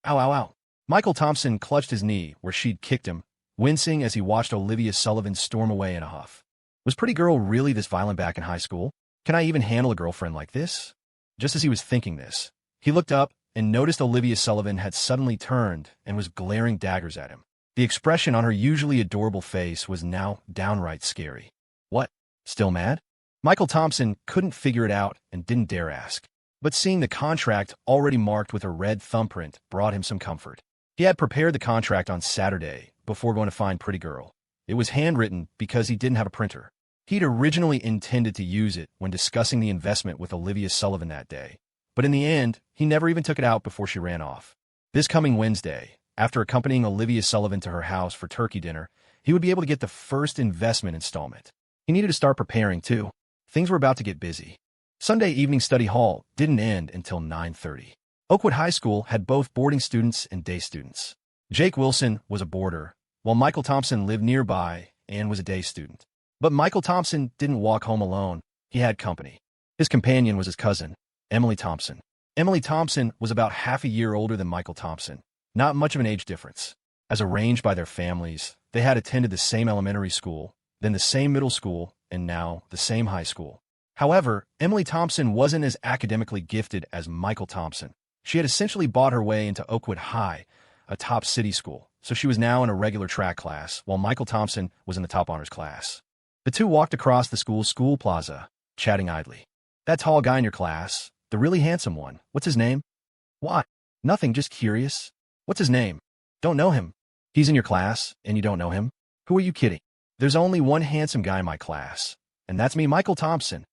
Ow, ow, ow. Michael Thompson clutched his knee where she'd kicked him, wincing as he watched Olivia Sullivan storm away in a huff. Was Pretty Girl really this violent back in high school? Can I even handle a girlfriend like this? Just as he was thinking this, he looked up and noticed Olivia Sullivan had suddenly turned and was glaring daggers at him. The expression on her usually adorable face was now downright scary. What? Still mad? Michael Thompson couldn't figure it out and didn't dare ask. But seeing the contract already marked with a red thumbprint brought him some comfort. He had prepared the contract on Saturday before going to find Pretty Girl. It was handwritten because he didn't have a printer. He'd originally intended to use it when discussing the investment with Olivia Sullivan that day. But in the end, he never even took it out before she ran off. This coming Wednesday, after accompanying Olivia Sullivan to her house for turkey dinner, he would be able to get the first investment installment. He needed to start preparing, too. Things were about to get busy. Sunday evening study hall didn't end until 9:30. Oakwood High School had both boarding students and day students. Jake Wilson was a boarder, while Michael Thompson lived nearby and was a day student. But Michael Thompson didn't walk home alone. He had company. His companion was his cousin, Emily Thompson. Emily Thompson was about half a year older than Michael Thompson, not much of an age difference. As arranged by their families, they had attended the same elementary school, then the same middle school, and now the same high school. However, Emily Thompson wasn't as academically gifted as Michael Thompson. She had essentially bought her way into Oakwood High, a top city school, so she was now in a regular track class, while Michael Thompson was in the top honors class. The two walked across the school plaza, chatting idly. That tall guy in your class, the really handsome one, what's his name? Why? Nothing, just curious. What's his name? Don't know him. He's in your class, and you don't know him? Who are you kidding? There's only one handsome guy in my class, and that's me, Michael Thompson.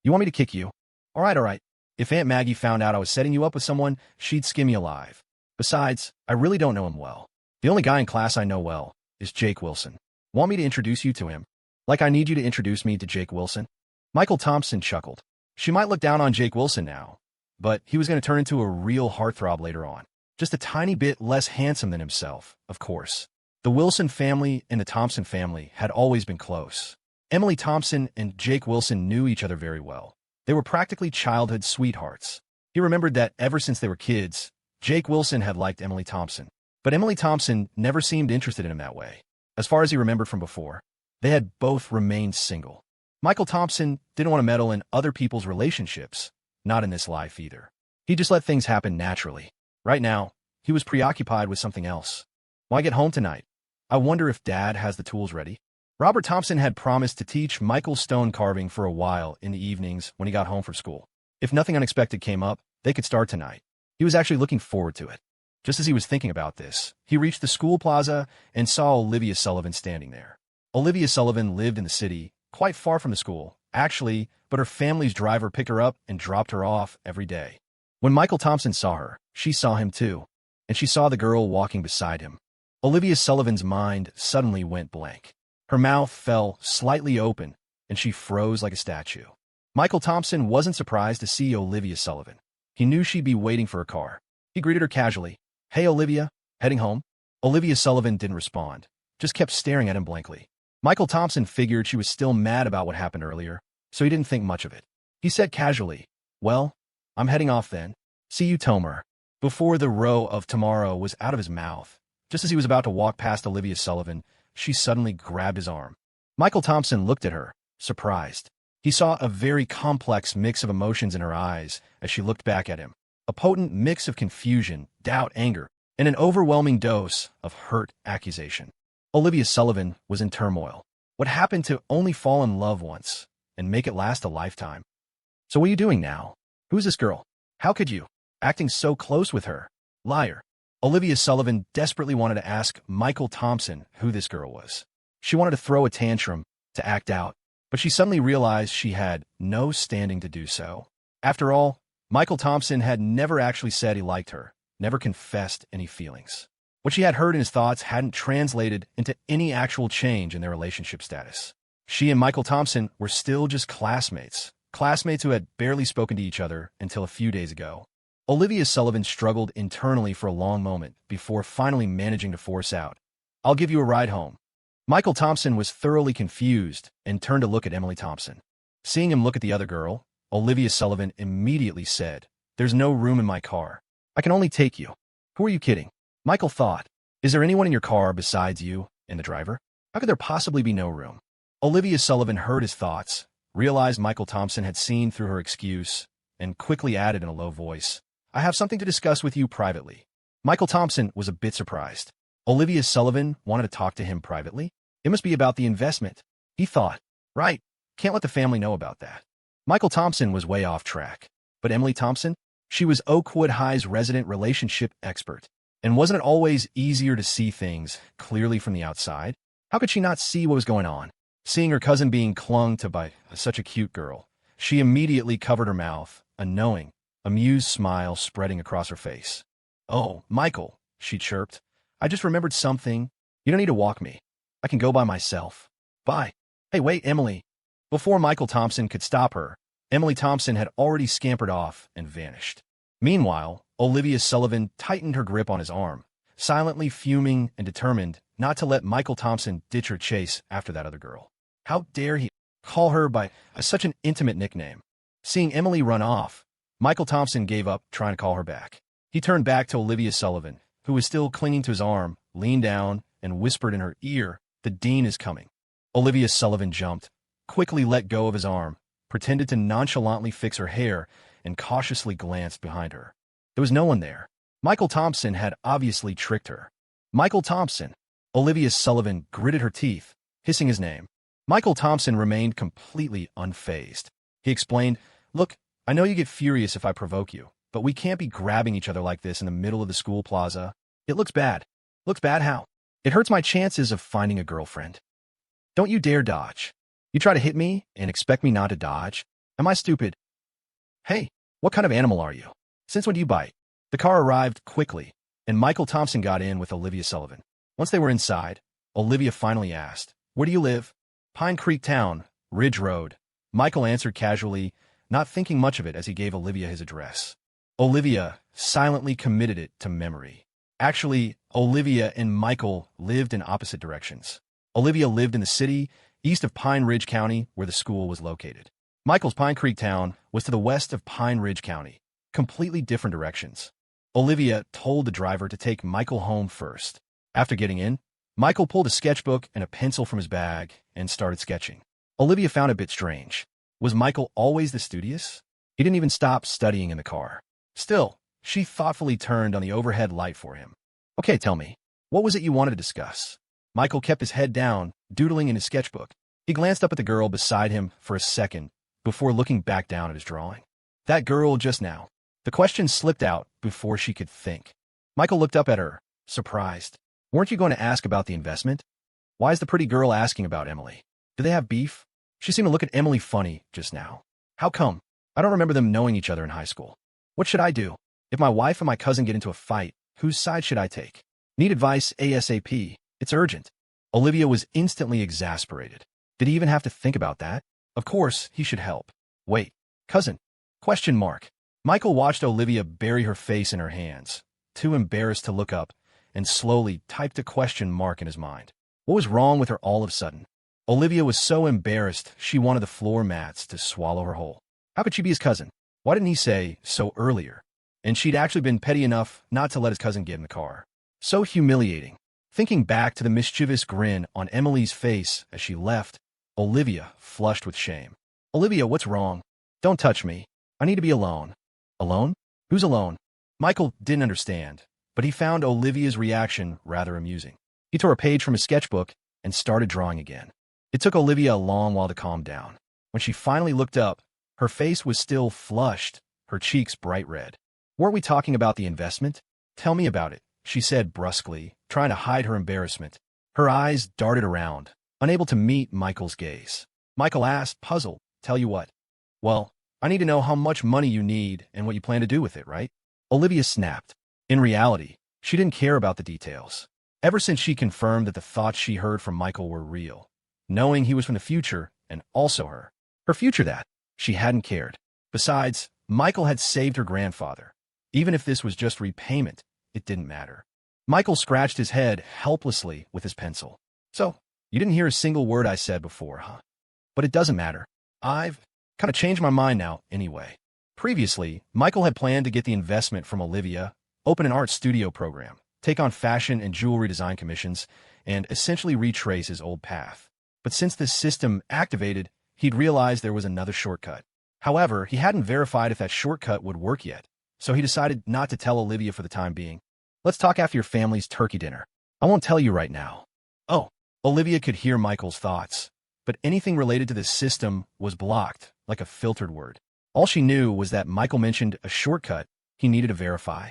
You want me to kick you? All right. If Aunt Maggie found out I was setting you up with someone, she'd skin me alive. Besides, I really don't know him well. The only guy in class I know well is Jake Wilson. Want me to introduce you to him? Like I need you to introduce me to Jake Wilson? Michael Thompson chuckled. She might look down on Jake Wilson now, but he was going to turn into a real heartthrob later on. Just a tiny bit less handsome than himself, of course. The Wilson family and the Thompson family had always been close. Emily Thompson and Jake Wilson knew each other very well. They were practically childhood sweethearts. He remembered that ever since they were kids, Jake Wilson had liked Emily Thompson. But Emily Thompson never seemed interested in him that way. As far as he remembered from before, they had both remained single. Michael Thompson didn't want to meddle in other people's relationships, not in this life either. He just let things happen naturally. Right now, he was preoccupied with something else. When I get home tonight, I wonder if Dad has the tools ready. Robert Thompson had promised to teach Michael stone carving for a while in the evenings when he got home from school. If nothing unexpected came up, they could start tonight. He was actually looking forward to it. Just as he was thinking about this, he reached the school plaza and saw Olivia Sullivan standing there. Olivia Sullivan lived in the city, quite far from the school, actually, but her family's driver picked her up and dropped her off every day. When Michael Thompson saw her, she saw him too, and she saw the girl walking beside him. Olivia Sullivan's mind suddenly went blank. Her mouth fell slightly open, and she froze like a statue. Michael Thompson wasn't surprised to see Olivia Sullivan. He knew she'd be waiting for a car. He greeted her casually. Hey, Olivia, heading home? Olivia Sullivan didn't respond, just kept staring at him blankly. Michael Thompson figured she was still mad about what happened earlier, so he didn't think much of it. He said casually, well, I'm heading off then. See you, Tomer. Before the row of tomorrow was out of his mouth, just as he was about to walk past Olivia Sullivan, she suddenly grabbed his arm. Michael Thompson looked at her, surprised. He saw a very complex mix of emotions in her eyes as she looked back at him. A potent mix of confusion, doubt, anger, and an overwhelming dose of hurt accusation. Olivia Sullivan was in turmoil. What happened to only fall in love once and make it last a lifetime? So what are you doing now? Who's this girl? How could you? Acting so close with her. Liar. Olivia Sullivan desperately wanted to ask Michael Thompson who this girl was. She wanted to throw a tantrum, to act out, but she suddenly realized she had no standing to do so. After all, Michael Thompson had never actually said he liked her, never confessed any feelings. What she had heard in his thoughts hadn't translated into any actual change in their relationship status. She and Michael Thompson were still just classmates who had barely spoken to each other until a few days ago. Olivia Sullivan struggled internally for a long moment before finally managing to force out, I'll give you a ride home. Michael Thompson was thoroughly confused and turned to look at Emily Thompson. Seeing him look at the other girl, Olivia Sullivan immediately said, There's no room in my car. I can only take you. Who are you kidding? Michael thought. Is there anyone in your car besides you and the driver? How could there possibly be no room? Olivia Sullivan heard his thoughts, realized Michael Thompson had seen through her excuse, and quickly added in a low voice, I have something to discuss with you privately. Michael Thompson was a bit surprised. Olivia Sullivan wanted to talk to him privately? It must be about the investment. He thought, right, can't let the family know about that. Michael Thompson was way off track. But Emily Thompson? She was Oakwood High's resident relationship expert. And wasn't it always easier to see things clearly from the outside? How could she not see what was going on? Seeing her cousin being clung to by such a cute girl, she immediately covered her mouth, a knowing, amused smile spreading across her face. Oh, Michael, she chirped. I just remembered something. You don't need to walk me. I can go by myself. Bye. Hey, wait, Emily. Before Michael Thompson could stop her, Emily Thompson had already scampered off and vanished. Meanwhile, Olivia Sullivan tightened her grip on his arm, silently fuming and determined not to let Michael Thompson ditch her chase after that other girl. How dare he call her by such an intimate nickname? Seeing Emily run off, Michael Thompson gave up trying to call her back. He turned back to Olivia Sullivan, who was still clinging to his arm, leaned down, and whispered in her ear, the dean is coming. Olivia Sullivan jumped, quickly let go of his arm, pretended to nonchalantly fix her hair, and cautiously glanced behind her. There was no one there. Michael Thompson had obviously tricked her. Michael Thompson. Olivia Sullivan gritted her teeth, hissing his name. Michael Thompson remained completely unfazed. He explained, Look, I know you get furious if I provoke you, but we can't be grabbing each other like this in the middle of the school plaza. It looks bad. Looks bad how? It hurts my chances of finding a girlfriend. Don't you dare dodge. You try to hit me and expect me not to dodge? Am I stupid? Hey, what kind of animal are you? Since when do you bite? The car arrived quickly, and Michael Thompson got in with Olivia Sullivan. Once they were inside, Olivia finally asked, Where do you live? Pine Creek Town, Ridge Road. Michael answered casually, not thinking much of it as he gave Olivia his address. Olivia silently committed it to memory. Actually, Olivia and Michael lived in opposite directions. Olivia lived in the city, east of Pine Ridge County, where the school was located. Michael's Pine Creek Town was to the west of Pine Ridge County, completely different directions. Olivia told the driver to take Michael home first. After getting in, Michael pulled a sketchbook and a pencil from his bag and started sketching. Olivia found it a bit strange. Was Michael always this studious? He didn't even stop studying in the car. Still, she thoughtfully turned on the overhead light for him. Okay, tell me, what was it you wanted to discuss? Michael kept his head down, doodling in his sketchbook. He glanced up at the girl beside him for a second before looking back down at his drawing. That girl just now. The question slipped out before she could think. Michael looked up at her, surprised. Weren't you going to ask about the investment? Why is the pretty girl asking about Emily? Do they have beef? She seemed to look at Emily funny just now. How come? I don't remember them knowing each other in high school. What should I do? If my wife and my cousin get into a fight, whose side should I take? Need advice ASAP. It's urgent. Olivia was instantly exasperated. Did he even have to think about that? Of course, he should help. Wait, cousin? Question mark. Michael watched Olivia bury her face in her hands, too embarrassed to look up, and slowly typed a question mark in his mind. What was wrong with her all of a sudden? Olivia was so embarrassed she wanted the floor mats to swallow her whole. How could she be his cousin? Why didn't he say so earlier? And she'd actually been petty enough not to let his cousin get in the car. So humiliating. Thinking back to the mischievous grin on Emily's face as she left, Olivia flushed with shame. Olivia, what's wrong? Don't touch me. I need to be alone. Alone? Who's alone? Michael didn't understand, but he found Olivia's reaction rather amusing. He tore a page from his sketchbook and started drawing again. It took Olivia a long while to calm down. When she finally looked up, her face was still flushed, her cheeks bright red. Weren't we talking about the investment? Tell me about it, she said brusquely, trying to hide her embarrassment. Her eyes darted around, unable to meet Michael's gaze. Michael asked, puzzled, Tell you what? Well, I need to know how much money you need and what you plan to do with it, right? Olivia snapped. In reality, she didn't care about the details. Ever since she confirmed that the thoughts she heard from Michael were real, knowing he was from the future and also her future that, she hadn't cared. Besides, Michael had saved her grandfather. Even if this was just repayment, it didn't matter. Michael scratched his head helplessly with his pencil. So, you didn't hear a single word I said before, huh? But it doesn't matter. I've kind of changed my mind now anyway. Previously, Michael had planned to get the investment from Olivia open an art studio program, take on fashion and jewelry design commissions, and essentially retrace his old path. But since this system activated, he'd realized there was another shortcut. However, he hadn't verified if that shortcut would work yet, so he decided not to tell Olivia for the time being. Let's talk after your family's turkey dinner. I won't tell you right now. Oh, Olivia could hear Michael's thoughts, but anything related to this system was blocked, like a filtered word. All she knew was that Michael mentioned a shortcut he needed to verify.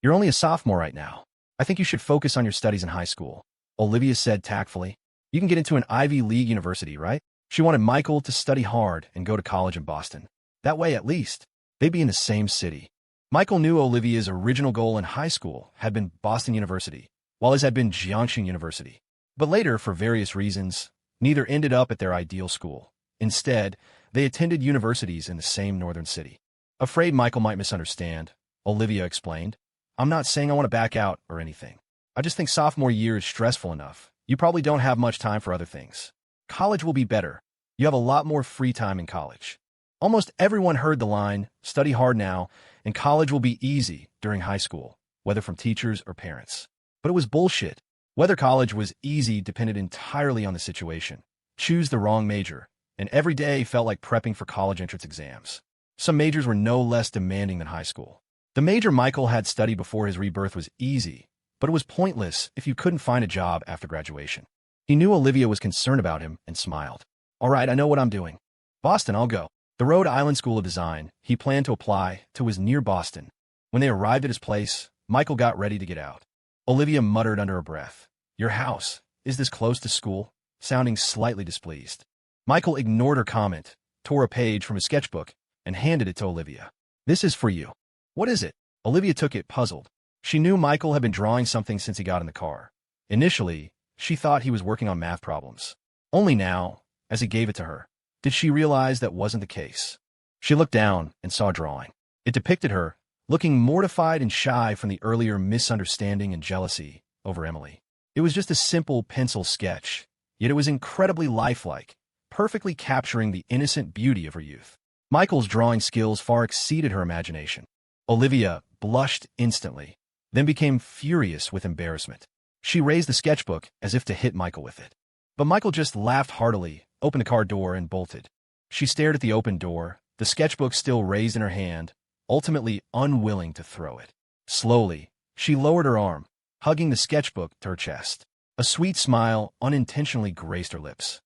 You're only a sophomore right now. I think you should focus on your studies in high school, Olivia said tactfully. You can get into an Ivy League university, right? She wanted Michael to study hard and go to college in Boston. That way, at least, they'd be in the same city. Michael knew Olivia's original goal in high school had been Boston University, while his had been Jiangxing University. But later, for various reasons, neither ended up at their ideal school. Instead, they attended universities in the same northern city. Afraid Michael might misunderstand, Olivia explained. I'm not saying I want to back out or anything. I just think sophomore year is stressful enough. You probably don't have much time for other things. College will be better. You have a lot more free time in college. Almost everyone heard the line, study hard now, and college will be easy during high school, whether from teachers or parents. But it was bullshit. Whether college was easy depended entirely on the situation. Choose the wrong major, and every day felt like prepping for college entrance exams. Some majors were no less demanding than high school. The major Michael had studied before his rebirth was easy, but it was pointless if you couldn't find a job after graduation. He knew Olivia was concerned about him and smiled. All right, I know what I'm doing. Boston, I'll go. The Rhode Island School of Design he planned to apply to was near Boston. When they arrived at his place, Michael got ready to get out. Olivia muttered under her breath, Your house, is this close to school? Sounding slightly displeased. Michael ignored her comment, tore a page from his sketchbook, and handed it to Olivia. This is for you. What is it? Olivia took it, puzzled. She knew Michael had been drawing something since he got in the car. Initially, she thought he was working on math problems. Only now, as he gave it to her, did she realize that wasn't the case. She looked down and saw a drawing. It depicted her, looking mortified and shy from the earlier misunderstanding and jealousy over Emily. It was just a simple pencil sketch, yet it was incredibly lifelike, perfectly capturing the innocent beauty of her youth. Michael's drawing skills far exceeded her imagination. Olivia blushed instantly, then became furious with embarrassment. She raised the sketchbook as if to hit Michael with it. But Michael just laughed heartily, opened the car door, and bolted. She stared at the open door, the sketchbook still raised in her hand, ultimately unwilling to throw it. Slowly, she lowered her arm, hugging the sketchbook to her chest. A sweet smile unintentionally graced her lips.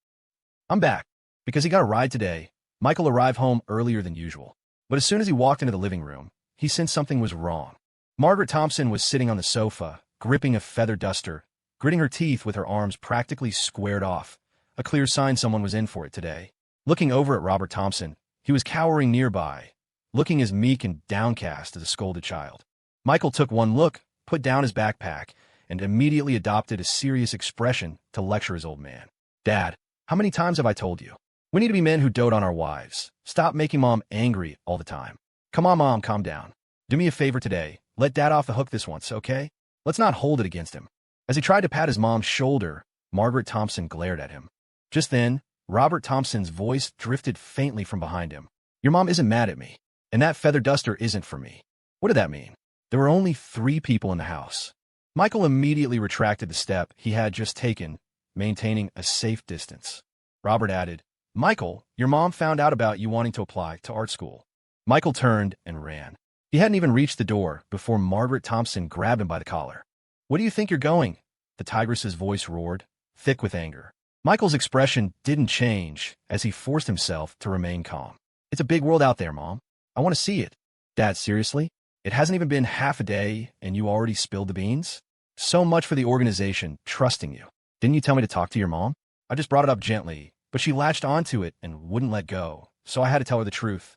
I'm back. Because he got a ride today, Michael arrived home earlier than usual. But as soon as he walked into the living room, he sensed something was wrong. Margaret Thompson was sitting on the sofa, gripping a feather duster, gritting her teeth with her arms practically squared off, a clear sign someone was in for it today. Looking over at Robert Thompson, he was cowering nearby, looking as meek and downcast as a scolded child. Michael took one look, put down his backpack, and immediately adopted a serious expression to lecture his old man. Dad, how many times have I told you? We need to be men who dote on our wives. Stop making Mom angry all the time. Come on, Mom, calm down. Do me a favor today. Let Dad off the hook this once, okay? Let's not hold it against him. As he tried to pat his mom's shoulder, Margaret Thompson glared at him. Just then, Robert Thompson's voice drifted faintly from behind him. Your mom isn't mad at me, and that feather duster isn't for me. What did that mean? There were only 3 people in the house. Michael immediately retracted the step he had just taken, maintaining a safe distance. Robert added, Michael, your mom found out about you wanting to apply to art school. Michael turned and ran. He hadn't even reached the door before Margaret Thompson grabbed him by the collar. Where do you think you're going? The tigress's voice roared, thick with anger. Michael's expression didn't change as he forced himself to remain calm. It's a big world out there, Mom. I want to see it. Dad, seriously? It hasn't even been half a day and you already spilled the beans? So much for the organization trusting you. Didn't you tell me to talk to your mom? I just brought it up gently, but she latched onto it and wouldn't let go, so I had to tell her the truth.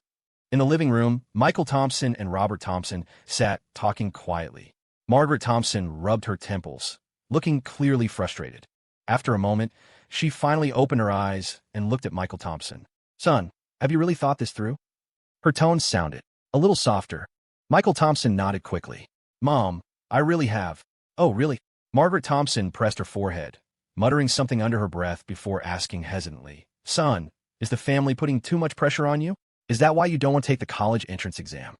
In the living room, Michael Thompson and Robert Thompson sat talking quietly. Margaret Thompson rubbed her temples, looking clearly frustrated. After a moment, she finally opened her eyes and looked at Michael Thompson. Son, have you really thought this through? Her tone sounded a little softer. Michael Thompson nodded quickly. Mom, I really have. Oh, really? Margaret Thompson pressed her forehead, muttering something under her breath before asking hesitantly, Son, is the family putting too much pressure on you? Is that why you don't want to take the college entrance exam?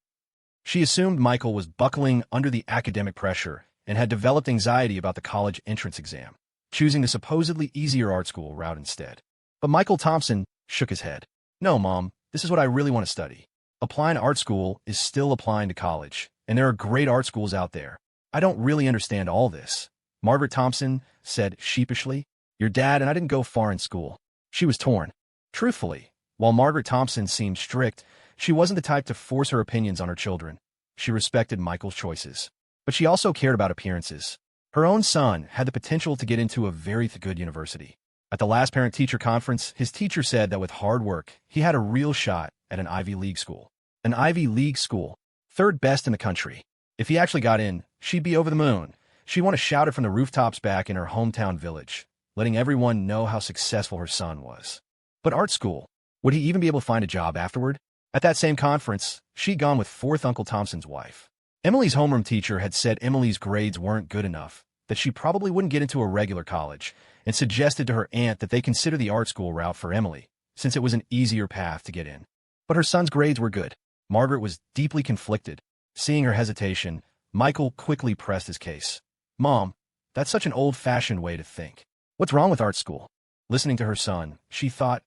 She assumed Michael was buckling under the academic pressure and had developed anxiety about the college entrance exam, choosing the supposedly easier art school route instead. But Michael Thompson shook his head. No, Mom, this is what I really want to study. Applying to art school is still applying to college, and there are great art schools out there. I don't really understand all this, Margaret Thompson said sheepishly. Your dad and I didn't go far in school. She was torn. Truthfully, while Margaret Thompson seemed strict, she wasn't the type to force her opinions on her children. She respected Michael's choices. But she also cared about appearances. Her own son had the potential to get into a very good university. At the last parent-teacher conference, his teacher said that with hard work, he had a real shot at an Ivy League school. An Ivy League school, third best in the country. If he actually got in, she'd be over the moon. She'd want to shout it from the rooftops back in her hometown village, letting everyone know how successful her son was. But art school, would he even be able to find a job afterward? At that same conference, she'd gone with fourth Uncle Thompson's wife. Emily's homeroom teacher had said Emily's grades weren't good enough, that she probably wouldn't get into a regular college, and suggested to her aunt that they consider the art school route for Emily, since it was an easier path to get in. But her son's grades were good. Margaret was deeply conflicted. Seeing her hesitation, Michael quickly pressed his case. Mom, that's such an old-fashioned way to think. What's wrong with art school? Listening to her son, she thought,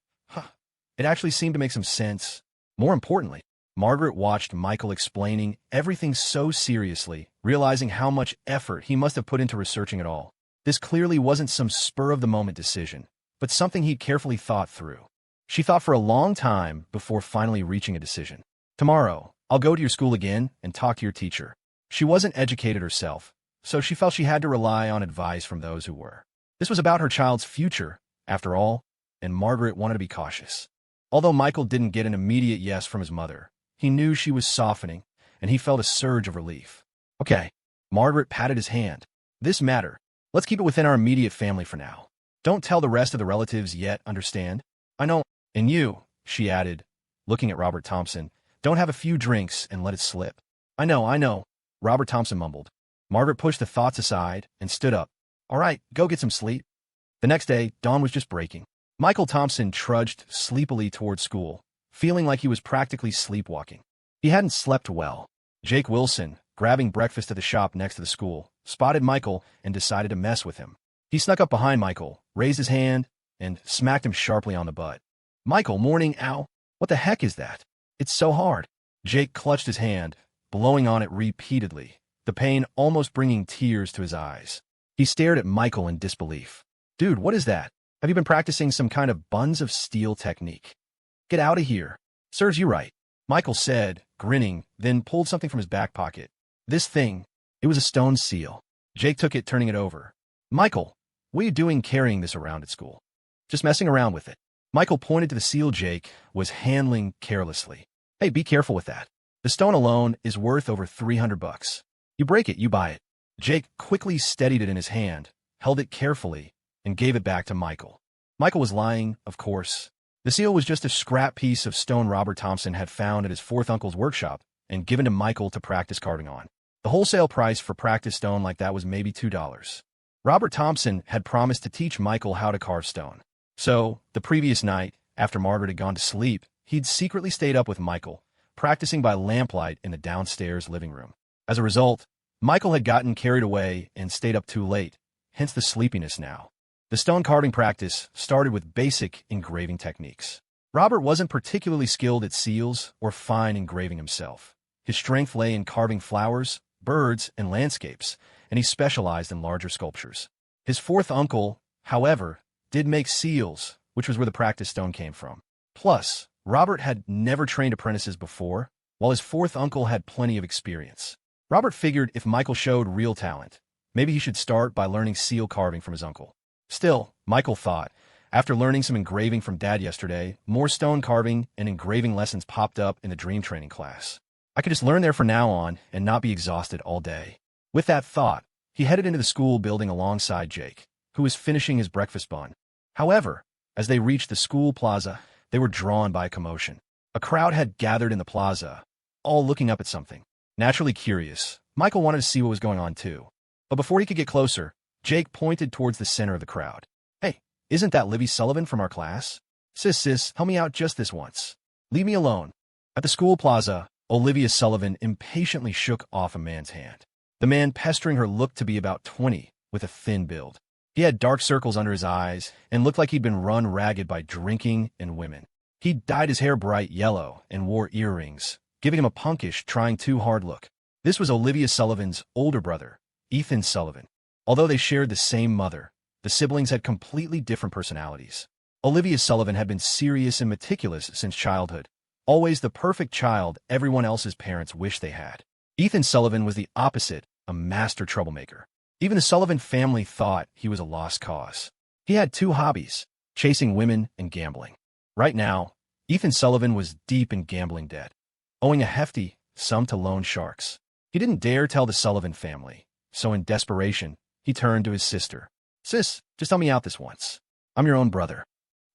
it actually seemed to make some sense. More importantly, Margaret watched Michael explaining everything so seriously, realizing how much effort he must have put into researching it all. This clearly wasn't some spur-of-the-moment decision, but something he'd carefully thought through. She thought for a long time before finally reaching a decision. Tomorrow, I'll go to your school again and talk to your teacher. She wasn't educated herself, so she felt she had to rely on advice from those who were. This was about her child's future, after all, and Margaret wanted to be cautious. Although Michael didn't get an immediate yes from his mother, he knew she was softening, and he felt a surge of relief. Okay, Margaret patted his hand. This matter. Let's keep it within our immediate family for now. Don't tell the rest of the relatives yet, understand? I know. And you, she added, looking at Robert Thompson, don't have a few drinks and let it slip. I know, Robert Thompson mumbled. Margaret pushed the thoughts aside and stood up. All right, go get some sleep. The next day, dawn was just breaking. Michael Thompson trudged sleepily towards school, feeling like he was practically sleepwalking. He hadn't slept well. Jake Wilson, grabbing breakfast at the shop next to the school, spotted Michael and decided to mess with him. He snuck up behind Michael, raised his hand, and smacked him sharply on the butt. Michael, morning, ow. What the heck is that? It's so hard. Jake clutched his hand, blowing on it repeatedly, the pain almost bringing tears to his eyes. He stared at Michael in disbelief. Dude, what is that? Have you been practicing some kind of buns of steel technique? Get out of here. Serves you right, Michael said, grinning, then pulled something from his back pocket. This thing, it was a stone seal. Jake took it, turning it over. Michael, what are you doing carrying this around at school? Just messing around with it. Michael pointed to the seal Jake was handling carelessly. Hey, be careful with that. The stone alone is worth over $300. You break it, you buy it. Jake quickly steadied it in his hand, held it carefully, and gave it back to Michael. Michael was lying, of course. The seal was just a scrap piece of stone Robert Thompson had found at his fourth uncle's workshop and given to Michael to practice carving on. The wholesale price for practice stone like that was maybe $2. Robert Thompson had promised to teach Michael how to carve stone. So, the previous night, after Margaret had gone to sleep, he'd secretly stayed up with Michael, practicing by lamplight in the downstairs living room. As a result, Michael had gotten carried away and stayed up too late, hence the sleepiness now. The stone carving practice started with basic engraving techniques. Robert wasn't particularly skilled at seals or fine engraving himself. His strength lay in carving flowers, birds, and landscapes, and he specialized in larger sculptures. His fourth uncle, however, did make seals, which was where the practice stone came from. Plus, Robert had never trained apprentices before, while his fourth uncle had plenty of experience. Robert figured if Michael showed real talent, maybe he should start by learning seal carving from his uncle. Still, Michael thought, after learning some engraving from Dad yesterday, more stone carving and engraving lessons popped up in the dream training class. I could just learn there from now on and not be exhausted all day. With that thought, he headed into the school building alongside Jake, who was finishing his breakfast bun. However, as they reached the school plaza, they were drawn by a commotion. A crowd had gathered in the plaza, all looking up at something. Naturally curious, Michael wanted to see what was going on too. But before he could get closer, Jake pointed towards the center of the crowd. Hey, isn't that Olivia Sullivan from our class? Sis, help me out just this once. Leave me alone. At the school plaza, Olivia Sullivan impatiently shook off a man's hand. The man pestering her looked to be about 20, with a thin build. He had dark circles under his eyes and looked like he'd been run ragged by drinking and women. He dyed his hair bright yellow and wore earrings, giving him a punkish, trying too hard look. This was Olivia Sullivan's older brother, Ethan Sullivan. Although they shared the same mother, the siblings had completely different personalities. Olivia Sullivan had been serious and meticulous since childhood, always the perfect child everyone else's parents wished they had. Ethan Sullivan was the opposite, a master troublemaker. Even the Sullivan family thought he was a lost cause. He had two hobbies, chasing women and gambling. Right now, Ethan Sullivan was deep in gambling debt, owing a hefty sum to loan sharks. He didn't dare tell the Sullivan family, so in desperation, he turned to his sister. "Sis, just help me out this once. I'm your own brother."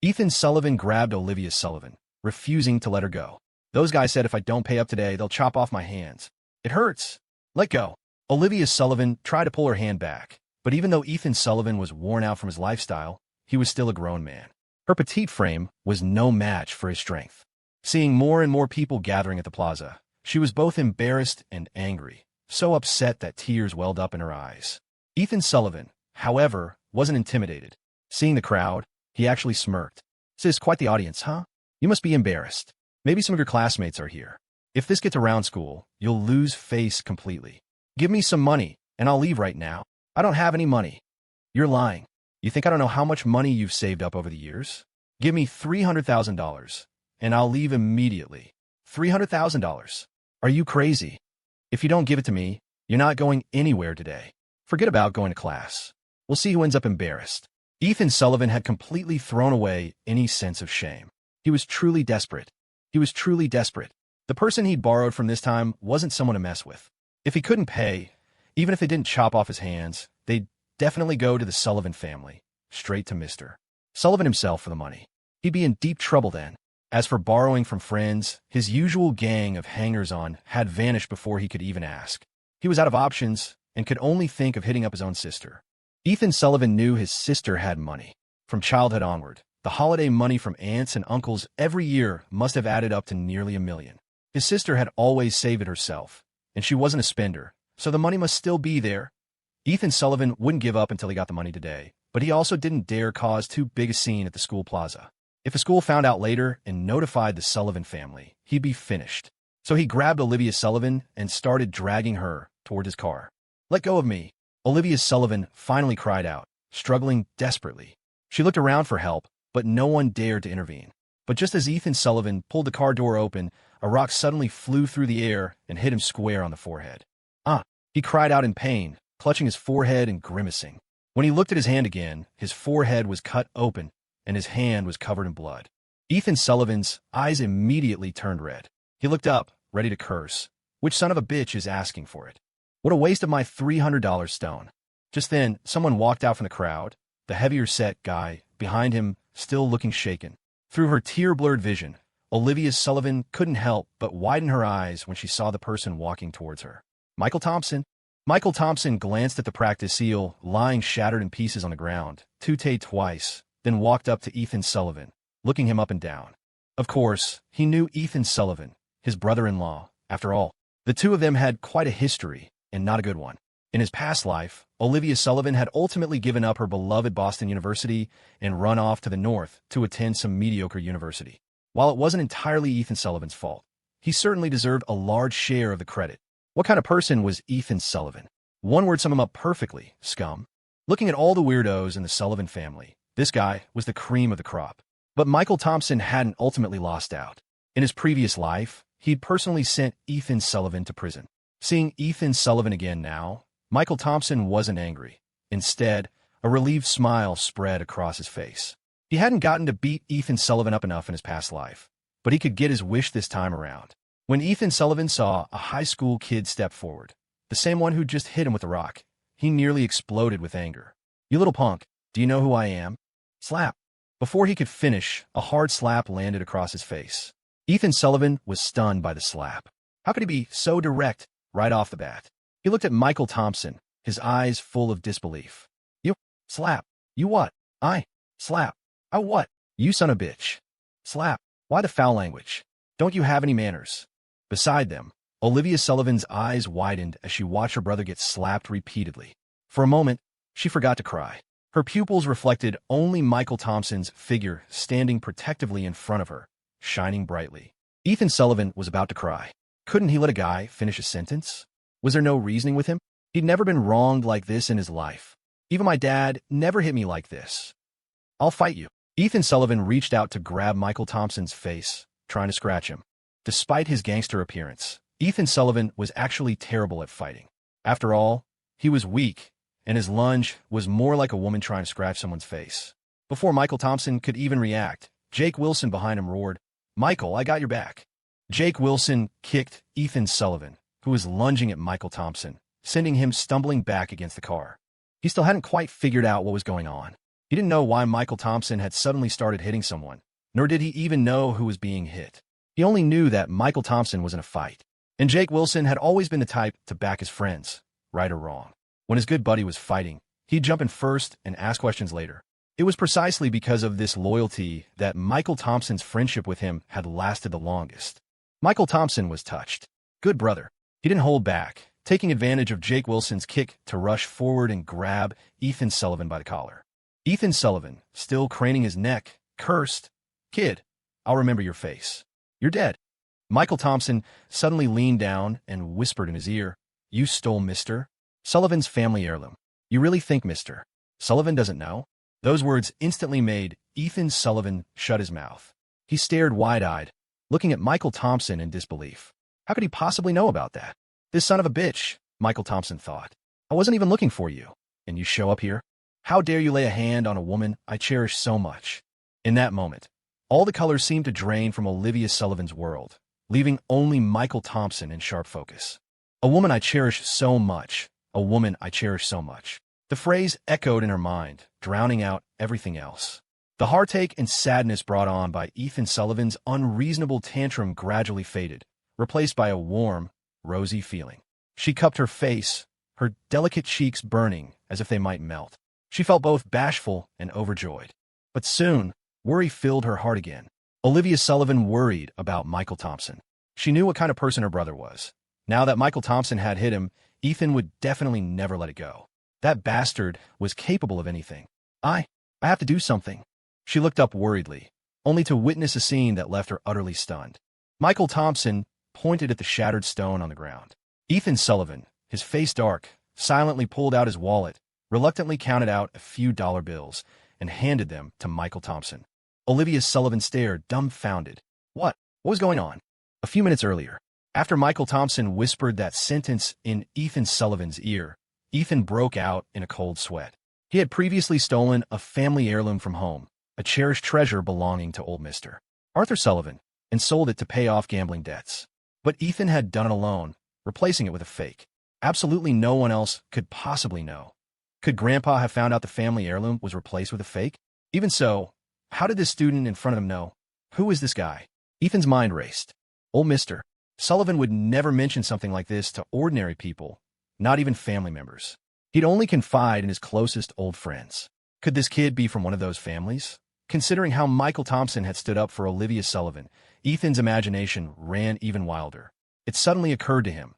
Ethan Sullivan grabbed Olivia Sullivan, refusing to let her go. "Those guys said if I don't pay up today, they'll chop off my hands. It hurts. Let go." Olivia Sullivan tried to pull her hand back, but even though Ethan Sullivan was worn out from his lifestyle, he was still a grown man. Her petite frame was no match for his strength. Seeing more and more people gathering at the plaza, she was both embarrassed and angry, so upset that tears welled up in her eyes. Ethan Sullivan, however, wasn't intimidated. Seeing the crowd, he actually smirked. "Sis, quite the audience, huh? You must be embarrassed. Maybe some of your classmates are here. If this gets around school, you'll lose face completely. Give me some money, and I'll leave right now." "I don't have any money." "You're lying. You think I don't know how much money you've saved up over the years? Give me $300,000, and I'll leave immediately." $300,000? Are you crazy? If you don't give it to me, you're not going anywhere today. Forget about going to class. We'll see who ends up embarrassed. Ethan Sullivan had completely thrown away any sense of shame. He was truly desperate. He was truly desperate. The person he'd borrowed from this time wasn't someone to mess with. If he couldn't pay, even if they didn't chop off his hands, they'd definitely go to the Sullivan family, straight to Mr. Sullivan himself for the money. He'd be in deep trouble then. As for borrowing from friends, his usual gang of hangers-on had vanished before he could even ask. He was out of options and could only think of hitting up his own sister. Ethan Sullivan knew his sister had money. From childhood onward, the holiday money from aunts and uncles every year must have added up to nearly $1 million. His sister had always saved it herself, and she wasn't a spender, so the money must still be there. Ethan Sullivan wouldn't give up until he got the money today, but he also didn't dare cause too big a scene at the school plaza. If the school found out later and notified the Sullivan family, he'd be finished. So he grabbed Olivia Sullivan and started dragging her toward his car. "Let go of me." Olivia Sullivan finally cried out, struggling desperately. She looked around for help, but no one dared to intervene. But just as Ethan Sullivan pulled the car door open, a rock suddenly flew through the air and hit him square on the forehead. "Ah!" He cried out in pain, clutching his forehead and grimacing. When he looked at his hand again, his forehead was cut open, and his hand was covered in blood. Ethan Sullivan's eyes immediately turned red. He looked up, ready to curse. "Which son of a bitch is asking for it? What a waste of my $300 stone." Just then, someone walked out from the crowd, the heavier-set guy, behind him, still looking shaken. Through her tear-blurred vision, Olivia Sullivan couldn't help but widen her eyes when she saw the person walking towards her. Michael Thompson. Michael Thompson glanced at the practice seal lying shattered in pieces on the ground, tooted twice, then walked up to Ethan Sullivan, looking him up and down. Of course, he knew Ethan Sullivan, his brother-in-law. After all, the two of them had quite a history, and not a good one. In his past life, Olivia Sullivan had ultimately given up her beloved Boston University and run off to the north to attend some mediocre university. While it wasn't entirely Ethan Sullivan's fault, he certainly deserved a large share of the credit. What kind of person was Ethan Sullivan? One word summed him up perfectly: scum. Looking at all the weirdos in the Sullivan family, this guy was the cream of the crop. But Michael Thompson hadn't ultimately lost out. In his previous life, he'd personally sent Ethan Sullivan to prison. Seeing Ethan Sullivan again now, Michael Thompson wasn't angry. Instead, a relieved smile spread across his face. He hadn't gotten to beat Ethan Sullivan up enough in his past life, but he could get his wish this time around. When Ethan Sullivan saw a high school kid step forward, the same one who just hit him with a rock, he nearly exploded with anger. "You little punk, do you know who I am?" Slap. Before he could finish, a hard slap landed across his face. Ethan Sullivan was stunned by the slap. How could he be so direct right off the bat? He looked at Michael Thompson, his eyes full of disbelief. "You slap? You what? I slap? I what? You son of a bitch. Slap. Why the foul language? Don't you have any manners?" Beside them, Olivia Sullivan's eyes widened as she watched her brother get slapped repeatedly. For a moment, she forgot to cry. Her pupils reflected only Michael Thompson's figure standing protectively in front of her, shining brightly. Ethan Sullivan was about to cry. Couldn't he let a guy finish a sentence? Was there no reasoning with him? He'd never been wronged like this in his life. Even my dad never hit me like this. I'll fight you. Ethan Sullivan reached out to grab Michael Thompson's face, trying to scratch him. Despite his gangster appearance, Ethan Sullivan was actually terrible at fighting. After all, he was weak, and his lunge was more like a woman trying to scratch someone's face. Before Michael Thompson could even react, Jake Wilson behind him roared, "Michael, I got your back." Jake Wilson kicked Ethan Sullivan, who was lunging at Michael Thompson, sending him stumbling back against the car. He still hadn't quite figured out what was going on. He didn't know why Michael Thompson had suddenly started hitting someone, nor did he even know who was being hit. He only knew that Michael Thompson was in a fight, and Jake Wilson had always been the type to back his friends, right or wrong. When his good buddy was fighting, he'd jump in first and ask questions later. It was precisely because of this loyalty that Michael Thompson's friendship with him had lasted the longest. Michael Thompson was touched. Good brother. He didn't hold back, taking advantage of Jake Wilson's kick to rush forward and grab Ethan Sullivan by the collar. Ethan Sullivan, still craning his neck, cursed, "Kid, I'll remember your face. You're dead." Michael Thompson suddenly leaned down and whispered in his ear, "You stole Mr. Sullivan's family heirloom. You really think Mr. Sullivan doesn't know?" Those words instantly made Ethan Sullivan shut his mouth. He stared wide-eyed, looking at Michael Thompson in disbelief. How could he possibly know about that? This son of a bitch, Michael Thompson thought. I wasn't even looking for you, and you show up here? How dare you lay a hand on a woman I cherish so much? In that moment, all the colors seemed to drain from Olivia Sullivan's world, leaving only Michael Thompson in sharp focus. A woman I cherish so much. A woman I cherish so much. The phrase echoed in her mind, drowning out everything else. The heartache and sadness brought on by Ethan Sullivan's unreasonable tantrum gradually faded, replaced by a warm, rosy feeling. She cupped her face, her delicate cheeks burning as if they might melt. She felt both bashful and overjoyed. But soon, worry filled her heart again. Olivia Sullivan worried about Michael Thompson. She knew what kind of person her brother was. Now that Michael Thompson had hit him, Ethan would definitely never let it go. That bastard was capable of anything. I have to do something. She looked up worriedly, only to witness a scene that left her utterly stunned. Michael Thompson pointed at the shattered stone on the ground. Ethan Sullivan, his face dark, silently pulled out his wallet, reluctantly counted out a few dollar bills, and handed them to Michael Thompson. Olivia Sullivan stared, dumbfounded. What was going on? A few minutes earlier, after Michael Thompson whispered that sentence in Ethan Sullivan's ear, Ethan broke out in a cold sweat. He had previously stolen a family heirloom from home, a cherished treasure belonging to old Mr. Arthur Sullivan, and sold it to pay off gambling debts. But Ethan had done it alone, replacing it with a fake. Absolutely no one else could possibly know. Could Grandpa have found out the family heirloom was replaced with a fake? Even so, how did this student in front of him know? Who is this guy? Ethan's mind raced. Old Mr. Sullivan would never mention something like this to ordinary people, not even family members. He'd only confide in his closest old friends. Could this kid be from one of those families? Considering how Michael Thompson had stood up for Olivia Sullivan, Ethan's imagination ran even wilder. It suddenly occurred to him.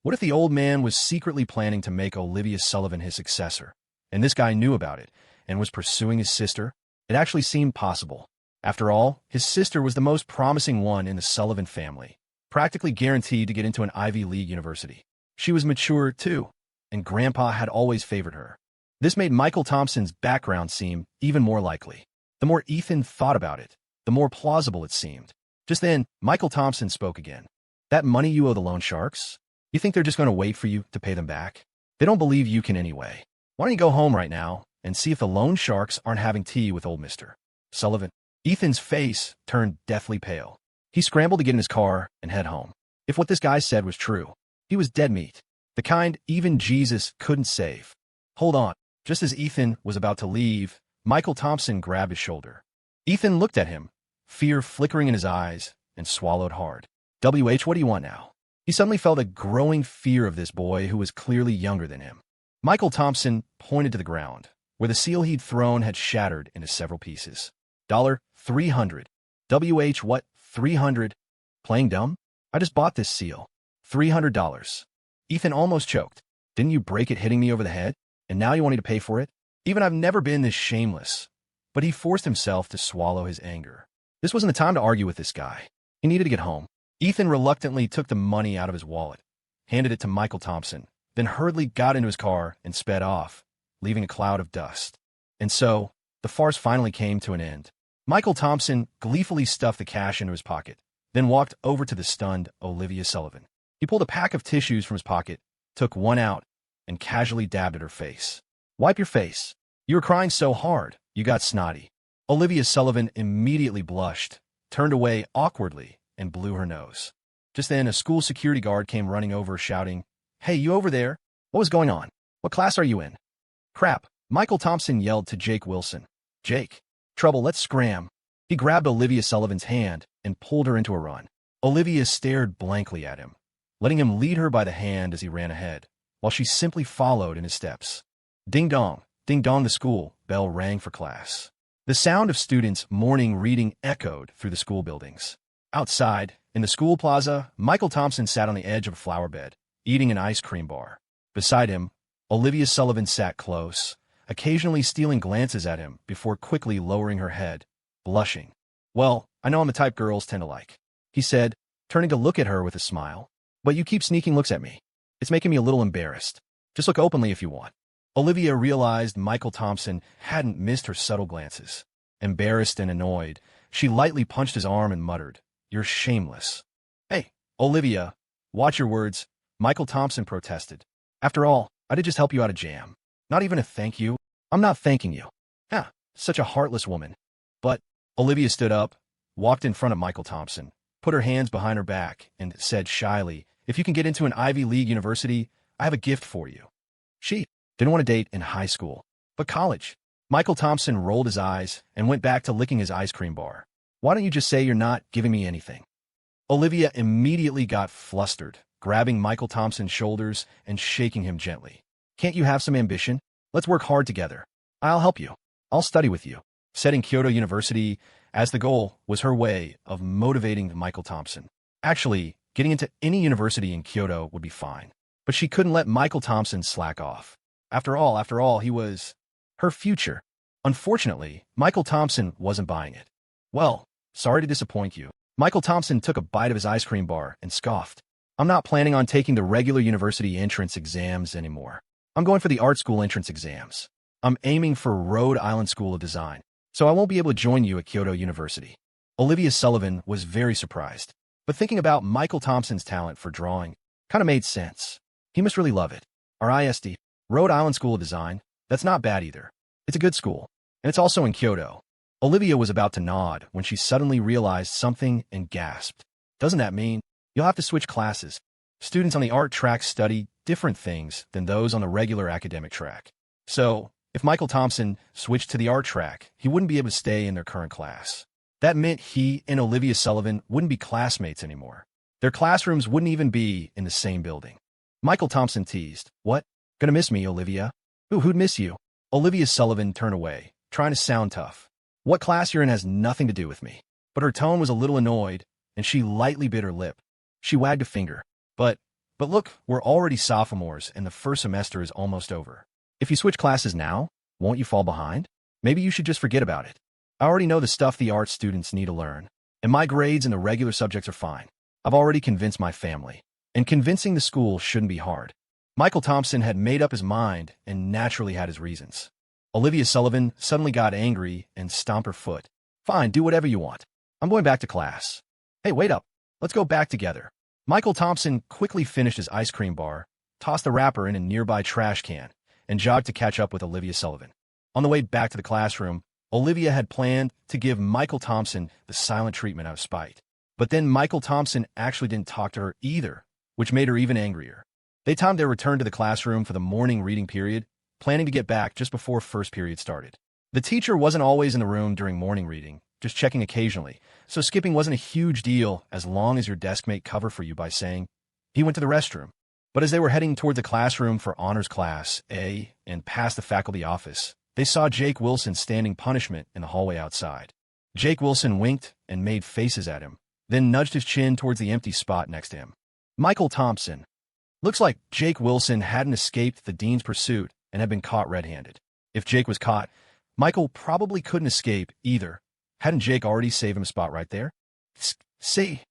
What if the old man was secretly planning to make Olivia Sullivan his successor, and this guy knew about it, and was pursuing his sister? It actually seemed possible. After all, his sister was the most promising one in the Sullivan family, practically guaranteed to get into an Ivy League university. She was mature, too, and Grandpa had always favored her. This made Michael Thompson's background seem even more likely. The more Ethan thought about it, the more plausible it seemed. Just then, Michael Thompson spoke again. That money you owe the loan sharks? You think they're just going to wait for you to pay them back? They don't believe you can anyway. Why don't you go home right now and see if the loan sharks aren't having tea with old Mr. Sullivan? Ethan's face turned deathly pale. He scrambled to get in his car and head home. If what this guy said was true, he was dead meat. The kind even Jesus couldn't save. Hold on. Just as Ethan was about to leave, Michael Thompson grabbed his shoulder. Ethan looked at him, fear flickering in his eyes, and swallowed hard. "WH, what do you want now?" He suddenly felt a growing fear of this boy who was clearly younger than him. Michael Thompson pointed to the ground, where the seal he'd thrown had shattered into several pieces. $300. WH, what? 300? Playing dumb? I just bought this seal. $300. Ethan almost choked. Didn't you break it hitting me over the head? And now you want me to pay for it? Even I've never been this shameless. But he forced himself to swallow his anger. This wasn't the time to argue with this guy. He needed to get home. Ethan reluctantly took the money out of his wallet, handed it to Michael Thompson, then hurriedly got into his car and sped off, leaving a cloud of dust. And so, the farce finally came to an end. Michael Thompson gleefully stuffed the cash into his pocket, then walked over to the stunned Olivia Sullivan. He pulled a pack of tissues from his pocket, took one out, and casually dabbed at her face. Wipe your face. You were crying so hard, you got snotty. Olivia Sullivan immediately blushed, turned away awkwardly, and blew her nose. Just then, a school security guard came running over, shouting, "Hey, you over there? What was going on? What class are you in?" "Crap," Michael Thompson yelled to Jake Wilson. "Jake, trouble, let's scram." He grabbed Olivia Sullivan's hand and pulled her into a run. Olivia stared blankly at him, letting him lead her by the hand as he ran ahead, while she simply followed in his steps. Ding dong, the school bell rang for class. The sound of students' morning reading echoed through the school buildings. Outside, in the school plaza, Michael Thompson sat on the edge of a flower bed, eating an ice cream bar. Beside him, Olivia Sullivan sat close, occasionally stealing glances at him before quickly lowering her head, blushing. "Well, I know I'm the type girls tend to like," he said, turning to look at her with a smile. "But you keep sneaking looks at me. It's making me a little embarrassed. Just look openly if you want." Olivia realized Michael Thompson hadn't missed her subtle glances. Embarrassed and annoyed, she lightly punched his arm and muttered, "You're shameless." "Hey, Olivia, watch your words," Michael Thompson protested. "After all, I did just help you out of jam. Not even a thank you. I'm not thanking you." "Ah, such a heartless woman." "But," Olivia stood up, walked in front of Michael Thompson, put her hands behind her back, and said shyly, "If you can get into an Ivy League university, I have a gift for you." She didn't want to date in high school, but college. Michael Thompson rolled his eyes and went back to licking his ice cream bar. "Why don't you just say you're not giving me anything?" Olivia immediately got flustered, grabbing Michael Thompson's shoulders and shaking him gently. "Can't you have some ambition? Let's work hard together. I'll help you. I'll study with you." Setting Kyoto University as the goal was her way of motivating Michael Thompson. Actually, getting into any university in Kyoto would be fine, but she couldn't let Michael Thompson slack off. After all, he was her future. Unfortunately, Michael Thompson wasn't buying it. "Well, sorry to disappoint you." Michael Thompson took a bite of his ice cream bar and scoffed. "I'm not planning on taking the regular university entrance exams anymore. I'm going for the art school entrance exams. I'm aiming for Rhode Island School of Design, so I won't be able to join you at Kyoto University." Olivia Sullivan was very surprised, but thinking about Michael Thompson's talent for drawing kind of made sense. He must really love it. RISD, Rhode Island School of Design, that's not bad either. It's a good school, and it's also in Kyoto. Olivia was about to nod when she suddenly realized something and gasped. "Doesn't that mean you'll have to switch classes? Students on the art track study different things than those on the regular academic track. So, if Michael Thompson switched to the art track, he wouldn't be able to stay in their current class. That meant he and Olivia Sullivan wouldn't be classmates anymore. Their classrooms wouldn't even be in the same building." Michael Thompson teased, "What? Gonna miss me, Olivia?" Who'd miss you?" Olivia Sullivan turned away, trying to sound tough. "What class you're in has nothing to do with me." But her tone was a little annoyed, and she lightly bit her lip. She wagged a finger. But look, we're already sophomores, and the first semester is almost over. If you switch classes now, won't you fall behind? Maybe you should just forget about it. I already know the stuff the art students need to learn, and my grades in the regular subjects are fine. I've already convinced my family, and convincing the school shouldn't be hard." Michael Thompson had made up his mind and naturally had his reasons. Olivia Sullivan suddenly got angry and stomped her foot. "Fine, do whatever you want. I'm going back to class." "Hey, wait up. Let's go back together." Michael Thompson quickly finished his ice cream bar, tossed the wrapper in a nearby trash can, and jogged to catch up with Olivia Sullivan. On the way back to the classroom, Olivia had planned to give Michael Thompson the silent treatment out of spite. But then Michael Thompson actually didn't talk to her either, which made her even angrier. They timed their return to the classroom for the morning reading period, planning to get back just before first period started. The teacher wasn't always in the room during morning reading, just checking occasionally, so skipping wasn't a huge deal as long as your desk mate covered for you by saying, "He went to the restroom." But as they were heading toward the classroom for Honors Class A and past the faculty office, they saw Jake Wilson standing punishment in the hallway outside. Jake Wilson winked and made faces at him, then nudged his chin towards the empty spot next to him. Michael Thompson. Looks like Jake Wilson hadn't escaped the dean's pursuit and had been caught red-handed. If Jake was caught, Michael probably couldn't escape either. Hadn't Jake already saved him a spot right there? See?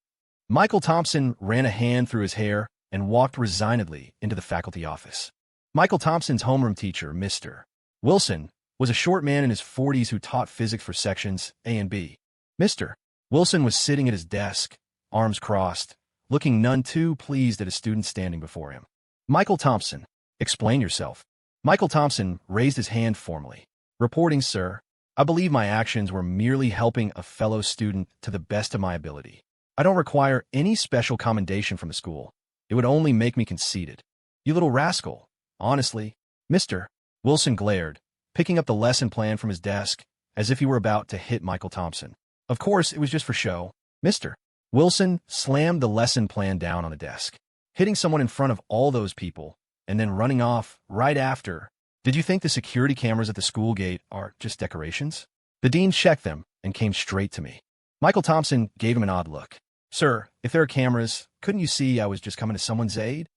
Michael Thompson ran a hand through his hair and walked resignedly into the faculty office. Michael Thompson's homeroom teacher, Mr. Wilson, was a short man in his 40s who taught physics for sections A and B. Mr. Wilson was sitting at his desk, arms crossed, looking none too pleased at a student standing before him. Michael Thompson, explain yourself. Michael Thompson raised his hand formally. Reporting, sir. I believe my actions were merely helping a fellow student to the best of my ability. I don't require any special commendation from the school. It would only make me conceited. You little rascal. Honestly. Mr. Wilson glared, picking up the lesson plan from his desk, as if he were about to hit Michael Thompson. Of course, it was just for show. Mr. Wilson slammed the lesson plan down on the desk, hitting someone in front of all those people, and then running off right after. Did you think the security cameras at the school gate are just decorations? The dean checked them and came straight to me. Michael Thompson gave him an odd look. Sir, if there are cameras, couldn't you see I was just coming to someone's aid?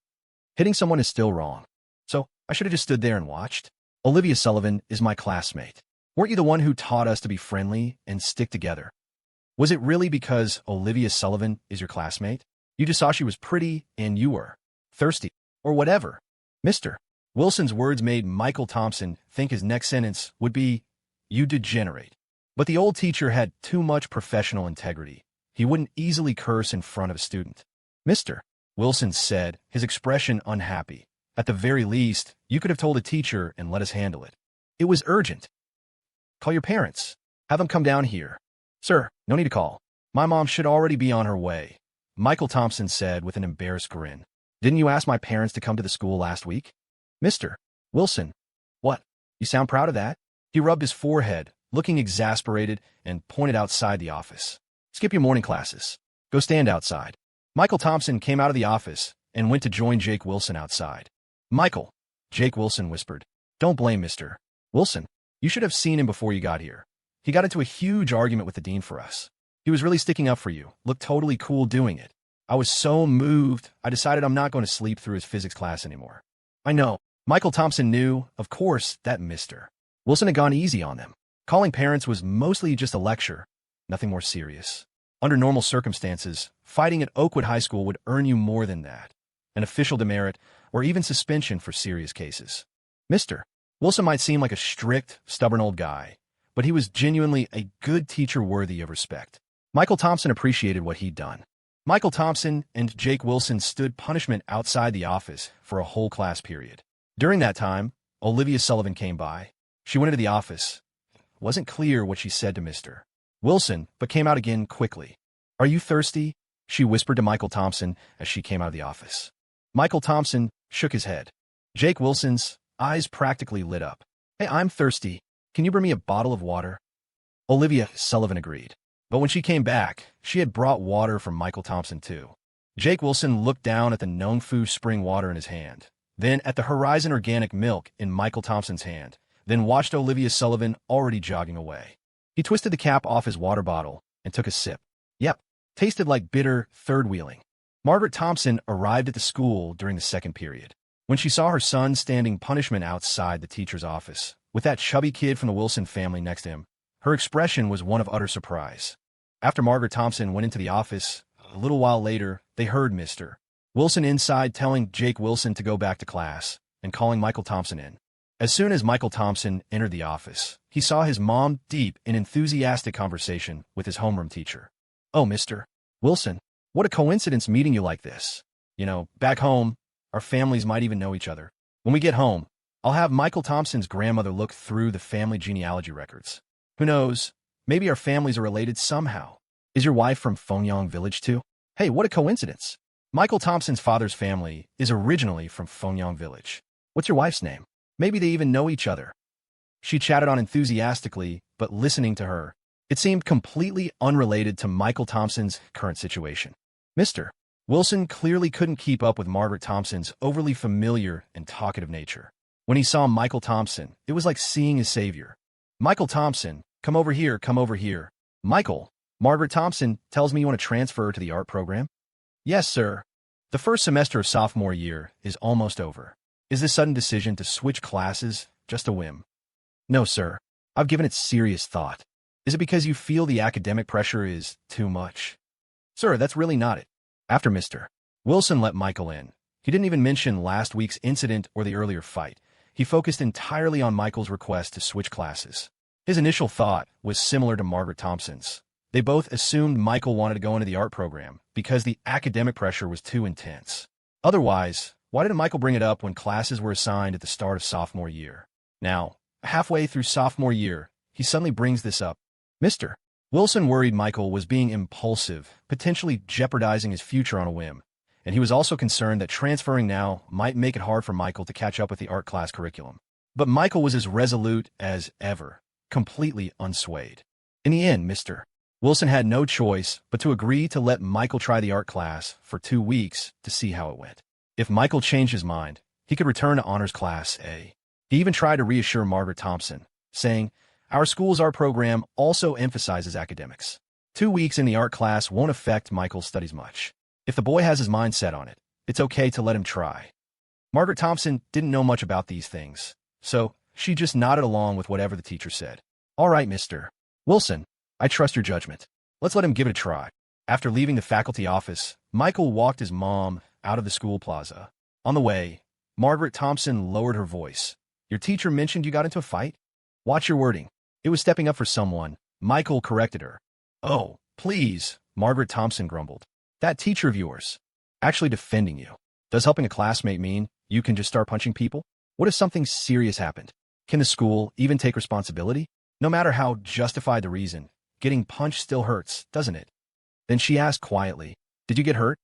Hitting someone is still wrong. So I should have just stood there and watched. Olivia Sullivan is my classmate. Weren't you the one who taught us to be friendly and stick together? Was it really because Olivia Sullivan is your classmate? You just saw she was pretty and you were thirsty or whatever. Mr. Wilson's words made Michael Thompson think his next sentence would be, you degenerate. But the old teacher had too much professional integrity. He wouldn't easily curse in front of a student. Mr. Wilson said, his expression unhappy. At the very least, you could have told a teacher and let us handle it. It was urgent. Call your parents. Have them come down here. Sir, no need to call. My mom should already be on her way, Michael Thompson said with an embarrassed grin. Didn't you ask my parents to come to the school last week? Mr. Wilson. What? You sound proud of that? He rubbed his forehead, looking exasperated, and pointed outside the office. Skip your morning classes. Go stand outside. Michael Thompson came out of the office and went to join Jake Wilson outside. Michael, Jake Wilson whispered. Don't blame Mr. Wilson. You should have seen him before you got here. He got into a huge argument with the dean for us. He was really sticking up for you, looked totally cool doing it. I was so moved, I decided I'm not going to sleep through his physics class anymore. I know. Michael Thompson knew, of course, that Mr. Wilson had gone easy on them. Calling parents was mostly just a lecture, nothing more serious. Under normal circumstances, fighting at Oakwood High School would earn you more than that, an official demerit, or even suspension for serious cases. Mr. Wilson might seem like a strict, stubborn old guy, but he was genuinely a good teacher worthy of respect. Michael Thompson appreciated what he'd done. Michael Thompson and Jake Wilson stood punishment outside the office for a whole class period. During that time, Olivia Sullivan came by. She went into the office. It wasn't clear what she said to Mr. Wilson, but came out again quickly. Are you thirsty? She whispered to Michael Thompson as she came out of the office. Michael Thompson shook his head. Jake Wilson's eyes practically lit up. Hey, I'm thirsty. Can you bring me a bottle of water? Olivia Sullivan agreed. But when she came back, she had brought water for Michael Thompson too. Jake Wilson looked down at the Nongfu spring water in his hand, then at the Horizon organic milk in Michael Thompson's hand, then watched Olivia Sullivan already jogging away. He twisted the cap off his water bottle and took a sip. Yep, tasted like bitter third-wheeling. Margaret Thompson arrived at the school during the second period. When she saw her son standing punishment outside the teacher's office, with that chubby kid from the Wilson family next to him, her expression was one of utter surprise. After Margaret Thompson went into the office, a little while later, they heard Mr. Wilson inside telling Jake Wilson to go back to class and calling Michael Thompson in. As soon as Michael Thompson entered the office, he saw his mom deep in enthusiastic conversation with his homeroom teacher. Oh, Mr. Wilson, what a coincidence meeting you like this. You know, back home, our families might even know each other. When we get home, I'll have Michael Thompson's grandmother look through the family genealogy records. Who knows? Maybe our families are related somehow. Is your wife from Fonyang Village too? Hey, what a coincidence. Michael Thompson's father's family is originally from Fonyang Village. What's your wife's name? Maybe they even know each other. She chatted on enthusiastically, but listening to her, it seemed completely unrelated to Michael Thompson's current situation. Mr. Wilson clearly couldn't keep up with Margaret Thompson's overly familiar and talkative nature. When he saw Michael Thompson, it was like seeing his savior. Michael Thompson, come over here, come over here. Michael, Margaret Thompson tells me you want to transfer to the art program? Yes, sir. The first semester of sophomore year is almost over. Is this sudden decision to switch classes just a whim? No, sir. I've given it serious thought. Is it because you feel the academic pressure is too much? Sir, that's really not it. After Mr. Wilson let Michael in, he didn't even mention last week's incident or the earlier fight. He focused entirely on Michael's request to switch classes. His initial thought was similar to Margaret Thompson's. They both assumed Michael wanted to go into the art program because the academic pressure was too intense. Otherwise, why didn't Michael bring it up when classes were assigned at the start of sophomore year? Now, halfway through sophomore year, he suddenly brings this up. Mr. Wilson worried Michael was being impulsive, potentially jeopardizing his future on a whim, and he was also concerned that transferring now might make it hard for Michael to catch up with the art class curriculum. But Michael was as resolute as ever, completely unswayed. In the end, Mr. Wilson had no choice but to agree to let Michael try the art class for 2 weeks to see how it went. If Michael changed his mind, he could return to Honors Class A. He even tried to reassure Margaret Thompson, saying, "Our school's art program also emphasizes academics. 2 weeks in the art class won't affect Michael's studies much. If the boy has his mind set on it, it's okay to let him try." Margaret Thompson didn't know much about these things, so she just nodded along with whatever the teacher said. "All right, Mr. Wilson, I trust your judgment. Let's let him give it a try." After leaving the faculty office, Michael walked his mom out of the school plaza. On the way, Margaret Thompson lowered her voice. "Your teacher mentioned you got into a fight? Watch your wording. It was stepping up for someone." Michael corrected her. "Oh, please," Margaret Thompson grumbled. "That teacher of yours, actually defending you. Does helping a classmate mean you can just start punching people? What if something serious happened? Can the school even take responsibility? No matter how justified the reason, getting punched still hurts, doesn't it?" Then she asked quietly, "Did you get hurt?"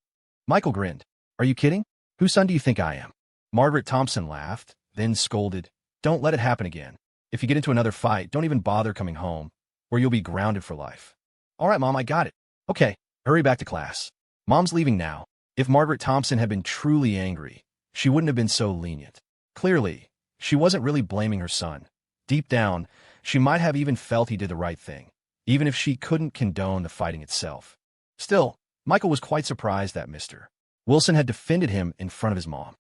Michael grinned. "Are you kidding? Whose son do you think I am?" Margaret Thompson laughed, then scolded, "Don't let it happen again. If you get into another fight, don't even bother coming home, or you'll be grounded for life." "All right, Mom, I got it. Okay, hurry back to class. Mom's leaving now." If Margaret Thompson had been truly angry, she wouldn't have been so lenient. Clearly, she wasn't really blaming her son. Deep down, she might have even felt he did the right thing, even if she couldn't condone the fighting itself. Still, Michael was quite surprised that Mr. Wilson had defended him in front of his mom.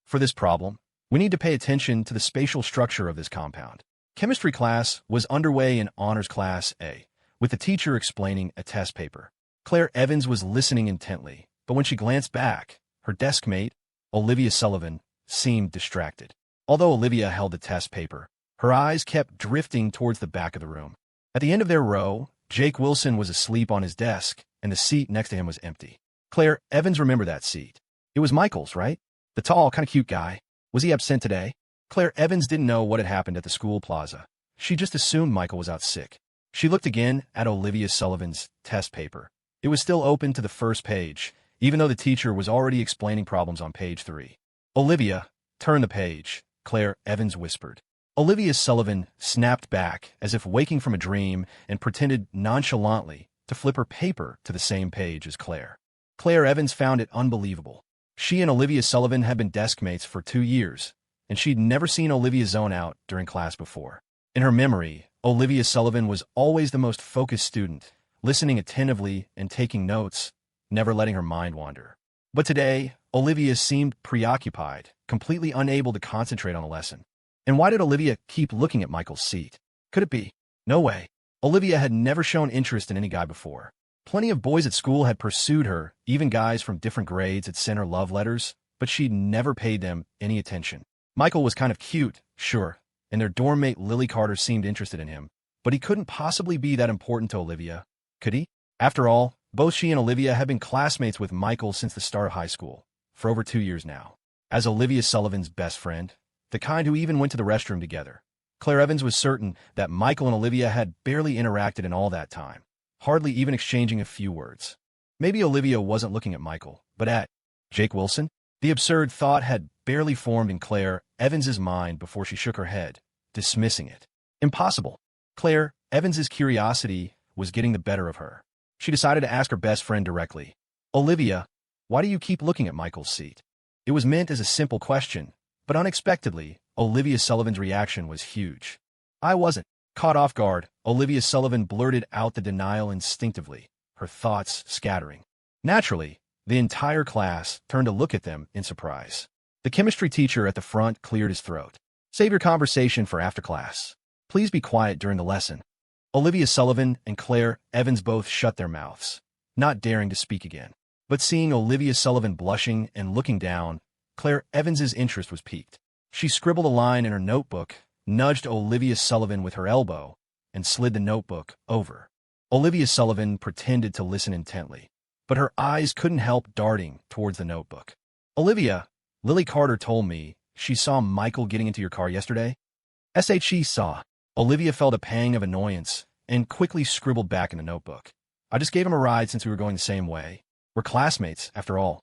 For this problem, we need to pay attention to the spatial structure of this compound. Chemistry class was underway in Honors Class A, with the teacher explaining a test paper. Claire Evans was listening intently, but when she glanced back, her desk mate, Olivia Sullivan, seemed distracted. Although Olivia held the test paper, her eyes kept drifting towards the back of the room. At the end of their row, Jake Wilson was asleep on his desk, and the seat next to him was empty. Claire Evans remembered that seat. It was Michael's, right? The tall, kind of cute guy. Was he absent today? Claire Evans didn't know what had happened at the school plaza. She just assumed Michael was out sick. She looked again at Olivia Sullivan's test paper. It was still open to the first page, even though the teacher was already explaining problems on page 3. "Olivia, turn the page," Claire Evans whispered. Olivia Sullivan snapped back as if waking from a dream and pretended nonchalantly to flip her paper to the same page as Claire. Claire Evans found it unbelievable. She and Olivia Sullivan had been desk mates for 2 years, and she'd never seen Olivia zone out during class before. In her memory, Olivia Sullivan was always the most focused student, listening attentively and taking notes, never letting her mind wander. But today, Olivia seemed preoccupied, completely unable to concentrate on a lesson. And why did Olivia keep looking at Michael's seat? Could it be? No way. Olivia had never shown interest in any guy before. Plenty of boys at school had pursued her, even guys from different grades had sent her love letters, but she'd never paid them any attention. Michael was kind of cute, sure, and their dorm mate Lily Carter seemed interested in him, but he couldn't possibly be that important to Olivia, could he? After all, both she and Olivia had been classmates with Michael since the start of high school, for over 2 years now. As Olivia Sullivan's best friend, the kind who even went to the restroom together, Claire Evans was certain that Michael and Olivia had barely interacted in all that time, hardly even exchanging a few words. Maybe Olivia wasn't looking at Michael, but at Jake Wilson? The absurd thought had barely formed in Claire Evans's mind before she shook her head, dismissing it. Impossible. Claire Evans's curiosity was getting the better of her. She decided to ask her best friend directly, "Olivia, why do you keep looking at Michael's seat?" It was meant as a simple question, but unexpectedly, Olivia Sullivan's reaction was huge. "I wasn't Caught off guard, Olivia Sullivan blurted out the denial instinctively, her thoughts scattering. Naturally, the entire class turned to look at them in surprise. The chemistry teacher at the front cleared his throat. Save your conversation for after class. Please be quiet during the lesson. Olivia Sullivan and Claire Evans both shut their mouths, not daring to speak again. But seeing Olivia Sullivan blushing and looking down, Claire Evans's interest was piqued. She scribbled a line in her notebook, nudged Olivia Sullivan with her elbow, and slid the notebook over. Olivia Sullivan pretended to listen intently, but her eyes couldn't help darting towards the notebook. Olivia, Lily Carter told me she saw Michael getting into your car yesterday. She saw. Olivia felt a pang of annoyance and quickly scribbled back in the notebook. I just gave him a ride since we were going the same way. We're classmates, after all.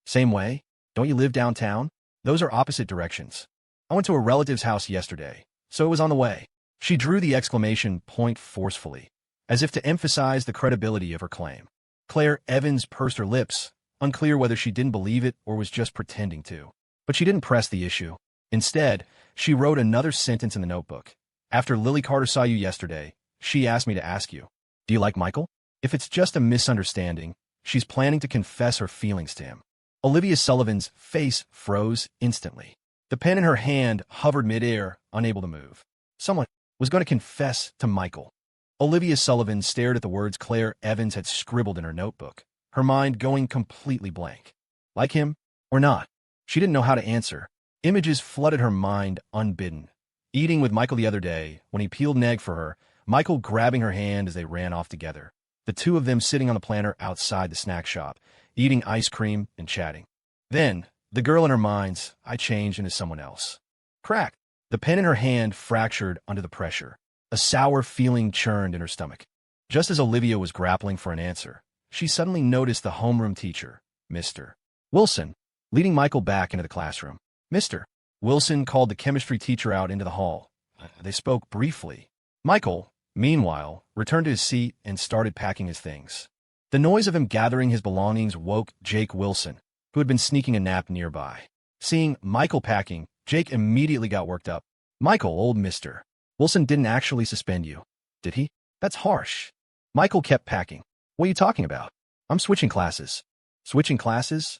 Same way? Don't you live downtown? Those are opposite directions. I went to a relative's house yesterday, so it was on the way. She drew the exclamation point forcefully, as if to emphasize the credibility of her claim. Claire Evans pursed her lips, unclear whether she didn't believe it or was just pretending to. But she didn't press the issue. Instead, she wrote another sentence in the notebook. After Lily Carter saw you yesterday, she asked me to ask you, do you like Michael? If it's just a misunderstanding, she's planning to confess her feelings to him. Olivia Sullivan's face froze instantly. The pen in her hand hovered midair, unable to move. Someone was going to confess to Michael. Olivia Sullivan stared at the words Claire Evans had scribbled in her notebook, her mind going completely blank. Like him or not? She didn't know how to answer. Images flooded her mind unbidden. Eating with Michael the other day, when he peeled an egg for her, Michael grabbing her hand as they ran off together. The two of them sitting on the planter outside the snack shop, eating ice cream and chatting. Then, the girl in her mind's eye changed into someone else. Crack! The pen in her hand fractured under the pressure. A sour feeling churned in her stomach. Just as Olivia was grappling for an answer, she suddenly noticed the homeroom teacher, Mr. Wilson, leading Michael back into the classroom. Mr. Wilson called the chemistry teacher out into the hall. They spoke briefly. Michael, meanwhile, returned to his seat and started packing his things. The noise of him gathering his belongings woke Jake Wilson, who had been sneaking a nap nearby. Seeing Michael packing, Jake immediately got worked up. Michael, old Mr. Wilson didn't actually suspend you, did he? That's harsh. Michael kept packing. What are you talking about? I'm switching classes. Switching classes?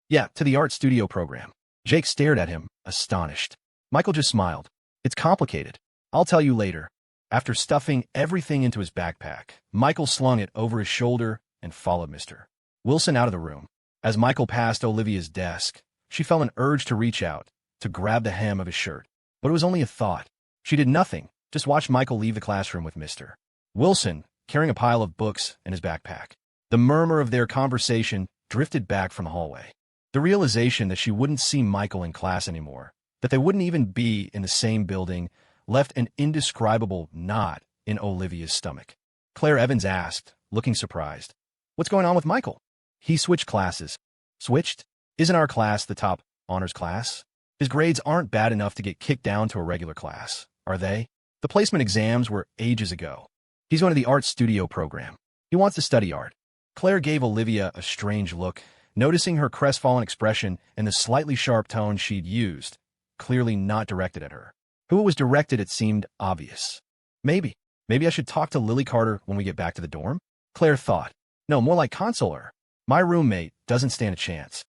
Yeah, to the art studio program. Jake stared at him, astonished. Michael just smiled. It's complicated. I'll tell you later. After stuffing everything into his backpack, Michael slung it over his shoulder and followed Mr. Wilson out of the room. As Michael passed Olivia's desk, she felt an urge to reach out, to grab the hem of his shirt. But it was only a thought. She did nothing, just watched Michael leave the classroom with Mr. Wilson, carrying a pile of books in his backpack. The murmur of their conversation drifted back from the hallway. The realization that she wouldn't see Michael in class anymore, that they wouldn't even be in the same building, left an indescribable knot in Olivia's stomach. Claire Evans asked, looking surprised, "What's going on with Michael?" "He switched classes." "Switched? Isn't our class the top honors class? His grades aren't bad enough to get kicked down to a regular class, are they? The placement exams were ages ago. He's going to the art studio program. He wants to study art." Claire gave Olivia a strange look, noticing her crestfallen expression and the slightly sharp tone she'd used, clearly not directed at her. Who it was directed at seemed obvious. Maybe I should talk to Lily Carter when we get back to the dorm? Claire thought. No, more like console her. My roommate doesn't stand a chance.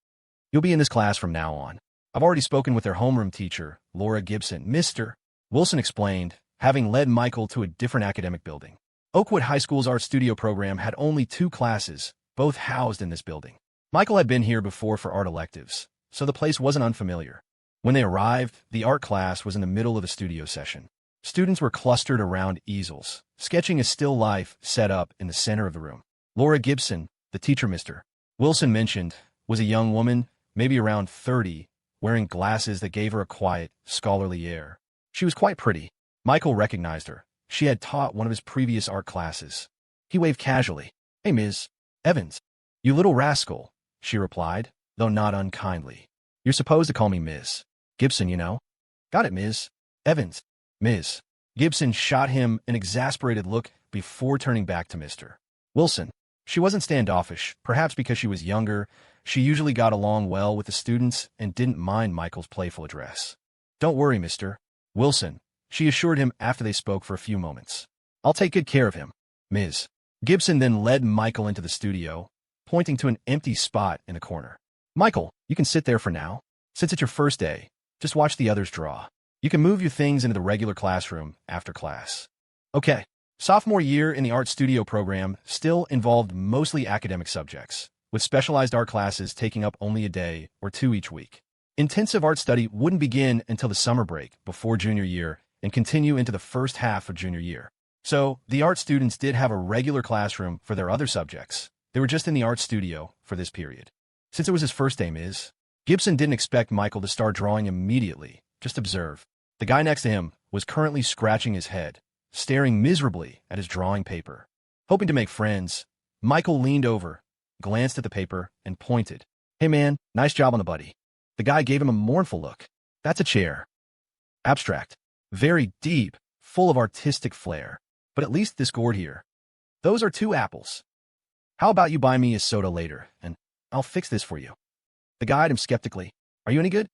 You'll be in this class from now on. I've already spoken with their homeroom teacher, Laura Gibson. Mr. Wilson explained, having led Michael to a different academic building. Oakwood High School's art studio program had only 2 classes, both housed in this building. Michael had been here before for art electives, so the place wasn't unfamiliar. When they arrived, the art class was in the middle of a studio session. Students were clustered around easels, sketching a still life set up in the center of the room. Laura Gibson, the teacher Mr. Wilson mentioned, was a young woman, maybe around 30, wearing glasses that gave her a quiet, scholarly air. She was quite pretty. Michael recognized her. She had taught one of his previous art classes. He waved casually. "Hey, Ms. Evans." "You little rascal," she replied, though not unkindly. "You're supposed to call me Ms. Gibson, you know." "Got it, Ms. Evans." Ms. Gibson shot him an exasperated look before turning back to Mr. Wilson. She wasn't standoffish, perhaps because she was younger. She usually got along well with the students and didn't mind Michael's playful address. "Don't worry, Mr. Wilson. she assured him after they spoke for a few moments. I'll take good care of him, Ms. Gibson then led Michael into the studio, pointing to an empty spot in the corner. Michael, you can sit there for now. Since it's your first day, just watch the others draw. You can move your things into the regular classroom after class. Okay. Sophomore year in the art studio program still involved mostly academic subjects, with specialized art classes taking up only a day or two each week. Intensive art study wouldn't begin until the summer break before junior year and continue into the first half of junior year. So, the art students did have a regular classroom for their other subjects. They were just in the art studio for this period. Since it was his first day, Ms. Gibson didn't expect Michael to start drawing immediately. Just observe. The guy next to him was currently scratching his head, staring miserably at his drawing paper. Hoping to make friends, Michael leaned over, glanced at the paper, and pointed. Hey man, nice job on the buddy. The guy gave him a mournful look. That's a chair. Abstract. Very deep, full of artistic flair. But at least this gourd here. Those are 2 apples. How about you buy me a soda later, and I'll fix this for you. The guy eyed him skeptically. Are you any good?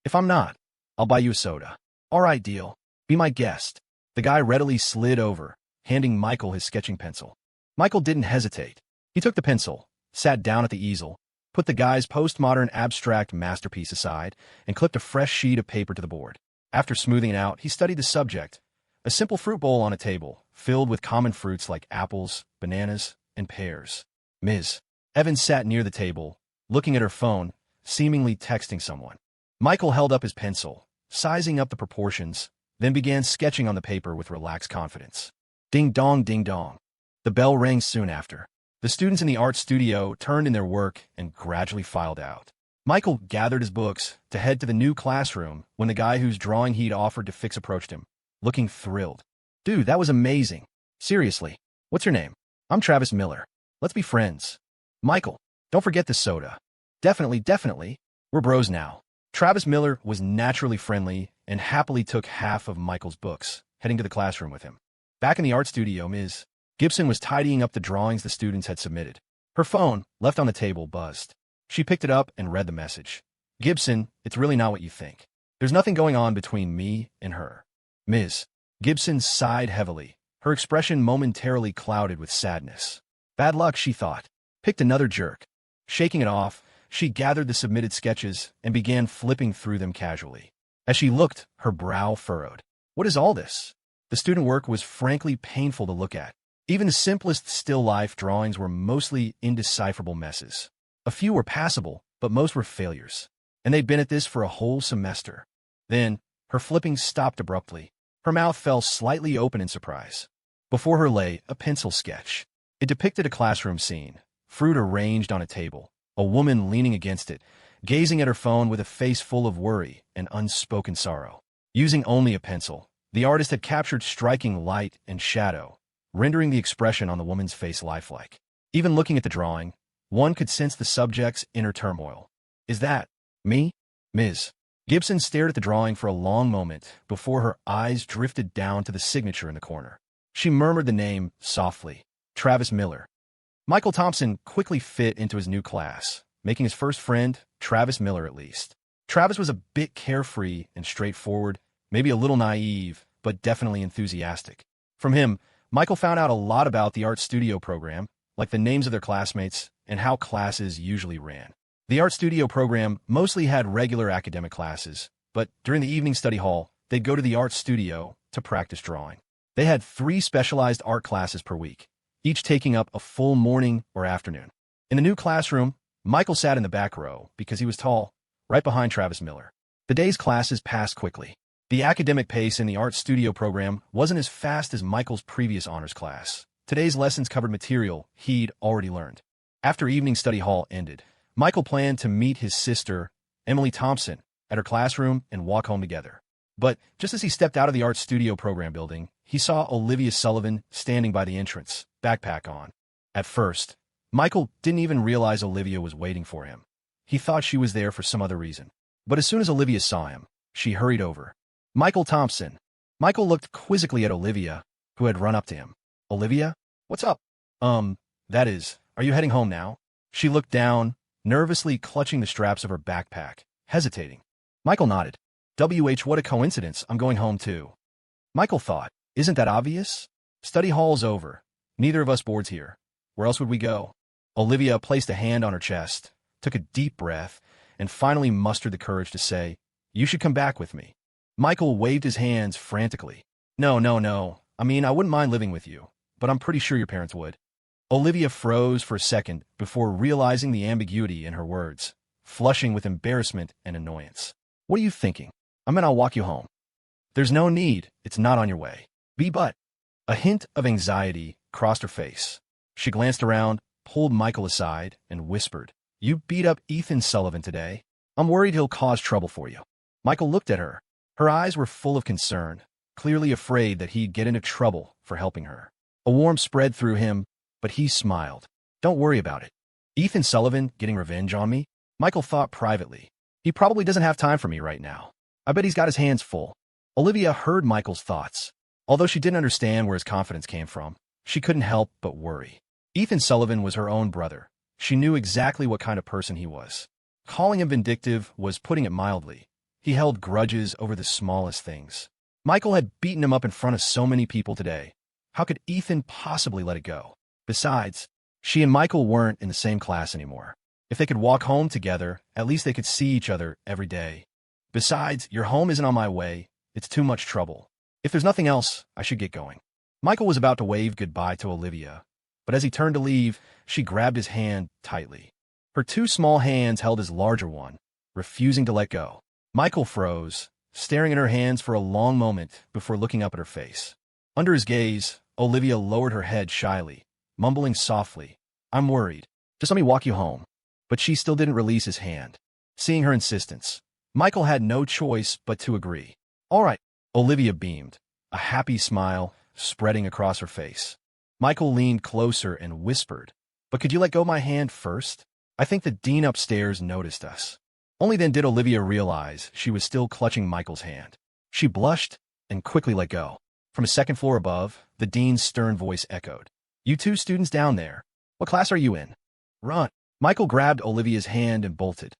If I'm not, I'll buy you a soda. All right, deal. Be my guest. The guy readily slid over, handing Michael his sketching pencil. Michael didn't hesitate. He took the pencil, sat down at the easel, put the guy's postmodern abstract masterpiece aside, and clipped a fresh sheet of paper to the board. After smoothing it out, he studied the subject, a simple fruit bowl on a table, filled with common fruits like apples, bananas, and pears. Ms. Evans sat near the table, looking at her phone, seemingly texting someone. Michael held up his pencil, sizing up the proportions, then began sketching on the paper with relaxed confidence. Ding dong, ding dong. The bell rang soon after. The students in the art studio turned in their work and gradually filed out. Michael gathered his books to head to the new classroom when the guy whose drawing he'd offered to fix approached him, looking thrilled. Dude, that was amazing. Seriously. What's your name? I'm Travis Miller. Let's be friends. Michael, don't forget the soda. Definitely, definitely. We're bros now. Travis Miller was naturally friendly and happily took half of Michael's books, heading to the classroom with him. Back in the art studio, Ms. Gibson was tidying up the drawings the students had submitted. Her phone, left on the table, buzzed. She picked it up and read the message. Gibson, it's really not what you think. There's nothing going on between me and her. Ms. Gibson sighed heavily, her expression momentarily clouded with sadness. Bad luck, she thought. Picked another jerk. Shaking it off, she gathered the submitted sketches and began flipping through them casually. As she looked, her brow furrowed. What is all this? The student work was frankly painful to look at. Even the simplest still life drawings were mostly indecipherable messes. A few were passable, but most were failures. And they'd been at this for a whole semester. Then, her flipping stopped abruptly. Her mouth fell slightly open in surprise. Before her lay a pencil sketch. It depicted a classroom scene, fruit arranged on a table, a woman leaning against it, gazing at her phone with a face full of worry and unspoken sorrow. Using only a pencil, the artist had captured striking light and shadow, rendering the expression on the woman's face lifelike. Even looking at the drawing, one could sense the subject's inner turmoil. Is that me? Ms. Gibson stared at the drawing for a long moment before her eyes drifted down to the signature in the corner. She murmured the name softly. Travis Miller. Michael Thompson quickly fit into his new class, making his first friend, Travis Miller at least. Travis was a bit carefree and straightforward, maybe a little naive, but definitely enthusiastic. From him, Michael found out a lot about the art studio program, like the names of their classmates and how classes usually ran. The art studio program mostly had regular academic classes, but during the evening study hall, they'd go to the art studio to practice drawing. They had 3 specialized art classes per week, each taking up a full morning or afternoon. In the new classroom, Michael sat in the back row because he was tall, right behind Travis Miller. The day's classes passed quickly. The academic pace in the art studio program wasn't as fast as Michael's previous honors class. Today's lessons covered material he'd already learned. After evening study hall ended, Michael planned to meet his sister, Emily Thompson, at her classroom and walk home together. But just as he stepped out of the art studio program building, he saw Olivia Sullivan standing by the entrance, backpack on. At first, Michael didn't even realize Olivia was waiting for him. He thought she was there for some other reason. But as soon as Olivia saw him, she hurried over. Michael Thompson. Michael looked quizzically at Olivia, who had run up to him. Olivia? What's up? That is, are you heading home now? She looked down, nervously clutching the straps of her backpack, hesitating. Michael nodded. What a coincidence, I'm going home too. Michael thought, isn't that obvious? Study hall's over. Neither of us boards here. Where else would we go? Olivia placed a hand on her chest, took a deep breath, and finally mustered the courage to say, you should come back with me. Michael waved his hands frantically. No, no, no. I mean, I wouldn't mind living with you, but I'm pretty sure your parents would. Olivia froze for a second before realizing the ambiguity in her words, flushing with embarrassment and annoyance. What are you thinking? I meant I'll walk you home. There's no need. It's not on your way. But. A hint of anxiety crossed her face. She glanced around, pulled Michael aside, and whispered, you beat up Ethan Sullivan today. I'm worried he'll cause trouble for you. Michael looked at her. Her eyes were full of concern, clearly afraid that he'd get into trouble for helping her. A warmth spread through him, but he smiled. Don't worry about it. Ethan Sullivan getting revenge on me? Michael thought privately. He probably doesn't have time for me right now. I bet he's got his hands full. Olivia heard Michael's thoughts. Although she didn't understand where his confidence came from, she couldn't help but worry. Ethan Sullivan was her own brother. She knew exactly what kind of person he was. Calling him vindictive was putting it mildly. He held grudges over the smallest things. Michael had beaten him up in front of so many people today. How could Ethan possibly let it go? Besides, she and Michael weren't in the same class anymore. If they could walk home together, at least they could see each other every day. Besides, your home isn't on my way. It's too much trouble. If there's nothing else, I should get going. Michael was about to wave goodbye to Olivia, but as he turned to leave, she grabbed his hand tightly. Her two small hands held his larger one, refusing to let go. Michael froze, staring at her hands for a long moment before looking up at her face. Under his gaze, Olivia lowered her head shyly, mumbling softly, I'm worried. Just let me walk you home. But she still didn't release his hand. Seeing her insistence, Michael had no choice but to agree. All right. Olivia beamed, a happy smile spreading across her face. Michael leaned closer and whispered, but could you let go of my hand first? I think the dean upstairs noticed us. Only then did Olivia realize she was still clutching Michael's hand. She blushed and quickly let go. From a second floor above, the dean's stern voice echoed. You two students down there, what class are you in? Run. Michael grabbed Olivia's hand and bolted.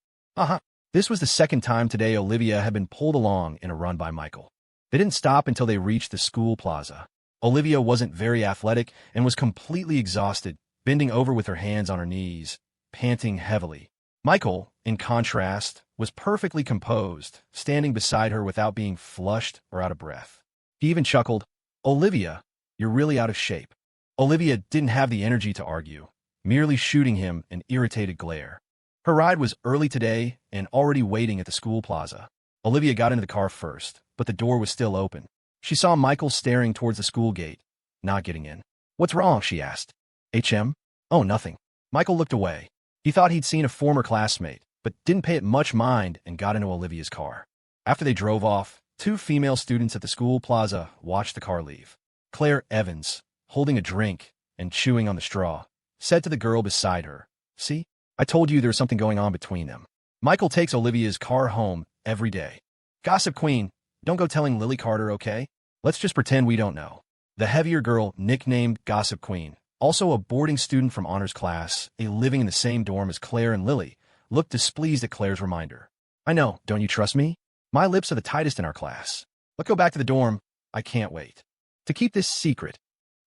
This was the second time today Olivia had been pulled along in a run by Michael. They didn't stop until they reached the school plaza. Olivia wasn't very athletic and was completely exhausted, bending over with her hands on her knees, panting heavily. Michael, in contrast, was perfectly composed, standing beside her without being flushed or out of breath. He even chuckled, Olivia, you're really out of shape. Olivia didn't have the energy to argue, merely shooting him an irritated glare. Her ride was early today and already waiting at the school plaza. Olivia got into the car first, but the door was still open. She saw Michael staring towards the school gate, not getting in. What's wrong? She asked. HM? Oh, nothing. Michael looked away. He thought he'd seen a former classmate, but didn't pay it much mind and got into Olivia's car. After they drove off, two female students at the school plaza watched the car leave. Claire Evans, holding a drink and chewing on the straw, said to the girl beside her, See? I told you there was something going on between them. Michael takes Olivia's car home every day. Gossip Queen, don't go telling Lily Carter, okay? Let's just pretend we don't know. The heavier girl, nicknamed Gossip Queen, also a boarding student from honors class, living in the same dorm as Claire and Lily, looked displeased at Claire's reminder. I know, don't you trust me? My lips are the tightest in our class. Let's go back to the dorm. I can't wait. To keep this secret,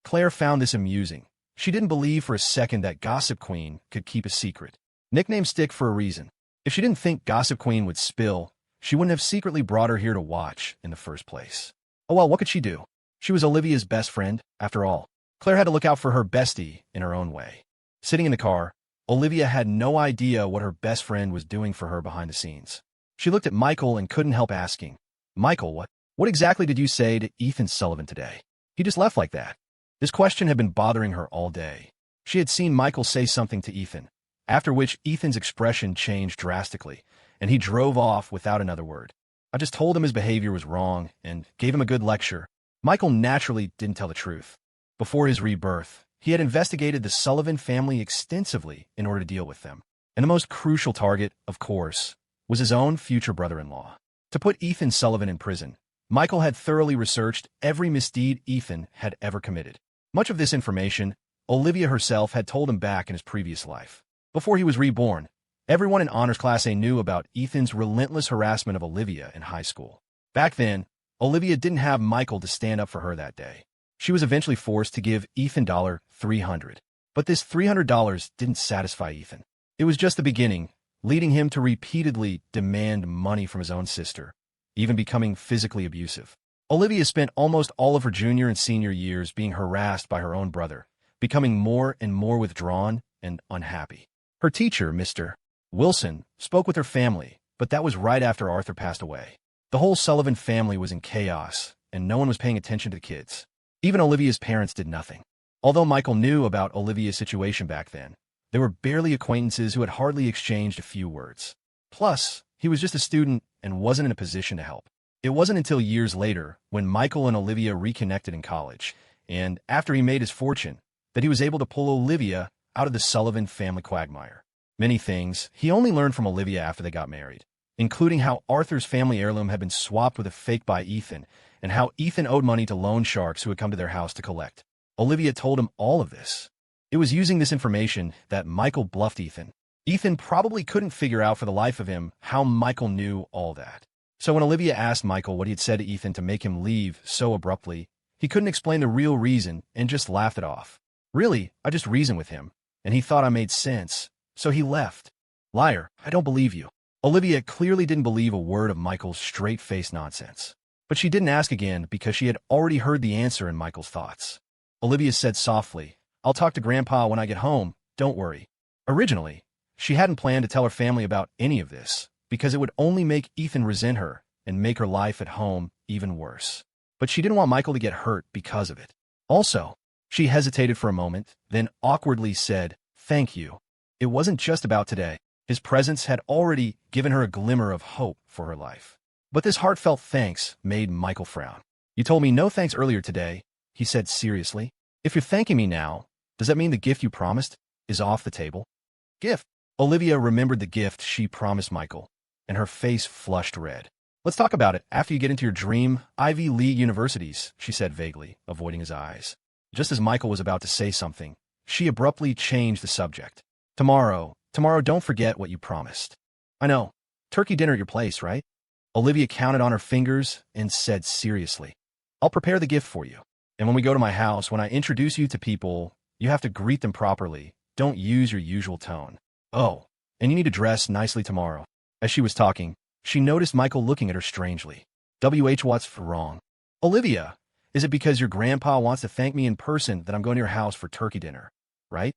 Claire found this amusing. She didn't believe for a second that Gossip Queen could keep a secret. Nicknames stick for a reason. If she didn't think Gossip Queen would spill, she wouldn't have secretly brought her here to watch in the first place. Oh well, what could she do? She was Olivia's best friend, after all. Claire had to look out for her bestie in her own way. Sitting in the car, Olivia had no idea what her best friend was doing for her behind the scenes. She looked at Michael and couldn't help asking, Michael, what exactly did you say to Ethan Sullivan today? He just left like that. This question had been bothering her all day. She had seen Michael say something to Ethan, after which Ethan's expression changed drastically, and he drove off without another word. I just told him his behavior was wrong and gave him a good lecture. Michael naturally didn't tell the truth. Before his rebirth, he had investigated the Sullivan family extensively in order to deal with them. And the most crucial target, of course, was his own future brother-in-law. To put Ethan Sullivan in prison, Michael had thoroughly researched every misdeed Ethan had ever committed. Much of this information, Olivia herself had told him back in his previous life. Before he was reborn, everyone in Honors Class A knew about Ethan's relentless harassment of Olivia in high school. Back then, Olivia didn't have Michael to stand up for her that day. She was eventually forced to give Ethan $300. But this $300 didn't satisfy Ethan. It was just the beginning, leading him to repeatedly demand money from his own sister, even becoming physically abusive. Olivia spent almost all of her junior and senior years being harassed by her own brother, becoming more and more withdrawn and unhappy. Her teacher, Mr. Wilson, spoke with her family, but that was right after Arthur passed away. The whole Sullivan family was in chaos, and no one was paying attention to the kids. Even Olivia's parents did nothing. Although Michael knew about Olivia's situation back then, they were barely acquaintances who had hardly exchanged a few words. Plus, he was just a student and wasn't in a position to help. It wasn't until years later, when Michael and Olivia reconnected in college, and after he made his fortune, that he was able to pull Olivia out of the Sullivan family quagmire. Many things he only learned from Olivia after they got married, including how Arthur's family heirloom had been swapped with a fake by Ethan, and how Ethan owed money to loan sharks who had come to their house to collect. Olivia told him all of this. It was using this information that Michael bluffed Ethan. Ethan probably couldn't figure out for the life of him how Michael knew all that. So when Olivia asked Michael what he had said to Ethan to make him leave so abruptly, he couldn't explain the real reason and just laughed it off. Really, I just reasoned with him, and he thought I made sense, so he left. Liar, I don't believe you. Olivia clearly didn't believe a word of Michael's straight-faced nonsense. But she didn't ask again because she had already heard the answer in Michael's thoughts. Olivia said softly, "I'll talk to Grandpa when I get home, don't worry." Originally, she hadn't planned to tell her family about any of this, because it would only make Ethan resent her and make her life at home even worse. But she didn't want Michael to get hurt because of it. Also, she hesitated for a moment, then awkwardly said, "Thank you." It wasn't just about today. His presence had already given her a glimmer of hope for her life. But this heartfelt thanks made Michael frown. "You told me no thanks earlier today," he said seriously. "If you're thanking me now, does that mean the gift you promised is off the table?" Gift? Olivia remembered the gift she promised Michael, and her face flushed red. "Let's talk about it after you get into your dream Ivy League universities," she said vaguely, avoiding his eyes. Just as Michael was about to say something, she abruptly changed the subject. Tomorrow, don't forget what you promised." "I know. Turkey dinner at your place, right?" Olivia counted on her fingers and said seriously, "I'll prepare the gift for you. And when we go to my house, when I introduce you to people, you have to greet them properly. Don't use your usual tone. Oh, and you need to dress nicely tomorrow." As she was talking, she noticed Michael looking at her strangely. What's wrong?" "Olivia, is it because your grandpa wants to thank me in person that I'm going to your house for turkey dinner, right?"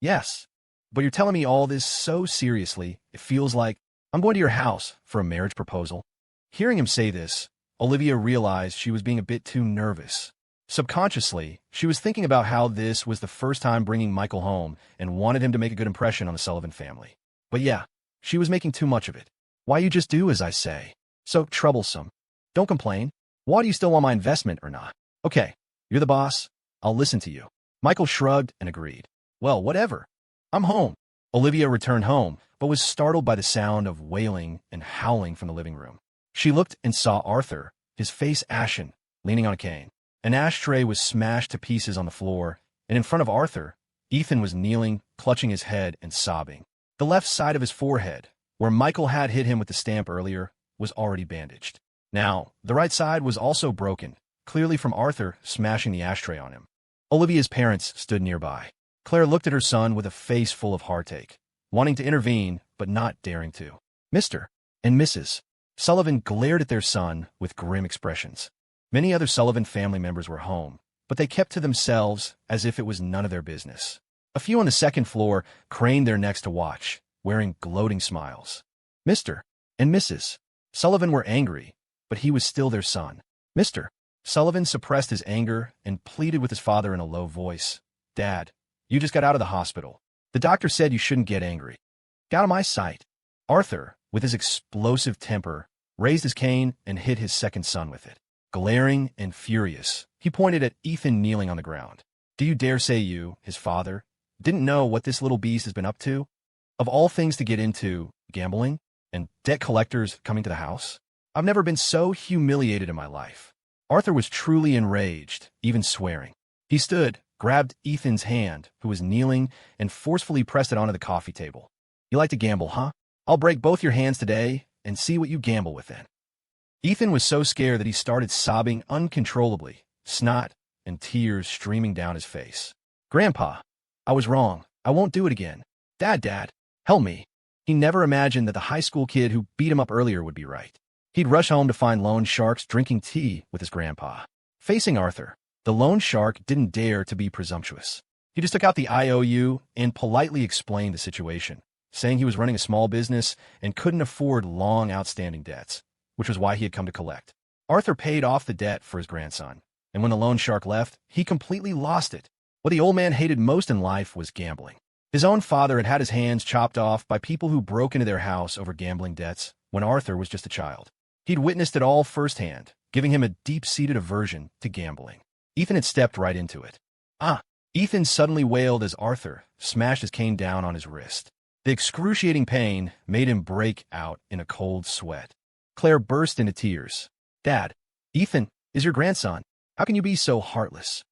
"Yes. But you're telling me all this so seriously, it feels like I'm going to your house for a marriage proposal." Hearing him say this, Olivia realized she was being a bit too nervous. Subconsciously, she was thinking about how this was the first time bringing Michael home and wanted him to make a good impression on the Sullivan family. But yeah, she was making too much of it. "Why you just do as I say? So troublesome. Don't complain. Why do you still want my investment or not? Okay, you're the boss. I'll listen to you." Michael shrugged and agreed. "Well, whatever. I'm home." Olivia returned home, but was startled by the sound of wailing and howling from the living room. She looked and saw Arthur, his face ashen, leaning on a cane. An ashtray was smashed to pieces on the floor, and in front of Arthur, Ethan was kneeling, clutching his head and sobbing. The left side of his forehead, where Michael had hit him with the stamp earlier, was already bandaged. Now, the right side was also broken, clearly from Arthur smashing the ashtray on him. Olivia's parents stood nearby. Claire looked at her son with a face full of heartache, wanting to intervene, but not daring to. Mr. and Mrs. Sullivan glared at their son with grim expressions. Many other Sullivan family members were home, but they kept to themselves as if it was none of their business. A few on the second floor craned their necks to watch, wearing gloating smiles. Mr. and Mrs. Sullivan were angry, but he was still their son. Mr. Sullivan suppressed his anger and pleaded with his father in a low voice. "Dad, you just got out of the hospital. The doctor said you shouldn't get angry. Get out of my sight." Arthur, with his explosive temper, raised his cane and hit his second son with it. Glaring and furious, he pointed at Ethan kneeling on the ground. "Do you dare say you, his father, didn't know what this little beast has been up to? Of all things to get into, gambling and debt collectors coming to the house? I've never been so humiliated in my life." Arthur was truly enraged, even swearing. He stood, grabbed Ethan's hand, who was kneeling, and forcefully pressed it onto the coffee table. "You like to gamble, huh? I'll break both your hands today and see what you gamble with then." Ethan was so scared that he started sobbing uncontrollably, snot and tears streaming down his face. "Grandpa, I was wrong. I won't do it again. Dad, help me." He never imagined that the high school kid who beat him up earlier would be right. He'd rush home to find loan sharks drinking tea with his grandpa. Facing Arthur, the loan shark didn't dare to be presumptuous. He just took out the IOU and politely explained the situation, saying he was running a small business and couldn't afford long outstanding debts, which was why he had come to collect. Arthur paid off the debt for his grandson, and when the loan shark left, he completely lost it. What the old man hated most in life was gambling. His own father had had his hands chopped off by people who broke into their house over gambling debts when Arthur was just a child. He'd witnessed it all firsthand, giving him a deep-seated aversion to gambling. Ethan had stepped right into it. "Ah!" Ethan suddenly wailed as Arthur smashed his cane down on his wrist. The excruciating pain made him break out in a cold sweat. Claire burst into tears. "Dad, Ethan is your grandson. How can you be so heartless?"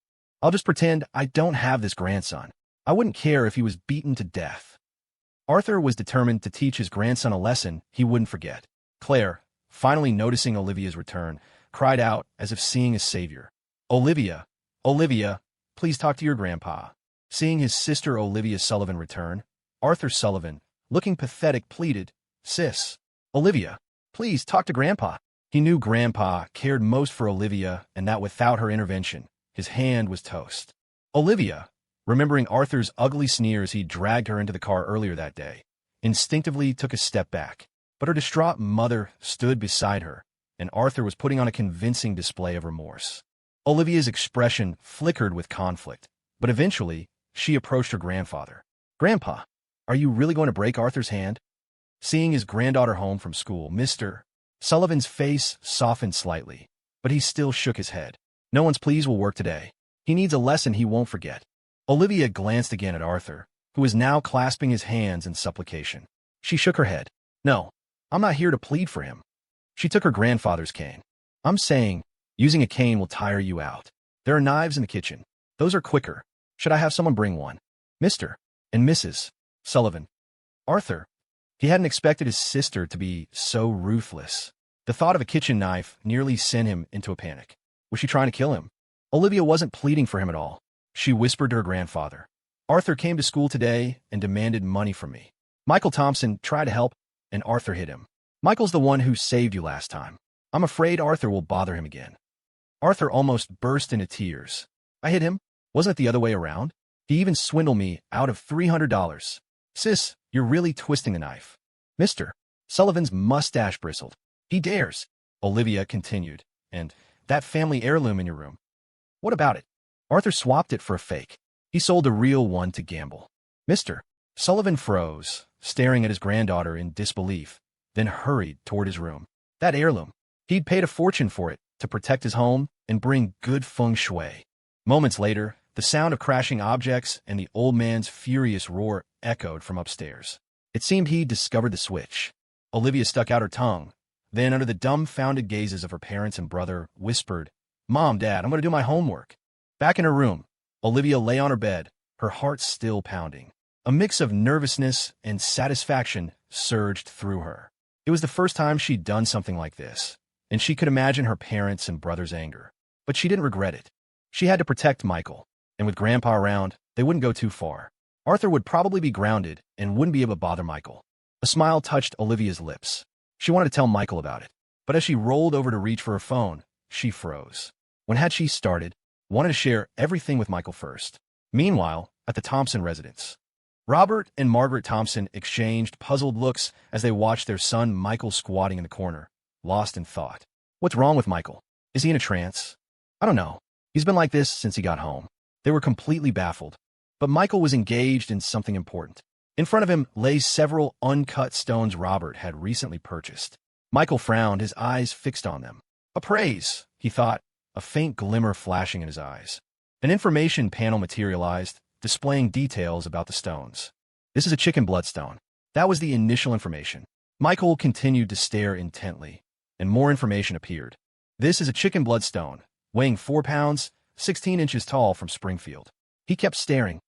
"I'll just pretend I don't have this grandson. I wouldn't care if he was beaten to death." Arthur was determined to teach his grandson a lesson he wouldn't forget. Claire, finally noticing Olivia's return, cried out as if seeing a savior. Olivia, please talk to your grandpa." Seeing his sister Olivia Sullivan return, Arthur Sullivan, looking pathetic, pleaded, "Sis, Olivia, please talk to Grandpa." He knew Grandpa cared most for Olivia and that without her intervention, his hand was toast. Olivia, remembering Arthur's ugly sneers he dragged her into the car earlier that day, instinctively took a step back. But her distraught mother stood beside her, and Arthur was putting on a convincing display of remorse. Olivia's expression flickered with conflict, but eventually she approached her grandfather. "Grandpa, are you really going to break Arthur's hand?" Seeing his granddaughter home from school, Mr. Sullivan's face softened slightly, but he still shook his head. "No one's pleas will work today. He needs a lesson he won't forget." Olivia glanced again at Arthur, who was now clasping his hands in supplication. She shook her head. "No, I'm not here to plead for him." She took her grandfather's cane. "I'm saying, using a cane will tire you out. There are knives in the kitchen. Those are quicker. Should I have someone bring one?" "Mr. and Mrs. Sullivan." Arthur, he hadn't expected his sister to be so ruthless. The thought of a kitchen knife nearly sent him into a panic. Was she trying to kill him? Olivia wasn't pleading for him at all. She whispered to her grandfather, "Arthur came to school today and demanded money from me. Michael Thompson tried to help, and Arthur hit him. Michael's the one who saved you last time. I'm afraid Arthur will bother him again." Arthur almost burst into tears. "I hit him? Wasn't it the other way around? He even swindled me out of $300. Sis, you're really twisting the knife." Mr. Sullivan's mustache bristled. "He dares," Olivia continued, "and that family heirloom in your room. What about it?" Arthur swapped it for a fake. He sold a real one to gamble. Mr. Sullivan froze, staring at his granddaughter in disbelief, then hurried toward his room. That heirloom. He'd paid a fortune for it to protect his home and bring good feng shui. Moments later, the sound of crashing objects and the old man's furious roar echoed from upstairs. It seemed he'd discovered the switch. Olivia stuck out her tongue, then under the dumbfounded gazes of her parents and brother, whispered, "Mom, Dad, I'm going to do my homework." Back in her room, Olivia lay on her bed, her heart still pounding. A mix of nervousness and satisfaction surged through her. It was the first time she'd done something like this, and she could imagine her parents' and brother's anger. But she didn't regret it. She had to protect Michael, and with Grandpa around, they wouldn't go too far. Arthur would probably be grounded and wouldn't be able to bother Michael. A smile touched Olivia's lips. She wanted to tell Michael about it, but as she rolled over to reach for her phone, she froze. When had she started? Wanted to share everything with Michael first. Meanwhile, at the Thompson residence, Robert and Margaret Thompson exchanged puzzled looks as they watched their son Michael squatting in the corner, lost in thought. What's wrong with Michael? Is he in a trance? I don't know. He's been like this since he got home. They were completely baffled. But Michael was engaged in something important. In front of him lay several uncut stones Robert had recently purchased. Michael frowned, his eyes fixed on them. "Appraise," he thought, a faint glimmer flashing in his eyes. An information panel materialized, displaying details about the stones. "This is a chicken bloodstone." That was the initial information. Michael continued to stare intently, and more information appeared. "This is a chicken bloodstone, weighing 4 pounds, 16 inches tall from Springfield." He kept staring.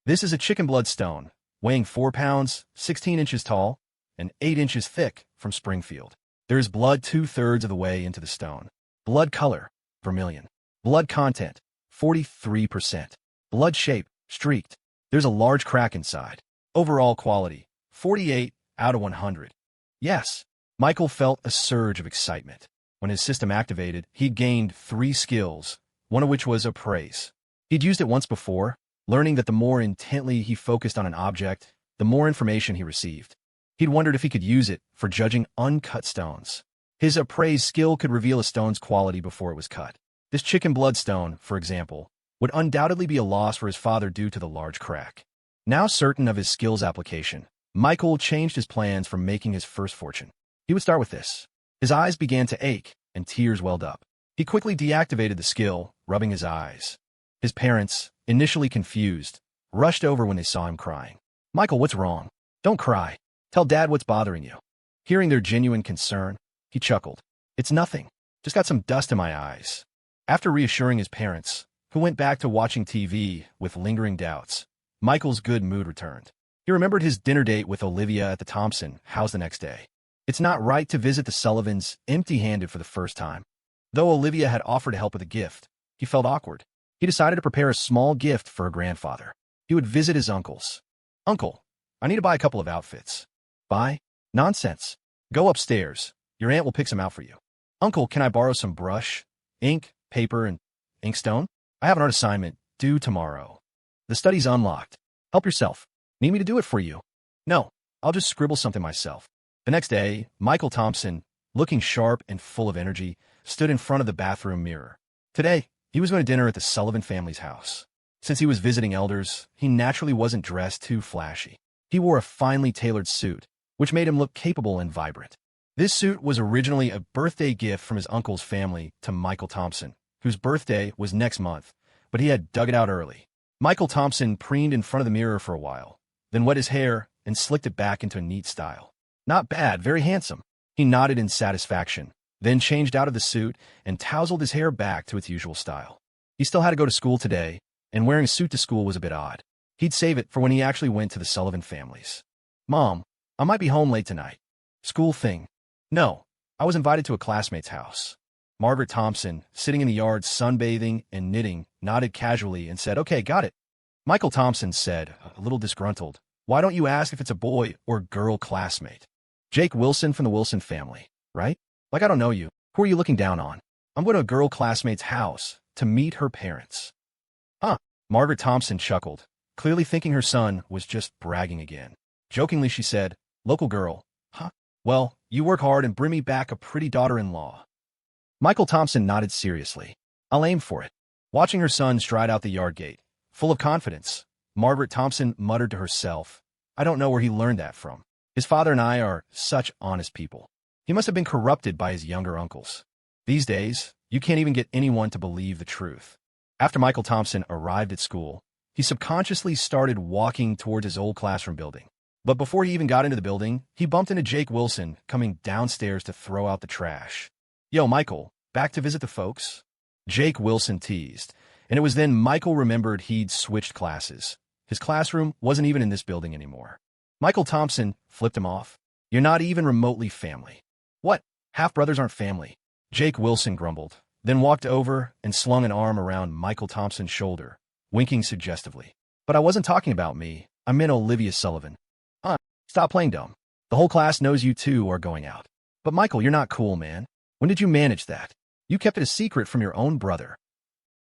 "This is a chicken bloodstone, weighing 4 pounds, 16 inches tall, and 8 inches thick from Springfield." There's blood 2/3 of the way into the stone. Blood color, vermilion. Blood content, 43%. Blood shape, streaked. There's a large crack inside. Overall quality, 48 out of 100. Yes. Michael felt a surge of excitement. When his system activated, he'd gained 3 skills, one of which was appraise. He'd used it once before, learning that the more intently he focused on an object, the more information he received. He'd wondered if he could use it for judging uncut stones. His appraise skill could reveal a stone's quality before it was cut. This chicken blood stone, for example, would undoubtedly be a loss for his father due to the large crack. Now certain of his skill's application, Michael changed his plans for making his first fortune. He would start with this. His eyes began to ache, and tears welled up. He quickly deactivated the skill, rubbing his eyes. His parents, initially confused, rushed over when they saw him crying. "Michael, what's wrong? Don't cry. Tell Dad what's bothering you." Hearing their genuine concern, he chuckled. "It's nothing. Just got some dust in my eyes." After reassuring his parents, who went back to watching TV with lingering doubts, Michael's good mood returned. He remembered his dinner date with Olivia at the Thompson house the next day. It's not right to visit the Sullivans empty-handed for the first time. Though Olivia had offered to help with a gift, he felt awkward. He decided to prepare a small gift for her grandfather. He would visit his uncles. "Uncle, I need to buy a couple of outfits." "Buy? Nonsense. Go upstairs. Your aunt will pick some out for you." "Uncle, can I borrow some brush, ink, paper, and inkstone? I have an art assignment due tomorrow. The study's unlocked. Help yourself. Need me to do it for you?" "No, I'll just scribble something myself." The next day, Michael Thompson, looking sharp and full of energy, stood in front of the bathroom mirror. Today, he was going to dinner at the Sullivan family's house. Since he was visiting elders, he naturally wasn't dressed too flashy. He wore a finely tailored suit, which made him look capable and vibrant. This suit was originally a birthday gift from his uncle's family to Michael Thompson, whose birthday was next month, but he had dug it out early. Michael Thompson preened in front of the mirror for a while, then wet his hair and slicked it back into a neat style. "Not bad, very handsome." He nodded in satisfaction, then changed out of the suit and tousled his hair back to its usual style. He still had to go to school today, and wearing a suit to school was a bit odd. He'd save it for when he actually went to the Sullivan families. "Mom, I might be home late tonight." "School thing?" "No, I was invited to a classmate's house." Margaret Thompson, sitting in the yard sunbathing and knitting, nodded casually and said, "Okay, got it." Michael Thompson said, a little disgruntled, "Why don't you ask if it's a boy or girl classmate?" "Jake Wilson from the Wilson family, right? Like I don't know you. Who are you looking down on?" "I'm going to a girl classmate's house to meet her parents." "Huh." Margaret Thompson chuckled, clearly thinking her son was just bragging again. Jokingly, she said, "Local girl, huh? Well, you work hard and bring me back a pretty daughter-in-law." Michael Thompson nodded seriously. "I'll aim for it." Watching her son stride out the yard gate, full of confidence, Margaret Thompson muttered to herself, "I don't know where he learned that from. His father and I are such honest people. He must have been corrupted by his younger uncles. These days, you can't even get anyone to believe the truth." After Michael Thompson arrived at school, he subconsciously started walking towards his old classroom building. But before he even got into the building, he bumped into Jake Wilson coming downstairs to throw out the trash. "Yo, Michael, back to visit the folks?" Jake Wilson teased, and it was then Michael remembered he'd switched classes. His classroom wasn't even in this building anymore. Michael Thompson flipped him off. "You're not even remotely family." "What? Half-brothers aren't family," Jake Wilson grumbled, then walked over and slung an arm around Michael Thompson's shoulder, winking suggestively. "But I wasn't talking about me. I meant Olivia Sullivan." "Huh, stop playing dumb. The whole class knows you two are going out." "But Michael, you're not cool, man. When did you manage that? You kept it a secret from your own brother."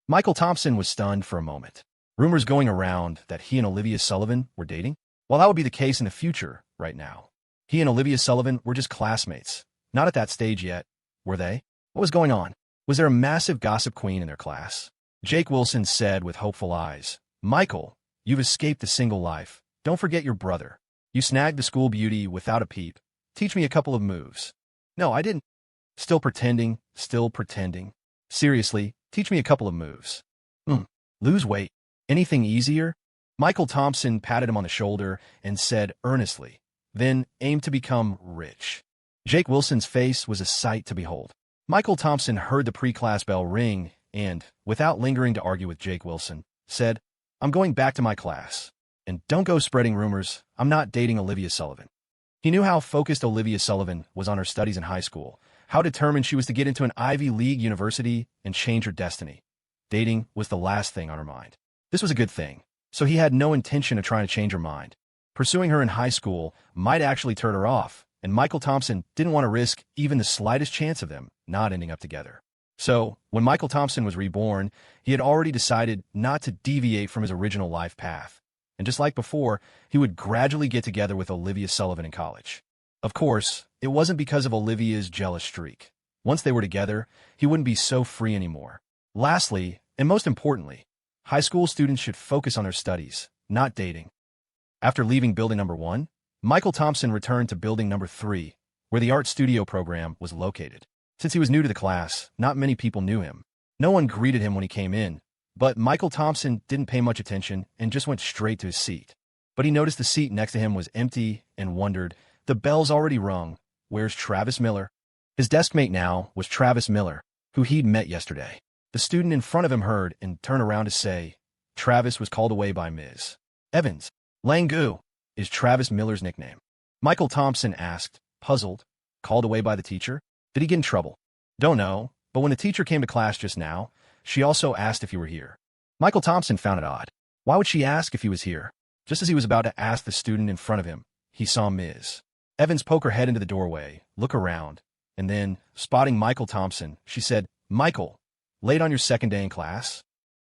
Michael Thompson was stunned for a moment. Rumors going around that he and Olivia Sullivan were dating? Well, that would be the case in the future, right now. He and Olivia Sullivan were just classmates. Not at that stage yet, were they? What was going on? Was there a massive gossip queen in their class? Jake Wilson said with hopeful eyes, "Michael, you've escaped the single life. Don't forget your brother. You snagged the school beauty without a peep. Teach me a couple of moves." "No, I didn't." Still pretending, still pretending. "Seriously, teach me a couple of moves." Lose weight. Anything easier?" Michael Thompson patted him on the shoulder and said earnestly, "Then aim to become rich." Jake Wilson's face was a sight to behold. Michael Thompson heard the pre-class bell ring and, without lingering to argue with Jake Wilson, said, "I'm going back to my class. And don't go spreading rumors. I'm not dating Olivia Sullivan." He knew how focused Olivia Sullivan was on her studies in high school, how determined she was to get into an Ivy League university and change her destiny. Dating was the last thing on her mind. This was a good thing, so he had no intention of trying to change her mind. Pursuing her in high school might actually turn her off, and Michael Thompson didn't want to risk even the slightest chance of them not ending up together. So, when Michael Thompson was reborn, he had already decided not to deviate from his original life path. And just like before, he would gradually get together with Olivia Sullivan in college. Of course, it wasn't because of Olivia's jealous streak. Once they were together, he wouldn't be so free anymore. Lastly, and most importantly, high school students should focus on their studies, not dating. After leaving building number 1, Michael Thompson returned to building number 3, where the art studio program was located. Since he was new to the class, not many people knew him. No one greeted him when he came in, but Michael Thompson didn't pay much attention and just went straight to his seat. But he noticed the seat next to him was empty and wondered, the bell's already rung. Where's Travis Miller? His desk mate now was Travis Miller, who he'd met yesterday. The student in front of him heard and turned around to say, Travis was called away by Ms. Evans. Langu is Travis Miller's nickname. Michael Thompson asked, puzzled. Called away by the teacher? Did he get in trouble? Don't know, but when the teacher came to class just now, she also asked if you were here. Michael Thompson found it odd. Why would she ask if he was here? Just as he was about to ask the student in front of him, he saw Ms. Evans poke her head into the doorway, look around, and then, spotting Michael Thompson, she said, Michael, late on your second day in class?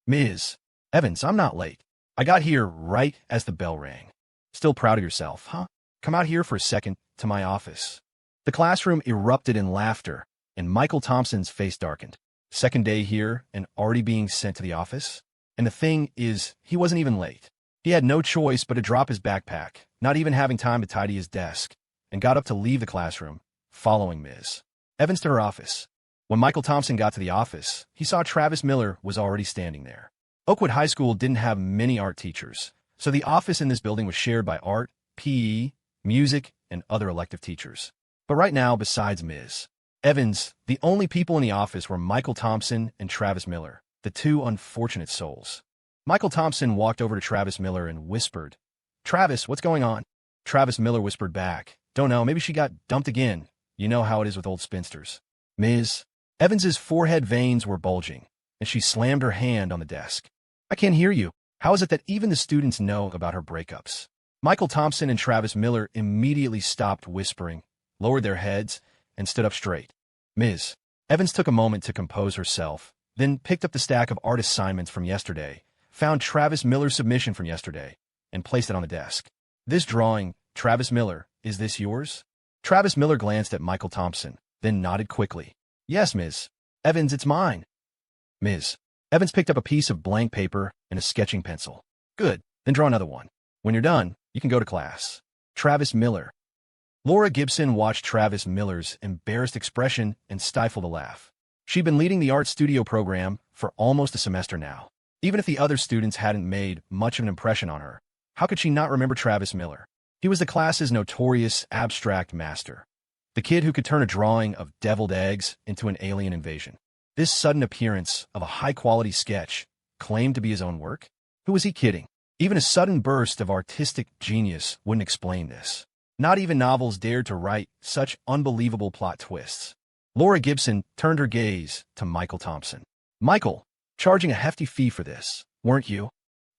Ms. Evans, I'm not late. I got here right as the bell rang. Still proud of yourself, huh? Come out here for a second to my office. The classroom erupted in laughter, and Michael Thompson's face darkened. Second day here and already being sent to the office? And the thing is, he wasn't even late. He had no choice but to drop his backpack, not even having time to tidy his desk, and got up to leave the classroom, following Ms. Evans to her office. When Michael Thompson got to the office, he saw Travis Miller was already standing there. Oakwood High School didn't have many art teachers, so the office in this building was shared by art, PE, music, and other elective teachers. But right now, besides Ms. Evans, the only people in the office were Michael Thompson and Travis Miller, the two unfortunate souls. Michael Thompson walked over to Travis Miller and whispered, Travis, what's going on? Travis Miller whispered back, don't know, maybe she got dumped again. You know how it is with old spinsters. Ms. Evans's forehead veins were bulging, and she slammed her hand on the desk. I can't hear you. How is it that even the students know about her breakups? Michael Thompson and Travis Miller immediately stopped whispering, lowered their heads, and stood up straight. Ms. Evans took a moment to compose herself, then picked up the stack of art assignments from yesterday, found Travis Miller's submission from yesterday, and placed it on the desk. This drawing, Travis Miller, is this yours? Travis Miller glanced at Michael Thompson, then nodded quickly. Yes, Ms. Evans, it's mine. Ms. Evans picked up a piece of blank paper and a sketching pencil. Good, then draw another one. When you're done, you can go to class. Travis Miller. Laura Gibson watched Travis Miller's embarrassed expression and stifled a laugh. She'd been leading the art studio program for almost a semester now. Even if the other students hadn't made much of an impression on her, how could she not remember Travis Miller? He was the class's notorious abstract master. The kid who could turn a drawing of deviled eggs into an alien invasion. This sudden appearance of a high-quality sketch claimed to be his own work? Who was he kidding? Even a sudden burst of artistic genius wouldn't explain this. Not even novels dared to write such unbelievable plot twists. Laura Gibson turned her gaze to Michael Thompson. Michael, charging a hefty fee for this, weren't you?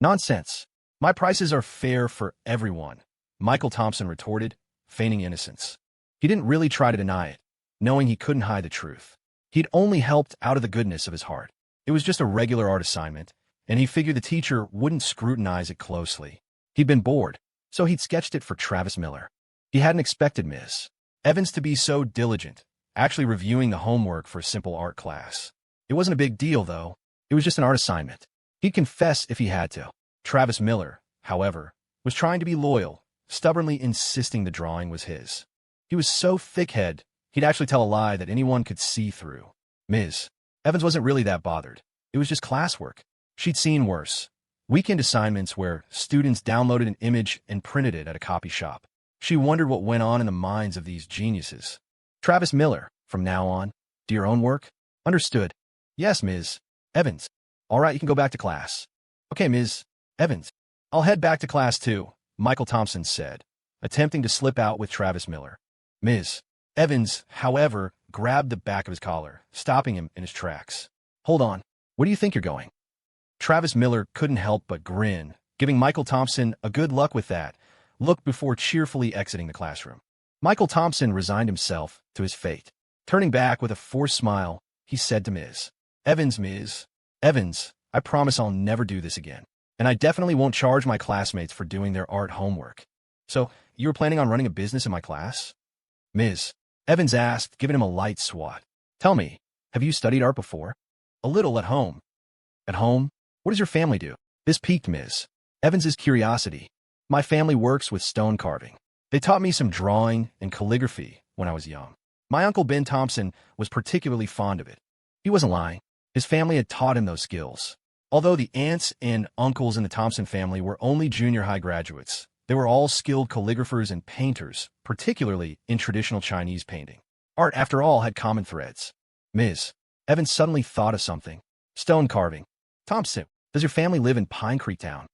Nonsense. My prices are fair for everyone, Michael Thompson retorted, feigning innocence. He didn't really try to deny it, knowing he couldn't hide the truth. He'd only helped out of the goodness of his heart. It was just a regular art assignment, and he figured the teacher wouldn't scrutinize it closely. He'd been bored, so he'd sketched it for Travis Miller. He hadn't expected Ms. Evans to be so diligent, actually reviewing the homework for a simple art class. It wasn't a big deal, though. It was just an art assignment. He'd confess if he had to. Travis Miller, however, was trying to be loyal, stubbornly insisting the drawing was his. He was so thick-headed, he'd actually tell a lie that anyone could see through. Ms. Evans wasn't really that bothered. It was just classwork. She'd seen worse. Weekend assignments where students downloaded an image and printed it at a copy shop. She wondered what went on in the minds of these geniuses. Travis Miller, from now on, do your own work? Understood. Yes, Ms. Evans. All right, you can go back to class. Okay, Ms. Evans. I'll head back to class too, Michael Thompson said, attempting to slip out with Travis Miller. Ms. Evans, however, grabbed the back of his collar, stopping him in his tracks. Hold on. Where do you think you're going? Travis Miller couldn't help but grin, giving Michael Thompson a good luck with that look before cheerfully exiting the classroom. Michael Thompson resigned himself to his fate. Turning back with a forced smile, he said to Ms. Evans, Ms. Evans, I promise I'll never do this again. And I definitely won't charge my classmates for doing their art homework. So, you were planning on running a business in my class? Ms. Evans asked, giving him a light swat. Tell me, have you studied art before? A little at home. At home? What does your family do? This piqued Ms. Evans's curiosity. My family works with stone carving. They taught me some drawing and calligraphy when I was young. My uncle Ben Thompson was particularly fond of it. He wasn't lying. His family had taught him those skills. Although the aunts and uncles in the Thompson family were only junior high graduates, they were all skilled calligraphers and painters, particularly in traditional Chinese painting. Art, after all, had common threads. Ms. Evans suddenly thought of something. Stone carving. Thompson, does your family live in Pine Creek Town?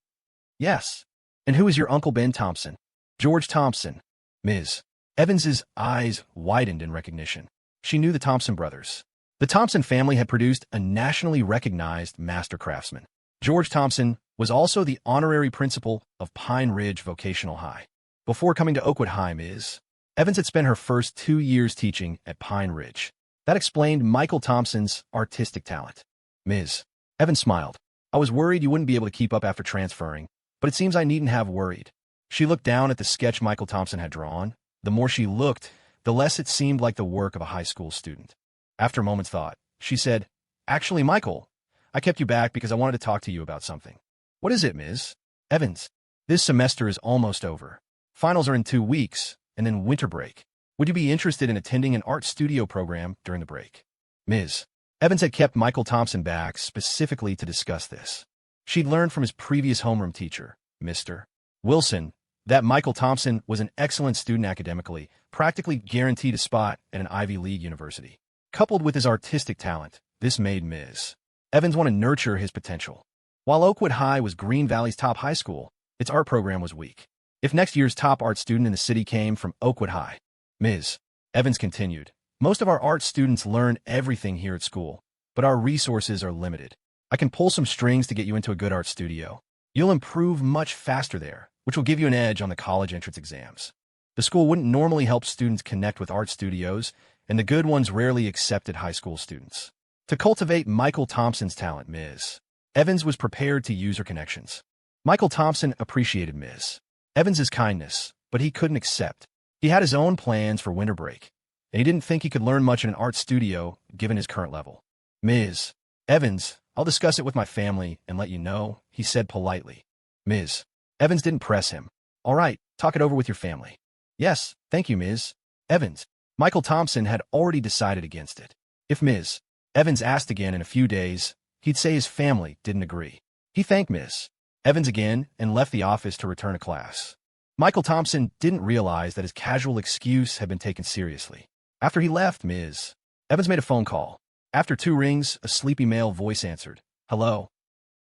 Yes. And who is your Uncle Ben Thompson? George Thompson. Ms. Evans's eyes widened in recognition. She knew the Thompson brothers. The Thompson family had produced a nationally recognized master craftsman. George Thompson was also the honorary principal of Pine Ridge Vocational High. Before coming to Oakwood High, Ms. Evans had spent her first 2 years teaching at Pine Ridge. That explained Michael Thompson's artistic talent. Ms. Evans smiled. I was worried you wouldn't be able to keep up after transferring, but it seems I needn't have worried. She looked down at the sketch Michael Thompson had drawn. The more she looked, the less it seemed like the work of a high school student. After a moment's thought, she said, Actually, Michael, I kept you back because I wanted to talk to you about something. What is it, Ms. Evans? This semester is almost over. Finals are in 2 weeks, and then winter break. Would you be interested in attending an art studio program during the break? Ms. Evans had kept Michael Thompson back specifically to discuss this. She'd learned from his previous homeroom teacher, Mr. Wilson, that Michael Thompson was an excellent student academically, practically guaranteed a spot at an Ivy League university. Coupled with his artistic talent, this made Ms. Evans want to nurture his potential. While Oakwood High was Green Valley's top high school, its art program was weak. If next year's top art student in the city came from Oakwood High, Ms. Evans continued, most of our art students learn everything here at school, but our resources are limited. I can pull some strings to get you into a good art studio. You'll improve much faster there, which will give you an edge on the college entrance exams. The school wouldn't normally help students connect with art studios, and the good ones rarely accepted high school students. To cultivate Michael Thompson's talent, Ms. Evans was prepared to use her connections. Michael Thompson appreciated Ms. Evans's kindness, but he couldn't accept. He had his own plans for winter break, and he didn't think he could learn much in an art studio given his current level. Ms. Evans, I'll discuss it with my family and let you know, he said politely. Ms. Evans didn't press him. All right, talk it over with your family. Yes, thank you, Ms. Evans. Michael Thompson had already decided against it. If Ms. Evans asked again in a few days, he'd say his family didn't agree. He thanked Ms. Evans again and left the office to return to class. Michael Thompson didn't realize that his casual excuse had been taken seriously. After he left, Ms. Evans made a phone call. After 2 rings, a sleepy male voice answered. Hello?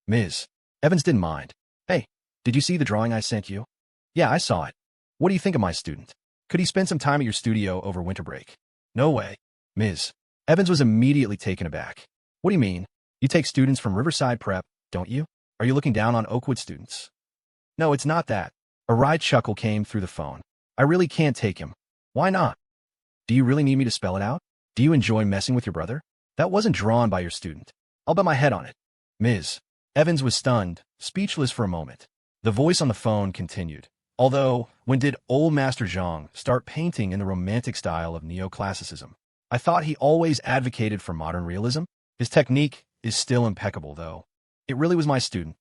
Ms. Evans didn't mind. Hey, did you see the drawing I sent you? Yeah, I saw it. What do you think of my student? Could he spend some time at your studio over winter break? No way. Ms. Evans was immediately taken aback. What do you mean? You take students from Riverside Prep, don't you? Are you looking down on Oakwood students? No, it's not that. A wry chuckle came through the phone. I really can't take him. Why not? Do you really need me to spell it out? Do you enjoy messing with your brother? That wasn't drawn by your student. I'll bet my head on it. Ms. Evans was stunned, speechless for a moment. The voice on the phone continued. Although, when did old Master Zhang start painting in the romantic style of neoclassicism? I thought he always advocated for modern realism. His technique is still impeccable, though. It really was my student.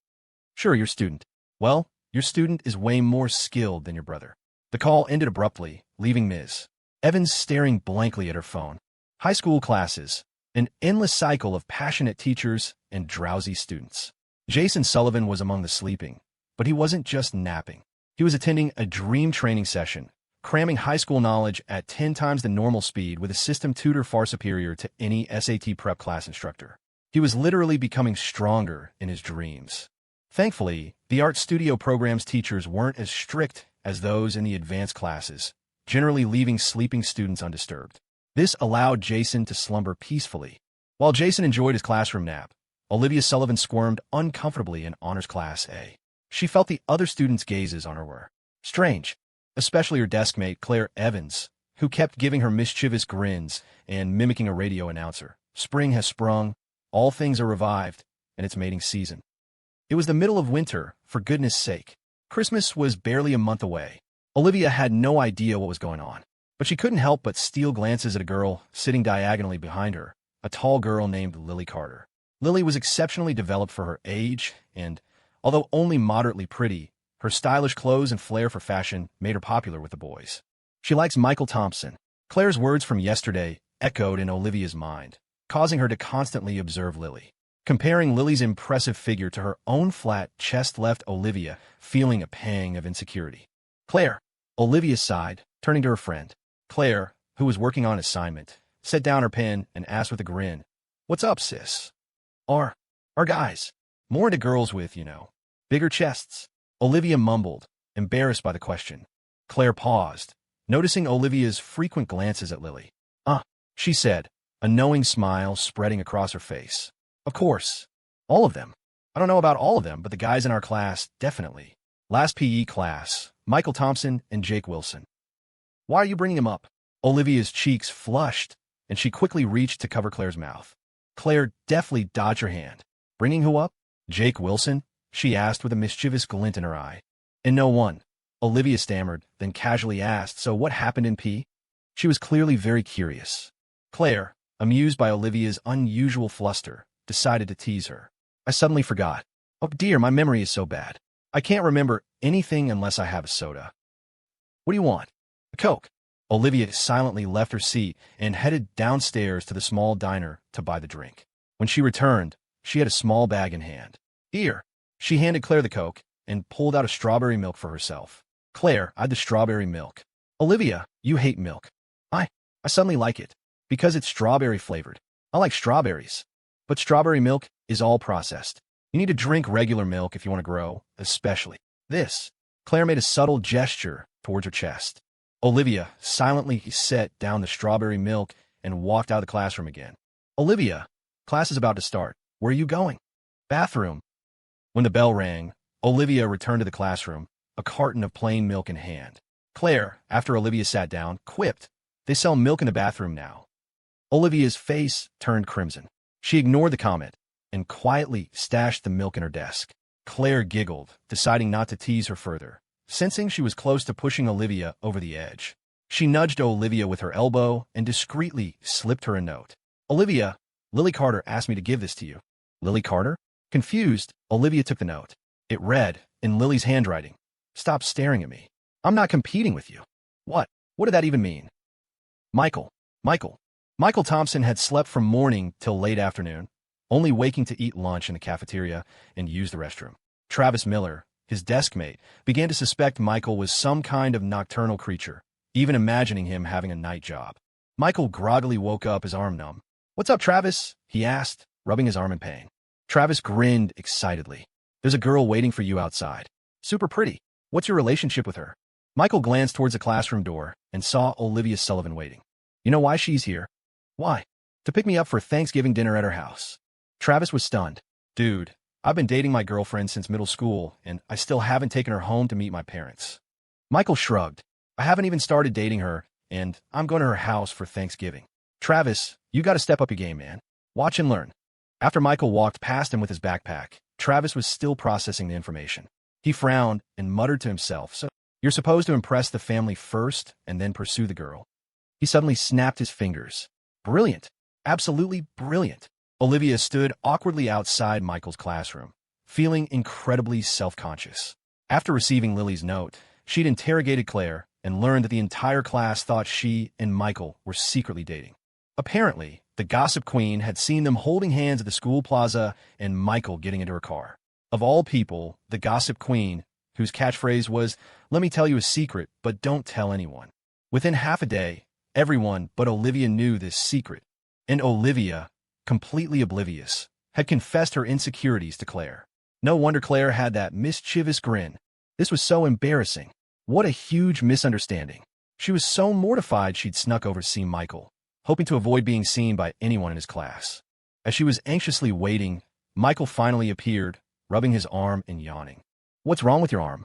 Sure, your student. Well, your student is way more skilled than your brother. The call ended abruptly, leaving Ms. Evans staring blankly at her phone. High school classes, an endless cycle of passionate teachers and drowsy students. Jason Sullivan was among the sleeping, but he wasn't just napping. He was attending a dream training session, cramming high school knowledge at 10 times the normal speed with a system tutor far superior to any SAT prep class instructor. He was literally becoming stronger in his dreams. Thankfully, the art studio program's teachers weren't as strict as those in the advanced classes, generally leaving sleeping students undisturbed. This allowed Jason to slumber peacefully. While Jason enjoyed his classroom nap, Olivia Sullivan squirmed uncomfortably in Honors Class A. She felt the other students' gazes on her were strange, especially her deskmate, Claire Evans, who kept giving her mischievous grins and mimicking a radio announcer. Spring has sprung, all things are revived, and it's mating season. It was the middle of winter, for goodness sake. Christmas was barely a month away. Olivia had no idea what was going on, but she couldn't help but steal glances at a girl sitting diagonally behind her, a tall girl named Lily Carter. Lily was exceptionally developed for her age, and, although only moderately pretty, her stylish clothes and flair for fashion made her popular with the boys. She likes Michael Thompson. Claire's words from yesterday echoed in Olivia's mind, causing her to constantly observe Lily. Comparing Lily's impressive figure to her own flat chest left Olivia feeling a pang of insecurity. Claire, Olivia sighed, turning to her friend. Claire, who was working on assignment, set down her pen and asked with a grin, "What's up, sis?" Our guys. More into girls with, bigger chests. Olivia mumbled, embarrassed by the question. Claire paused, noticing Olivia's frequent glances at Lily. She said, a knowing smile spreading across her face. Of course. All of them. I don't know about all of them, but the guys in our class, definitely. Last PE class, Michael Thompson and Jake Wilson. Why are you bringing him up? Olivia's cheeks flushed, and she quickly reached to cover Claire's mouth. Claire deftly dodged her hand. Bringing who up? Jake Wilson? She asked with a mischievous glint in her eye. And no one. Olivia stammered, then casually asked, so what happened in P? She was clearly very curious. Claire, amused by Olivia's unusual fluster, decided to tease her. I suddenly forgot. Oh dear, my memory is so bad. I can't remember anything unless I have a soda. What do you want? A Coke. Olivia silently left her seat and headed downstairs to the small diner to buy the drink. When she returned, she had a small bag in hand. Here. She handed Claire the Coke and pulled out a strawberry milk for herself. Claire, I'd the strawberry milk. Olivia, you hate milk. I suddenly like it. Because it's strawberry flavored. I like strawberries. But strawberry milk is all processed. You need to drink regular milk if you want to grow, especially this. Claire made a subtle gesture towards her chest. Olivia silently set down the strawberry milk and walked out of the classroom again. Olivia, class is about to start. Where are you going? Bathroom. When the bell rang, Olivia returned to the classroom, a carton of plain milk in hand. Claire, after Olivia sat down, quipped, "They sell milk in the bathroom now." Olivia's face turned crimson. She ignored the comment and quietly stashed the milk in her desk. Claire giggled, deciding not to tease her further, sensing she was close to pushing Olivia over the edge. She nudged Olivia with her elbow and discreetly slipped her a note. Olivia, Lily Carter asked me to give this to you. Lily Carter? Confused, Olivia took the note. It read, in Lily's handwriting, "Stop staring at me. I'm not competing with you." What? What did that even mean? Michael Thompson had slept from morning till late afternoon, only waking to eat lunch in the cafeteria and use the restroom. Travis Miller, his deskmate, began to suspect Michael was some kind of nocturnal creature, even imagining him having a night job. Michael groggily woke up, his arm numb. "What's up, Travis?" he asked, rubbing his arm in pain. Travis grinned excitedly. "There's a girl waiting for you outside. Super pretty. What's your relationship with her?" Michael glanced towards the classroom door and saw Olivia Sullivan waiting. "You know why she's here?" "Why?" "To pick me up for Thanksgiving dinner at her house." Travis was stunned. "Dude, I've been dating my girlfriend since middle school, and I still haven't taken her home to meet my parents." Michael shrugged. "I haven't even started dating her, and I'm going to her house for Thanksgiving." "Travis, you got to step up your game, man. Watch and learn." After Michael walked past him with his backpack, Travis was still processing the information. He frowned and muttered to himself, "So you're supposed to impress the family first and then pursue the girl." He suddenly snapped his fingers. Brilliant. Absolutely brilliant. Olivia stood awkwardly outside Michael's classroom, feeling incredibly self-conscious. After receiving Lily's note, she'd interrogated Claire and learned that the entire class thought she and Michael were secretly dating. Apparently, the gossip queen had seen them holding hands at the school plaza and Michael getting into her car. Of all people, the gossip queen, whose catchphrase was, "Let me tell you a secret, but don't tell anyone." Within half a day, everyone but Olivia knew this secret, and Olivia, completely oblivious, had confessed her insecurities to Claire. No wonder Claire had that mischievous grin. This was so embarrassing. What a huge misunderstanding. She was so mortified she'd snuck over to see Michael, hoping to avoid being seen by anyone in his class. As she was anxiously waiting, Michael finally appeared, rubbing his arm and yawning. "What's wrong with your arm?"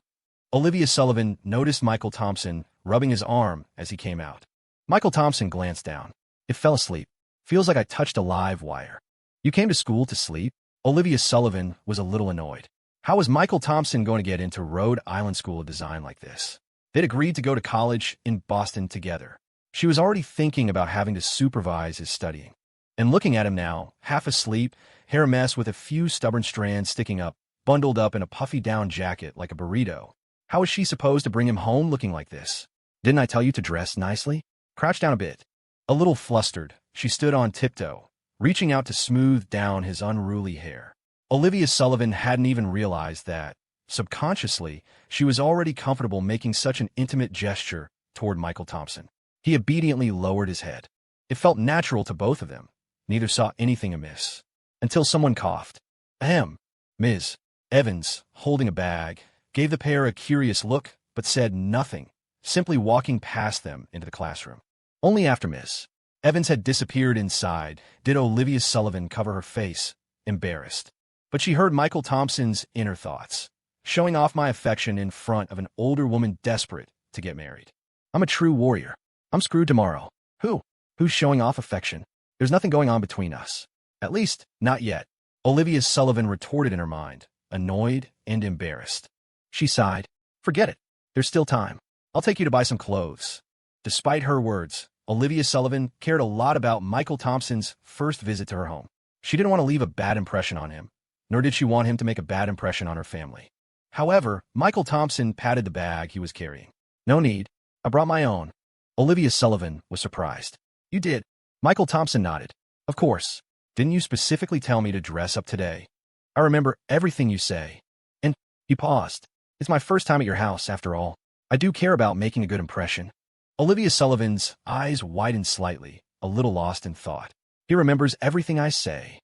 Olivia Sullivan noticed Michael Thompson rubbing his arm as he came out. Michael Thompson glanced down. "It fell asleep. Feels like I touched a live wire." "You came to school to sleep?" Olivia Sullivan was a little annoyed. How was Michael Thompson going to get into Rhode Island School of Design like this? They'd agreed to go to college in Boston together. She was already thinking about having to supervise his studying. And looking at him now, half asleep, hair a mess with a few stubborn strands sticking up, bundled up in a puffy down jacket like a burrito. How was she supposed to bring him home looking like this? "Didn't I tell you to dress nicely?" Crouch down a bit. A little flustered, she stood on tiptoe, reaching out to smooth down his unruly hair. Olivia Sullivan hadn't even realized that, subconsciously, she was already comfortable making such an intimate gesture toward Michael Thompson. He obediently lowered his head. It felt natural to both of them. Neither saw anything amiss. Until someone coughed. Ahem. Ms. Evans, holding a bag, gave the pair a curious look, but said nothing, simply walking past them into the classroom. Only after Ms. Evans had disappeared inside did Olivia Sullivan cover her face, embarrassed. But she heard Michael Thompson's inner thoughts. "Showing off my affection in front of an older woman desperate to get married. I'm a true warrior. I'm screwed tomorrow. Who's showing off affection? There's nothing going on between us. At least, not yet." Olivia Sullivan retorted in her mind, annoyed and embarrassed. She sighed. "Forget it. There's still time. I'll take you to buy some clothes." Despite her words, Olivia Sullivan cared a lot about Michael Thompson's first visit to her home. She didn't want to leave a bad impression on him, nor did she want him to make a bad impression on her family. However, Michael Thompson patted the bag he was carrying. "No need. I brought my own." Olivia Sullivan was surprised. "You did?" Michael Thompson nodded. "Of course. Didn't you specifically tell me to dress up today? I remember everything you say." And he paused. "It's my first time at your house, after all. I do care about making a good impression." Olivia Sullivan's eyes widened slightly, a little lost in thought. "He remembers everything I say."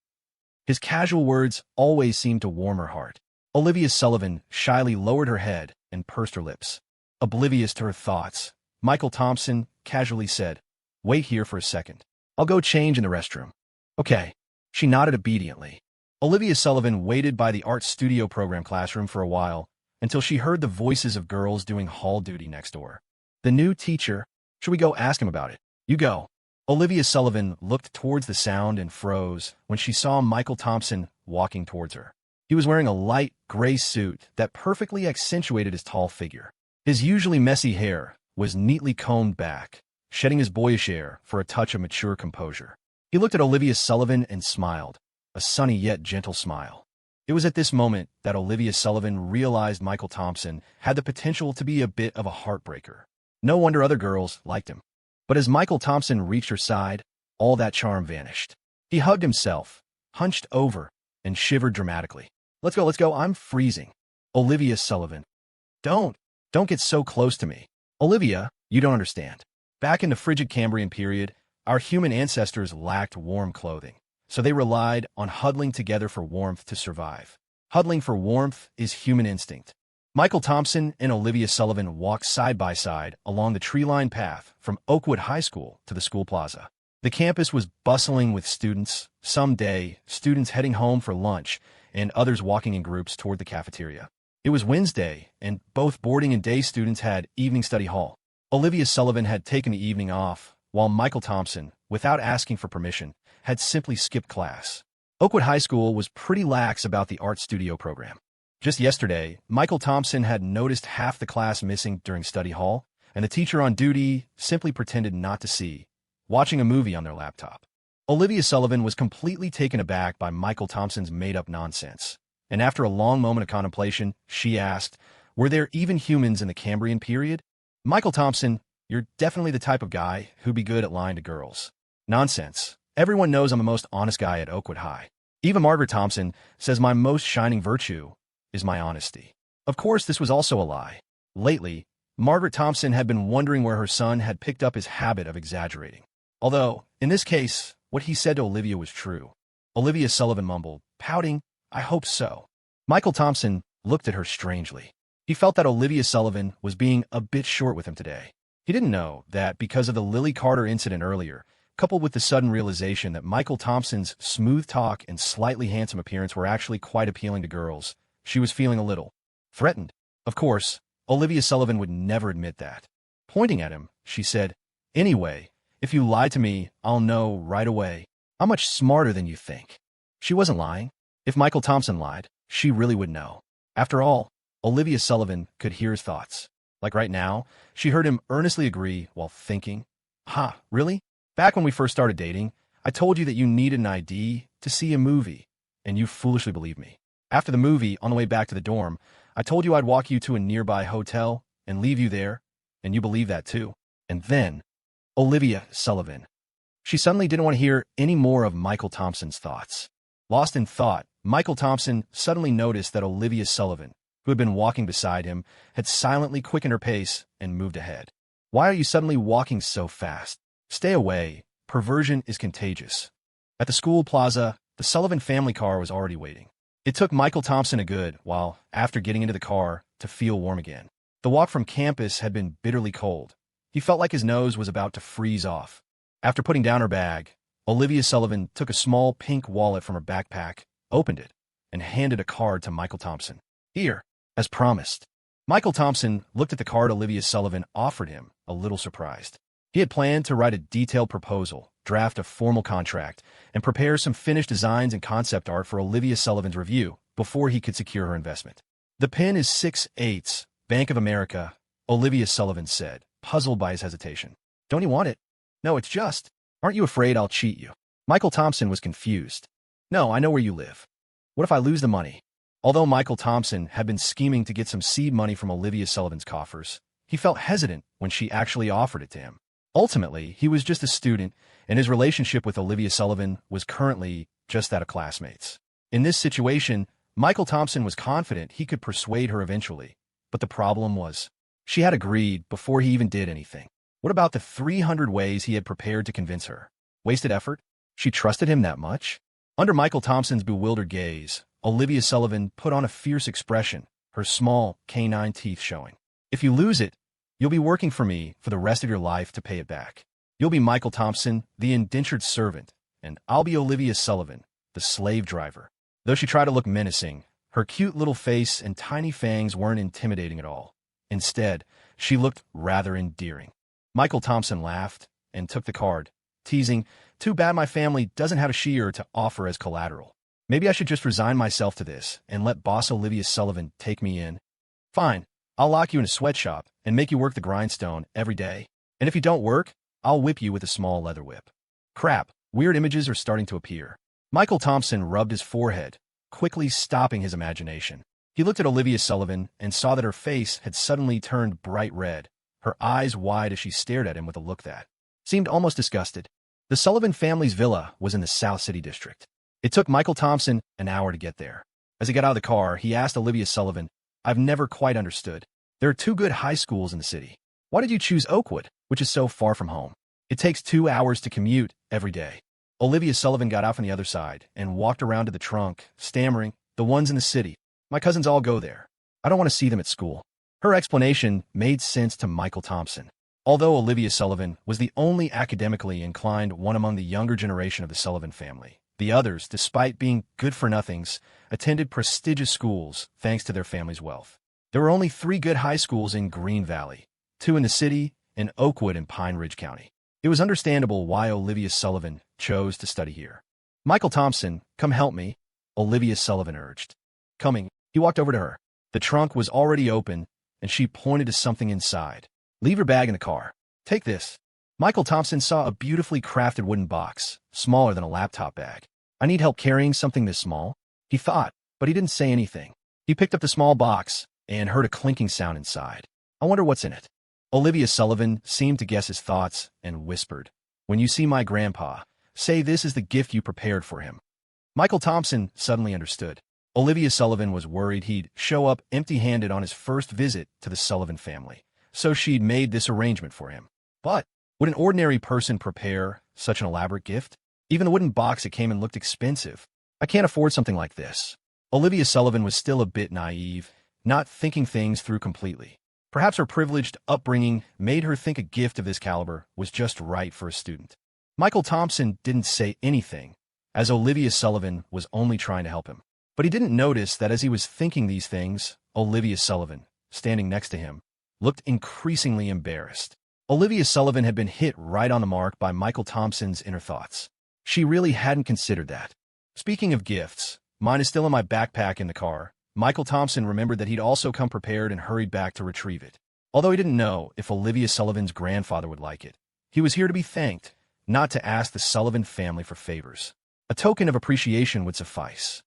His casual words always seemed to warm her heart. Olivia Sullivan shyly lowered her head and pursed her lips. Oblivious to her thoughts, Michael Thompson casually said, "Wait here for a second. I'll go change in the restroom." "Okay." She nodded obediently. Olivia Sullivan waited by the art studio program classroom for a while until she heard the voices of girls doing hall duty next door. "The new teacher. Should we go ask him about it?" "You go." Olivia Sullivan looked towards the sound and froze when she saw Michael Thompson walking towards her. He was wearing a light gray suit that perfectly accentuated his tall figure. His usually messy hair was neatly combed back, shedding his boyish air for a touch of mature composure. He looked at Olivia Sullivan and smiled, a sunny yet gentle smile. It was at this moment that Olivia Sullivan realized Michael Thompson had the potential to be a bit of a heartbreaker. No wonder other girls liked him. But as Michael Thompson reached her side, all that charm vanished. He hugged himself, hunched over, and shivered dramatically. Let's go, I'm freezing." Olivia Sullivan. Don't get so close to me." "Olivia, you don't understand. Back in the frigid Cambrian period, our human ancestors lacked warm clothing, so they relied on huddling together for warmth to survive. Huddling for warmth is human instinct." Michael Thompson and Olivia Sullivan walked side by side along the tree-lined path from Oakwood High School to the school plaza. The campus was bustling with students, some day students heading home for lunch and others walking in groups toward the cafeteria. It was Wednesday, and both boarding and day students had evening study hall. Olivia Sullivan had taken the evening off, while Michael Thompson, without asking for permission, had simply skipped class. Oakwood High School was pretty lax about the art studio program. Just yesterday, Michael Thompson had noticed half the class missing during study hall, and the teacher on duty simply pretended not to see, watching a movie on their laptop. Olivia Sullivan was completely taken aback by Michael Thompson's made-up nonsense, and after a long moment of contemplation, she asked, "Were there even humans in the Cambrian period?" "Michael Thompson, you're definitely the type of guy who'd be good at lying to girls." "Nonsense. Everyone knows I'm the most honest guy at Oakwood High. Even Margaret Thompson says my most shining virtue is my honesty." Of course, this was also a lie. Lately, Margaret Thompson had been wondering where her son had picked up his habit of exaggerating. Although, in this case, what he said to Olivia was true. Olivia Sullivan mumbled, pouting, "I hope so." Michael Thompson looked at her strangely. He felt that Olivia Sullivan was being a bit short with him today. He didn't know that because of the Lily Carter incident earlier, coupled with the sudden realization that Michael Thompson's smooth talk and slightly handsome appearance were actually quite appealing to girls, she was feeling a little threatened. Of course, Olivia Sullivan would never admit that. Pointing at him, she said, "Anyway, if you lie to me, I'll know right away. I'm much smarter than you think." She wasn't lying. If Michael Thompson lied, she really would know. After all, Olivia Sullivan could hear his thoughts. Like right now, she heard him earnestly agree while thinking, really? Back when we first started dating, I told you that you needed an ID to see a movie, and you foolishly believed me. After the movie, on the way back to the dorm, I told you I'd walk you to a nearby hotel and leave you there, and you believed that too. And then, Olivia Sullivan. She suddenly didn't want to hear any more of Michael Thompson's thoughts. Lost in thought, Michael Thompson suddenly noticed that Olivia Sullivan, who had been walking beside him, had silently quickened her pace and moved ahead. "Why are you suddenly walking so fast? Stay away. Perversion is contagious." At the school plaza, the Sullivan family car was already waiting. It took Michael Thompson a good while, after getting into the car, to feel warm again. The walk from campus had been bitterly cold. He felt like his nose was about to freeze off. After putting down her bag, Olivia Sullivan took a small pink wallet from her backpack, opened it, and handed a card to Michael Thompson. "Here," as promised. Michael Thompson looked at the card Olivia Sullivan offered him, a little surprised. He had planned to write a detailed proposal, draft a formal contract, and prepare some finished designs and concept art for Olivia Sullivan's review before he could secure her investment. "The pin is 6/8, Bank of America," Olivia Sullivan said, puzzled by his hesitation. "Don't you want it?" "No, it's just, aren't you afraid I'll cheat you?" Michael Thompson was confused. "No, I know where you live. What if I lose the money?" Although Michael Thompson had been scheming to get some seed money from Olivia Sullivan's coffers, he felt hesitant when she actually offered it to him. Ultimately, he was just a student, and his relationship with Olivia Sullivan was currently just that of classmates. In this situation, Michael Thompson was confident he could persuade her eventually, but the problem was, she had agreed before he even did anything. What about the 300 ways he had prepared to convince her? Wasted effort? She trusted him that much? Under Michael Thompson's bewildered gaze, Olivia Sullivan put on a fierce expression, her small, canine teeth showing. "If you lose it, you'll be working for me for the rest of your life to pay it back. You'll be Michael Thompson, the indentured servant, and I'll be Olivia Sullivan, the slave driver." Though she tried to look menacing, her cute little face and tiny fangs weren't intimidating at all. Instead, she looked rather endearing. Michael Thompson laughed and took the card, teasing, "Too bad my family doesn't have a shear to offer as collateral. Maybe I should just resign myself to this and let boss Olivia Sullivan take me in." "Fine, I'll lock you in a sweatshop and make you work the grindstone every day. And if you don't work, I'll whip you with a small leather whip." Crap, weird images are starting to appear. Michael Thompson rubbed his forehead, quickly stopping his imagination. He looked at Olivia Sullivan and saw that her face had suddenly turned bright red, her eyes wide as she stared at him with a look that seemed almost disgusted. The Sullivan family's villa was in the South City district. It took Michael Thompson an hour to get there. As he got out of the car, he asked Olivia Sullivan, "I've never quite understood. There are 2 good high schools in the city. Why did you choose Oakwood, which is so far from home? It takes 2 hours to commute every day." Olivia Sullivan got out from the other side and walked around to the trunk, stammering, "The ones in the city. My cousins all go there. I don't want to see them at school." Her explanation made sense to Michael Thompson. Although Olivia Sullivan was the only academically inclined one among the younger generation of the Sullivan family, the others, despite being good-for-nothings, attended prestigious schools thanks to their family's wealth. There were only 3 good high schools in Green Valley, 2 in the city, and Oakwood in Pine Ridge County. It was understandable why Olivia Sullivan chose to study here. "Michael Thompson, come help me," Olivia Sullivan urged. Coming, he walked over to her. The trunk was already open, and she pointed to something inside. "Leave your bag in the car. Take this." Michael Thompson saw a beautifully crafted wooden box, smaller than a laptop bag. "I need help carrying something this small," he thought, but he didn't say anything. He picked up the small box and heard a clinking sound inside. "I wonder what's in it." Olivia Sullivan seemed to guess his thoughts and whispered, "When you see my grandpa, say this is the gift you prepared for him." Michael Thompson suddenly understood. Olivia Sullivan was worried he'd show up empty-handed on his first visit to the Sullivan family, so she'd made this arrangement for him. But would an ordinary person prepare such an elaborate gift? Even the wooden box it came in looked expensive. "I can't afford something like this." Olivia Sullivan was still a bit naive, not thinking things through completely. Perhaps her privileged upbringing made her think a gift of this caliber was just right for a student. Michael Thompson didn't say anything, as Olivia Sullivan was only trying to help him. But he didn't notice that as he was thinking these things, Olivia Sullivan, standing next to him, looked increasingly embarrassed. Olivia Sullivan had been hit right on the mark by Michael Thompson's inner thoughts. She really hadn't considered that. Speaking of gifts, mine is still in my backpack in the car. Michael Thompson remembered that he'd also come prepared and hurried back to retrieve it. Although he didn't know if Olivia Sullivan's grandfather would like it, he was here to be thanked, not to ask the Sullivan family for favors. A token of appreciation would suffice.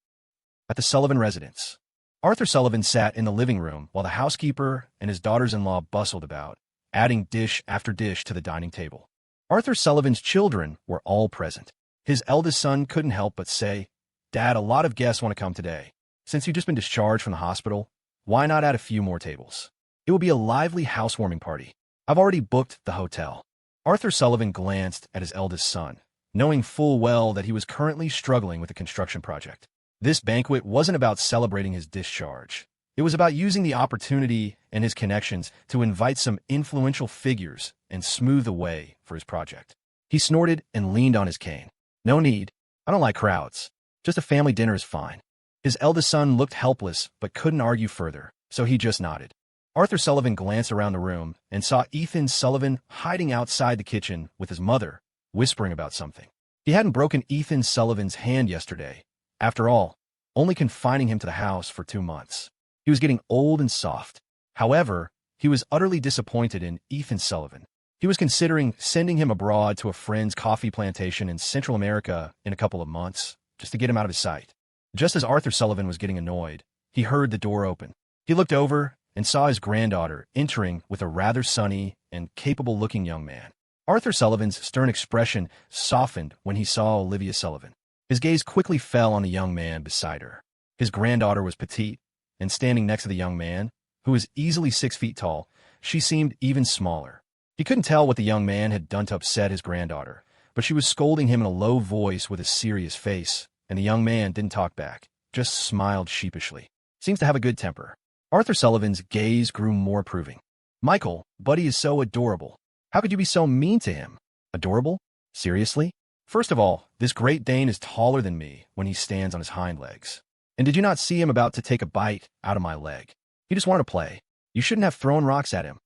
At the Sullivan residence, Arthur Sullivan sat in the living room while the housekeeper and his daughters-in-law bustled about, adding dish after dish to the dining table. Arthur Sullivan's children were all present. His eldest son couldn't help but say, "Dad, a lot of guests want to come today. Since you've just been discharged from the hospital, why not add a few more tables? It will be a lively housewarming party. I've already booked the hotel." Arthur Sullivan glanced at his eldest son, knowing full well that he was currently struggling with a construction project. This banquet wasn't about celebrating his discharge. It was about using the opportunity and his connections to invite some influential figures and smooth the way for his project. He snorted and leaned on his cane. "No need. I don't like crowds. Just a family dinner is fine." His eldest son looked helpless but couldn't argue further, so he just nodded. Arthur Sullivan glanced around the room and saw Ethan Sullivan hiding outside the kitchen with his mother, whispering about something. He hadn't broken Ethan Sullivan's hand yesterday. After all, only confining him to the house for 2 months. He was getting old and soft. However, he was utterly disappointed in Ethan Sullivan. He was considering sending him abroad to a friend's coffee plantation in Central America in a couple of months, just to get him out of his sight. Just as Arthur Sullivan was getting annoyed, he heard the door open. He looked over and saw his granddaughter entering with a rather sunny and capable-looking young man. Arthur Sullivan's stern expression softened when he saw Olivia Sullivan. His gaze quickly fell on the young man beside her. His granddaughter was petite, and standing next to the young man, who was easily 6 feet tall, she seemed even smaller. He couldn't tell what the young man had done to upset his granddaughter, but she was scolding him in a low voice with a serious face, and the young man didn't talk back, just smiled sheepishly. Seems to have a good temper. Arthur Sullivan's gaze grew more approving. "Michael, Buddy is so adorable. How could you be so mean to him?" "Adorable? Seriously? First of all, this Great Dane is taller than me when he stands on his hind legs. And did you not see him about to take a bite out of my leg? He just wanted to play. You shouldn't have thrown rocks at him."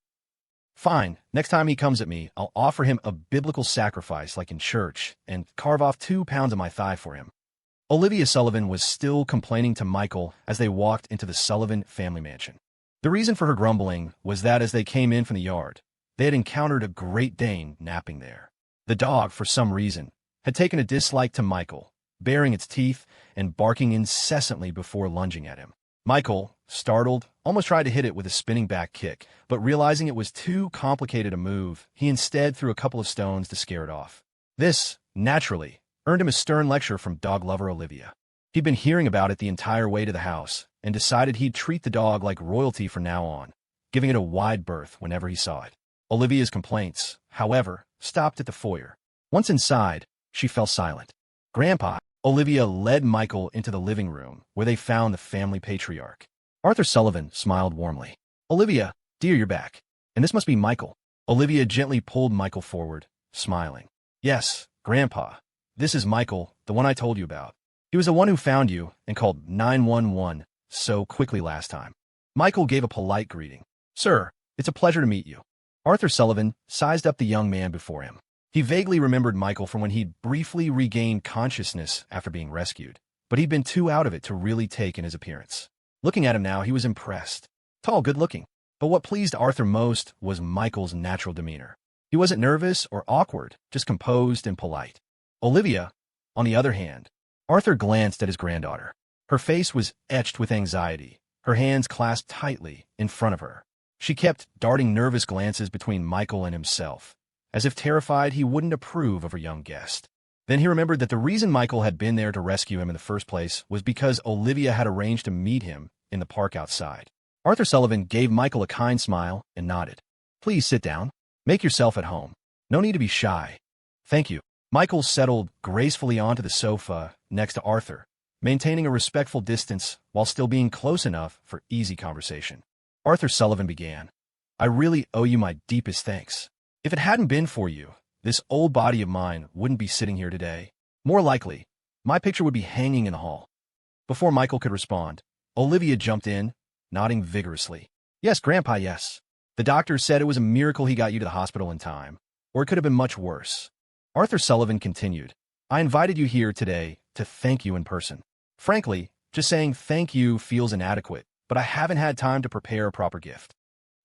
"Fine, next time he comes at me, I'll offer him a biblical sacrifice like in church and carve off 2 pounds of my thigh for him." Olivia Sullivan was still complaining to Michael as they walked into the Sullivan family mansion. The reason for her grumbling was that as they came in from the yard, they had encountered a Great Dane napping there. The dog, for some reason, had taken a dislike to Michael, baring its teeth and barking incessantly before lunging at him. Michael, startled, almost tried to hit it with a spinning back kick, but realizing it was too complicated a move, he instead threw a couple of stones to scare it off. This, naturally, earned him a stern lecture from dog lover Olivia. He'd been hearing about it the entire way to the house and decided he'd treat the dog like royalty from now on, giving it a wide berth whenever he saw it. Olivia's complaints, however, stopped at the foyer. Once inside, she fell silent. "Grandpa," Olivia led Michael into the living room, where they found the family patriarch. Arthur Sullivan smiled warmly. "Olivia, dear, you're back. And this must be Michael." Olivia gently pulled Michael forward, smiling. "Yes, Grandpa. This is Michael, the one I told you about. He was the one who found you and called 911 so quickly last time." Michael gave a polite greeting. "Sir, it's a pleasure to meet you." Arthur Sullivan sized up the young man before him. He vaguely remembered Michael from when he'd briefly regained consciousness after being rescued, but he'd been too out of it to really take in his appearance. Looking at him now, he was impressed. Tall, good-looking. But what pleased Arthur most was Michael's natural demeanor. He wasn't nervous or awkward, just composed and polite. Olivia, on the other hand, Arthur glanced at his granddaughter. Her face was etched with anxiety, her hands clasped tightly in front of her. She kept darting nervous glances between Michael and himself, as if terrified he wouldn't approve of her young guest. Then he remembered that the reason Michael had been there to rescue him in the first place was because Olivia had arranged to meet him in the park outside. Arthur Sullivan gave Michael a kind smile and nodded. "Please sit down. Make yourself at home. No need to be shy." "Thank you." Michael settled gracefully onto the sofa next to Arthur, maintaining a respectful distance while still being close enough for easy conversation. Arthur Sullivan began. I really owe you my deepest thanks. If it hadn't been for you, this old body of mine wouldn't be sitting here today. More likely, my picture would be hanging in the hall. Before Michael could respond, Olivia jumped in, nodding vigorously. Yes, Grandpa, yes. The doctor said it was a miracle he got you to the hospital in time, or it could have been much worse. Arthur Sullivan continued. I invited you here today to thank you in person. Frankly, just saying thank you feels inadequate, but I haven't had time to prepare a proper gift.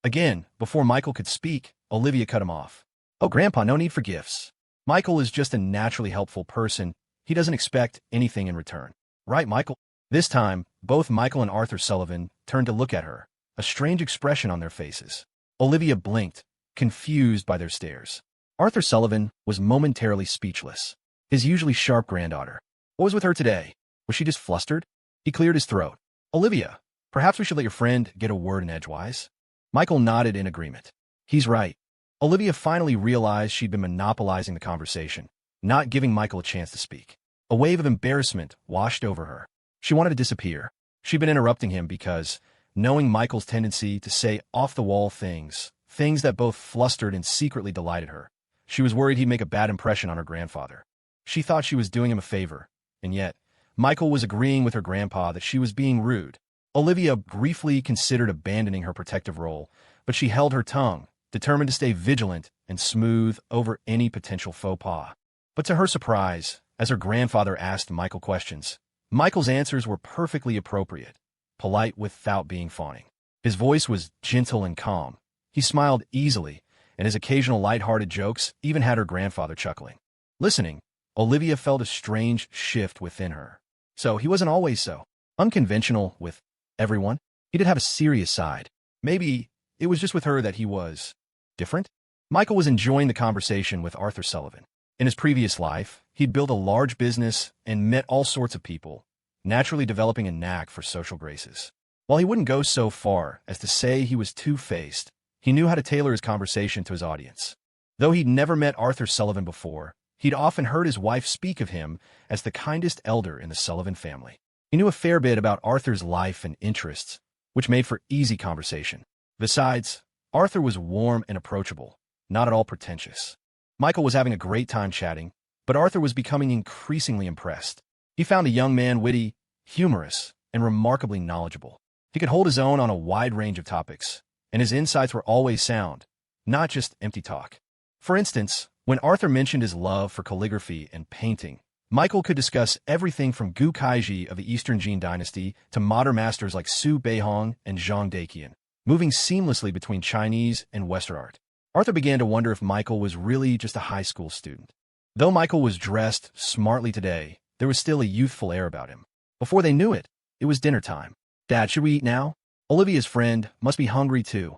Again, before Michael could speak, Olivia cut him off. Oh, Grandpa, no need for gifts. Michael is just a naturally helpful person. He doesn't expect anything in return. Right, Michael? This time, both Michael and Arthur Sullivan turned to look at her, a strange expression on their faces. Olivia blinked, confused by their stares. Arthur Sullivan was momentarily speechless. His usually sharp granddaughter. What was with her today? Was she just flustered? He cleared his throat. Olivia, perhaps we should let your friend get a word in edgewise. Michael nodded in agreement. He's right. Olivia finally realized she'd been monopolizing the conversation, not giving Michael a chance to speak. A wave of embarrassment washed over her. She wanted to disappear. She'd been interrupting him because, knowing Michael's tendency to say off-the-wall things that both flustered and secretly delighted her, she was worried he'd make a bad impression on her grandfather. She thought she was doing him a favor, and yet, Michael was agreeing with her grandpa that she was being rude. Olivia briefly considered abandoning her protective role, but she held her tongue, determined to stay vigilant and smooth over any potential faux pas. But to her surprise, as her grandfather asked Michael questions, Michael's answers were perfectly appropriate, polite without being fawning. His voice was gentle and calm. He smiled easily, and his occasional light-hearted jokes even had her grandfather chuckling. Listening, Olivia felt a strange shift within her. So he wasn't always so unconventional with everyone. He did have a serious side. Maybe it was just with her that he was different. Michael was enjoying the conversation with Arthur Sullivan. In his previous life, he'd built a large business and met all sorts of people, naturally developing a knack for social graces. While he wouldn't go so far as to say he was two-faced, he knew how to tailor his conversation to his audience. Though he'd never met Arthur Sullivan before, he'd often heard his wife speak of him as the kindest elder in the Sullivan family. He knew a fair bit about Arthur's life and interests, which made for easy conversation. Besides, Arthur was warm and approachable, not at all pretentious. Michael was having a great time chatting, but Arthur was becoming increasingly impressed. He found the young man witty, humorous, and remarkably knowledgeable. He could hold his own on a wide range of topics, and his insights were always sound, not just empty talk. For instance, when Arthur mentioned his love for calligraphy and painting, Michael could discuss everything from Gu Kaiji of the Eastern Jin dynasty to modern masters like Su Beihong and Zhang Daqian, moving seamlessly between Chinese and Western art. Arthur began to wonder if Michael was really just a high school student. Though Michael was dressed smartly today, there was still a youthful air about him. Before they knew it, it was dinner time. Dad, should we eat now? Olivia's friend must be hungry too.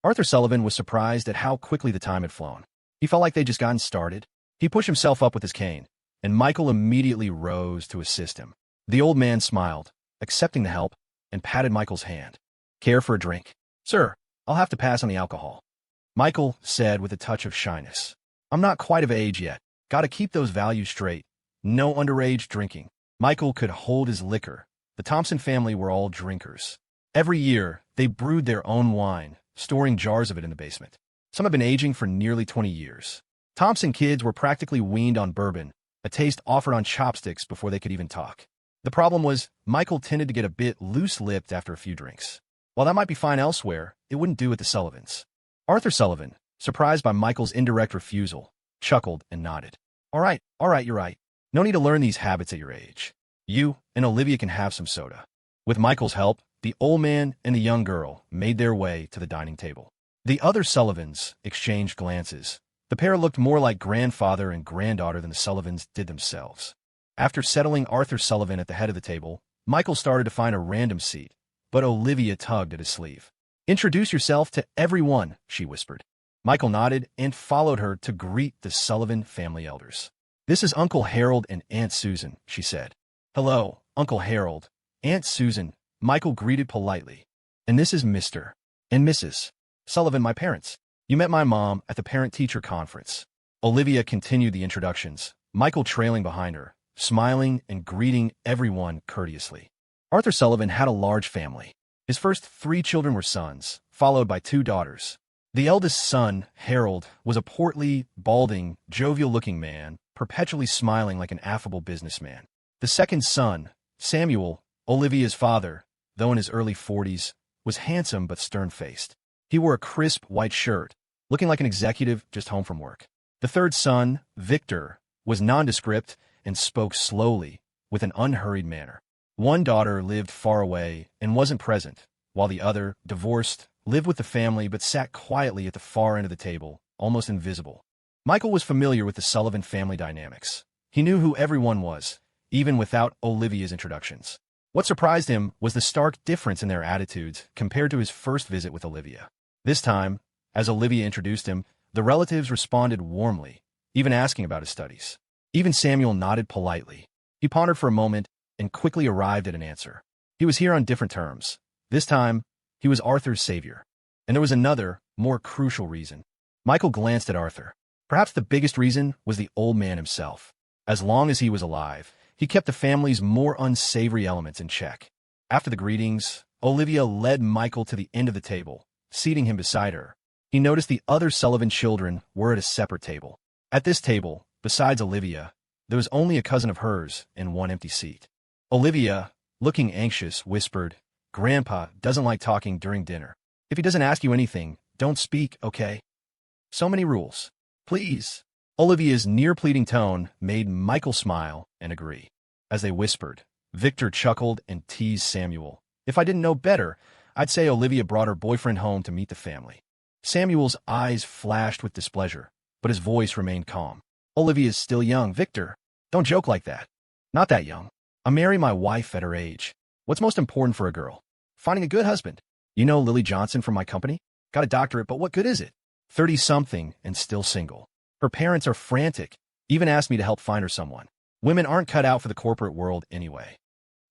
Arthur Sullivan was surprised at how quickly the time had flown. He felt like they'd just gotten started. He pushed himself up with his cane, and Michael immediately rose to assist him. The old man smiled, accepting the help, and patted Michael's hand. Care for a drink? Sir, I'll have to pass on the alcohol. Michael said with a touch of shyness. I'm not quite of age yet. Gotta keep those values straight. No underage drinking. Michael could hold his liquor. The Thompson family were all drinkers. Every year, they brewed their own wine, storing jars of it in the basement. Some have been aging for nearly 20 years. Thompson kids were practically weaned on bourbon, a taste offered on chopsticks before they could even talk. The problem was, Michael tended to get a bit loose-lipped after a few drinks. While that might be fine elsewhere, it wouldn't do at the Sullivans. Arthur Sullivan, surprised by Michael's indirect refusal, chuckled and nodded. All right, you're right. No need to learn these habits at your age. You and Olivia can have some soda. With Michael's help, the old man and the young girl made their way to the dining table. The other Sullivans exchanged glances. The pair looked more like grandfather and granddaughter than the Sullivans did themselves. After settling Arthur Sullivan at the head of the table, Michael started to find a random seat, but Olivia tugged at his sleeve. Introduce yourself to everyone, she whispered. Michael nodded and followed her to greet the Sullivan family elders. This is Uncle Harold and Aunt Susan, she said. Hello, Uncle Harold, Aunt Susan, Michael greeted politely. And this is Mr. and Mrs. Sullivan, my parents. You met my mom at the parent-teacher conference. Olivia continued the introductions, Michael trailing behind her, smiling and greeting everyone courteously. Arthur Sullivan had a large family. His first 3 children were sons, followed by 2 daughters. The eldest son, Harold, was a portly, balding, jovial-looking man, perpetually smiling like an affable businessman. The second son, Samuel, Olivia's father, though in his early 40s, was handsome but stern-faced. He wore a crisp white shirt, looking like an executive just home from work. The third son, Victor, was nondescript and spoke slowly, with an unhurried manner. One daughter lived far away and wasn't present, while the other, divorced, lived with the family but sat quietly at the far end of the table, almost invisible. Michael was familiar with the Sullivan family dynamics. He knew who everyone was, even without Olivia's introductions. What surprised him was the stark difference in their attitudes compared to his first visit with Olivia. This time, as Olivia introduced him, the relatives responded warmly, even asking about his studies. Even Samuel nodded politely. He pondered for a moment and quickly arrived at an answer. He was here on different terms. This time, he was Arthur's savior. And there was another, more crucial reason. Michael glanced at Arthur. Perhaps the biggest reason was the old man himself. As long as he was alive, he kept the family's more unsavory elements in check. After the greetings, Olivia led Michael to the end of the table, seating him beside her. He noticed the other Sullivan children were at a separate table. At this table, besides Olivia, there was only a cousin of hers and one empty seat. Olivia, looking anxious, whispered, "Grandpa doesn't like talking during dinner. If he doesn't ask you anything, don't speak, okay? So many rules. Please." Olivia's near-pleading tone made Michael smile and agree. As they whispered, Victor chuckled and teased Samuel. "If I didn't know better, I'd say Olivia brought her boyfriend home to meet the family." Samuel's eyes flashed with displeasure, but his voice remained calm. "Olivia's still young, Victor. Don't joke like that. Not that young. I'll marry my wife at her age. What's most important for a girl? Finding a good husband. You know Lily Johnson from my company? Got a doctorate, but what good is it? 30-something and still single. Her parents are frantic, even asked me to help find her someone. Women aren't cut out for the corporate world anyway.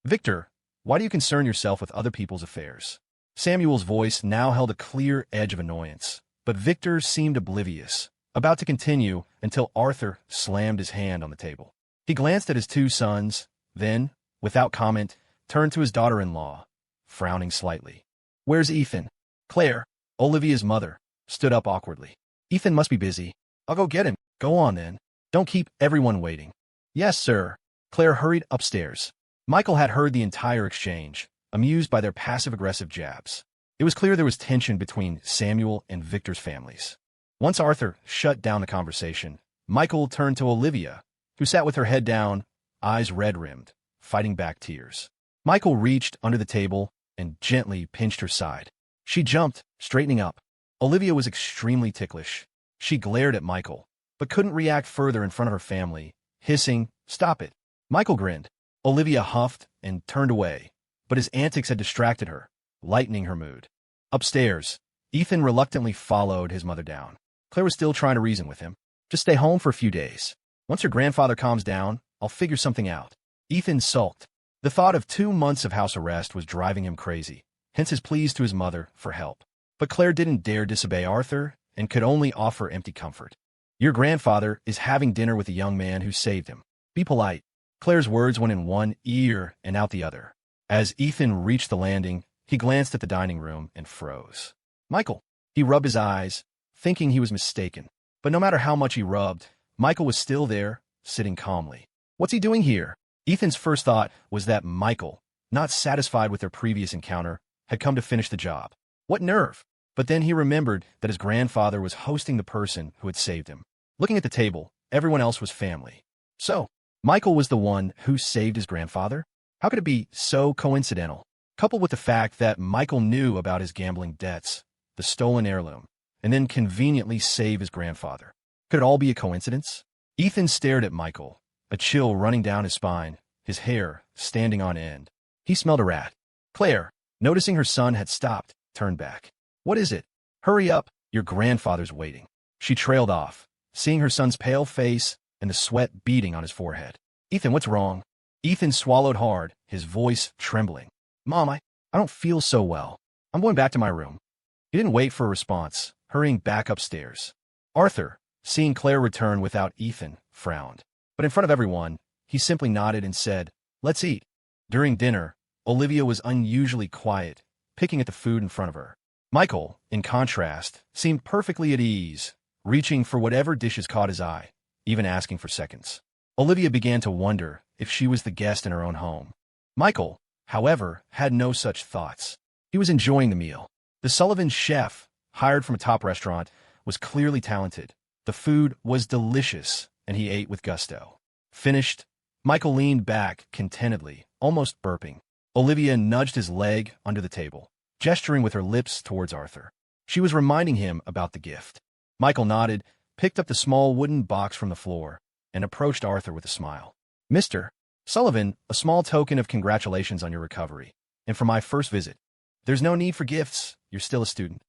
Victor, why do you concern yourself with other people's affairs?" Samuel's voice now held a clear edge of annoyance, but Victor seemed oblivious, about to continue until Arthur slammed his hand on the table. He glanced at his 2 sons, then, without comment, turned to his daughter-in-law, frowning slightly. "Where's Ethan?" Claire, Olivia's mother, stood up awkwardly. "Ethan must be busy. I'll go get him." "Go on, then. Don't keep everyone waiting." "Yes, sir." Claire hurried upstairs. Michael had heard the entire exchange, amused by their passive-aggressive jabs. It was clear there was tension between Samuel and Victor's families. Once Arthur shut down the conversation, Michael turned to Olivia, who sat with her head down, eyes red-rimmed, fighting back tears. Michael reached under the table and gently pinched her side. She jumped, straightening up. Olivia was extremely ticklish. She glared at Michael, but couldn't react further in front of her family, hissing, "Stop it." Michael grinned. Olivia huffed and turned away, but his antics had distracted her, lightening her mood. Upstairs, Ethan reluctantly followed his mother down. Claire was still trying to reason with him. "Just stay home for a few days. Once your grandfather calms down, I'll figure something out." Ethan sulked. The thought of 2 months of house arrest was driving him crazy, hence his pleas to his mother for help. But Claire didn't dare disobey Arthur and could only offer empty comfort. "Your grandfather is having dinner with a young man who saved him. Be polite." Claire's words went in one ear and out the other. As Ethan reached the landing, he glanced at the dining room and froze. "Michael." He rubbed his eyes, thinking he was mistaken. But no matter how much he rubbed, Michael was still there, sitting calmly. What's he doing here? Ethan's first thought was that Michael, not satisfied with their previous encounter, had come to finish the job. What nerve! But then he remembered that his grandfather was hosting the person who had saved him. Looking at the table, everyone else was family. So, Michael was the one who saved his grandfather? How could it be so coincidental? Coupled with the fact that Michael knew about his gambling debts, the stolen heirloom, and then conveniently save his grandfather. Could it all be a coincidence? Ethan stared at Michael, a chill running down his spine, his hair standing on end. He smelled a rat. Claire, noticing her son had stopped, turned back. What is it? Hurry up, your grandfather's waiting. She trailed off, seeing her son's pale face and the sweat beading on his forehead. Ethan, what's wrong? Ethan swallowed hard, his voice trembling. Mom, I don't feel so well. I'm going back to my room. He didn't wait for a response, hurrying back upstairs. Arthur, seeing Claire return without Ethan, frowned. But in front of everyone, he simply nodded and said, "Let's eat." During dinner, Olivia was unusually quiet, picking at the food in front of her. Michael, in contrast, seemed perfectly at ease, reaching for whatever dishes caught his eye, even asking for seconds. Olivia began to wonder if she was the guest in her own home. Michael, however, had no such thoughts. He was enjoying the meal. The Sullivan chef, hired from a top restaurant, was clearly talented. The food was delicious, and he ate with gusto. Finished, Michael leaned back contentedly, almost burping. Olivia nudged his leg under the table, gesturing with her lips towards Arthur. She was reminding him about the gift. Michael nodded, picked up the small wooden box from the floor, and approached Arthur with a smile. "Mr. Sullivan, a small token of congratulations on your recovery, and for my first visit. There's no need for gifts, you're still a student."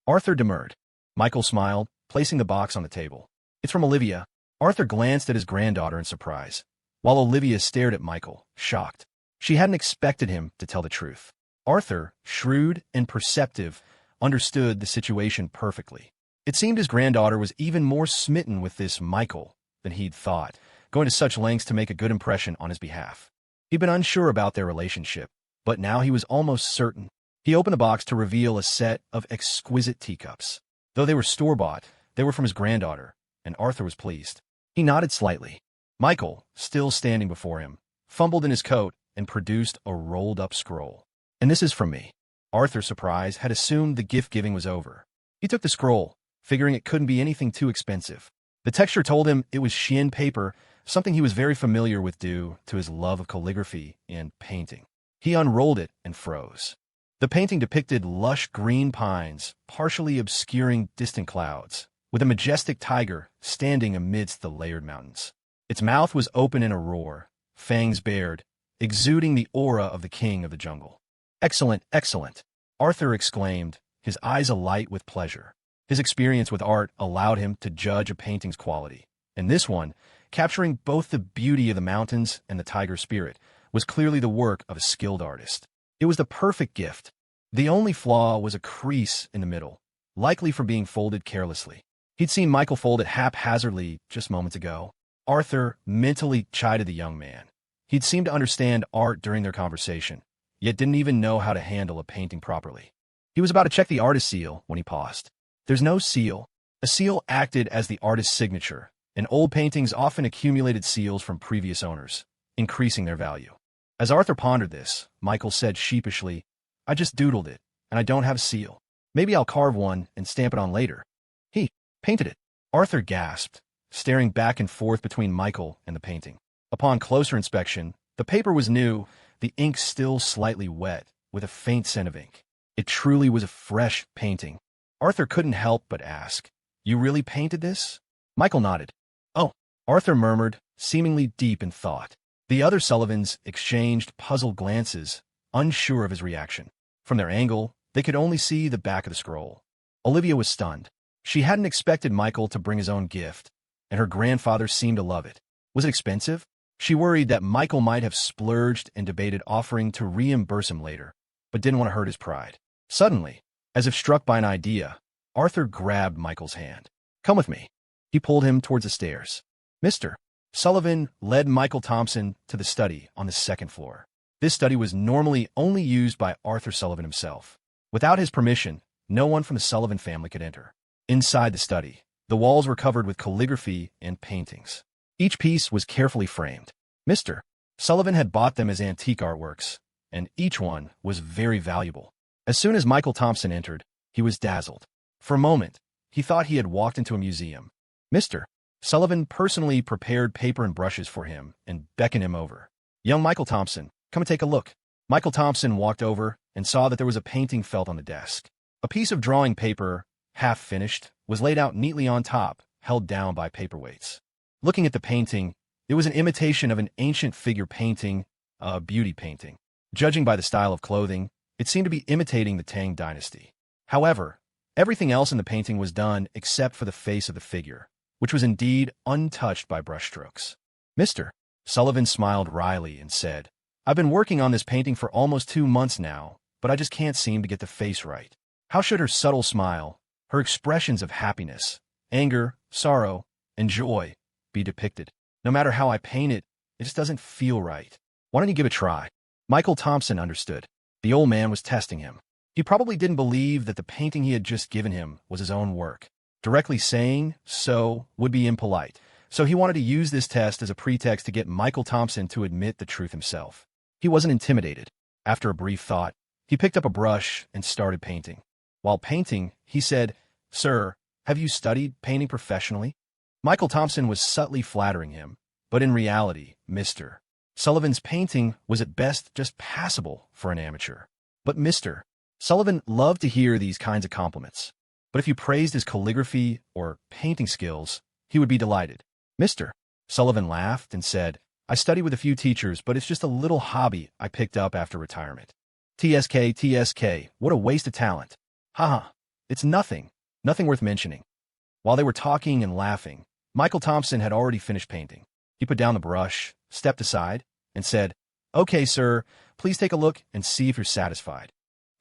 Arthur demurred. Michael smiled, placing the box on the table. "It's from Olivia." Arthur glanced at his granddaughter in surprise, while Olivia stared at Michael, shocked. She hadn't expected him to tell the truth. Arthur, shrewd and perceptive, understood the situation perfectly. It seemed his granddaughter was even more smitten with this Michael than he'd thought, going to such lengths to make a good impression on his behalf. He'd been unsure about their relationship, but now he was almost certain. He opened the box to reveal a set of exquisite teacups. Though they were store-bought, they were from his granddaughter, and Arthur was pleased. He nodded slightly. Michael, still standing before him, fumbled in his coat and produced a rolled-up scroll. "And this is from me." Arthur, surprised, had assumed the gift-giving was over. He took the scroll, figuring it couldn't be anything too expensive. The texture told him it was Chien paper, something he was very familiar with due to his love of calligraphy and painting. He unrolled it and froze. The painting depicted lush green pines, partially obscuring distant clouds, with a majestic tiger standing amidst the layered mountains. Its mouth was open in a roar, fangs bared, exuding the aura of the king of the jungle. "Excellent, excellent," Arthur exclaimed, his eyes alight with pleasure. His experience with art allowed him to judge a painting's quality, and this one, capturing both the beauty of the mountains and the tiger spirit, was clearly the work of a skilled artist. It was the perfect gift. The only flaw was a crease in the middle, likely from being folded carelessly. He'd seen Michael fold it haphazardly just moments ago. Arthur mentally chided the young man. He'd seemed to understand art during their conversation, yet didn't even know how to handle a painting properly. He was about to check the artist's seal when he paused. There's no seal. A seal acted as the artist's signature, and old paintings often accumulated seals from previous owners, increasing their value. As Arthur pondered this, Michael said sheepishly, "I just doodled it, and I don't have a seal. Maybe I'll carve one and stamp it on later." "He painted it." Arthur gasped, staring back and forth between Michael and the painting. Upon closer inspection, the paper was new, the ink still slightly wet, with a faint scent of ink. It truly was a fresh painting. Arthur couldn't help but ask, "You really painted this?" Michael nodded. "Oh," Arthur murmured, seemingly deep in thought. The other Sullivans exchanged puzzled glances, unsure of his reaction. From their angle, they could only see the back of the scroll. Olivia was stunned. She hadn't expected Michael to bring his own gift, and her grandfather seemed to love it. Was it expensive? She worried that Michael might have splurged and debated offering to reimburse him later, but didn't want to hurt his pride. Suddenly, as if struck by an idea, Arthur grabbed Michael's hand. "Come with me." He pulled him towards the stairs. Mr. Sullivan led Michael Thompson to the study on the second floor. This study was normally only used by Arthur Sullivan himself. Without his permission, no one from the Sullivan family could enter. Inside the study, the walls were covered with calligraphy and paintings. Each piece was carefully framed. Mr. Sullivan had bought them as antique artworks, and each one was very valuable. As soon as Michael Thompson entered, he was dazzled. For a moment, he thought he had walked into a museum. Mr. Sullivan personally prepared paper and brushes for him and beckoned him over. "Young Michael Thompson, come and take a look." Michael Thompson walked over and saw that there was a painting felt on the desk. A piece of drawing paper, half finished, was laid out neatly on top, held down by paperweights. Looking at the painting, it was an imitation of an ancient figure painting, a beauty painting. Judging by the style of clothing, it seemed to be imitating the Tang dynasty. However, everything else in the painting was done except for the face of the figure, which was indeed untouched by brushstrokes. Mr. Sullivan smiled wryly and said, "I've been working on this painting for almost 2 months now, but I just can't seem to get the face right. How should her subtle smile, her expressions of happiness, anger, sorrow, and joy be depicted? No matter how I paint it, It just doesn't feel right. Why don't you give it a try? Michael Thompson understood. The old man was testing him. He probably didn't believe that the painting he had just given him was his own work. Directly saying so would be impolite, so he wanted to use this test as a pretext to get Michael Thompson to admit the truth himself. He wasn't intimidated. After a brief thought, he picked up a brush and started painting. While painting, he said, "Sir, have you studied painting professionally?" Michael Thompson was subtly flattering him, but in reality, Mr. Sullivan's painting was at best just passable for an amateur. But Mr. Sullivan loved to hear these kinds of compliments. But if you praised his calligraphy or painting skills, he would be delighted. Mr. Sullivan laughed and said, "I studied with a few teachers, but it's just a little hobby I picked up after retirement." TSK, what a waste of talent. Haha, it's nothing worth mentioning. While they were talking and laughing, Michael Thompson had already finished painting. He put down the brush, stepped aside, and said, "Okay, sir, please take a look and see if you're satisfied."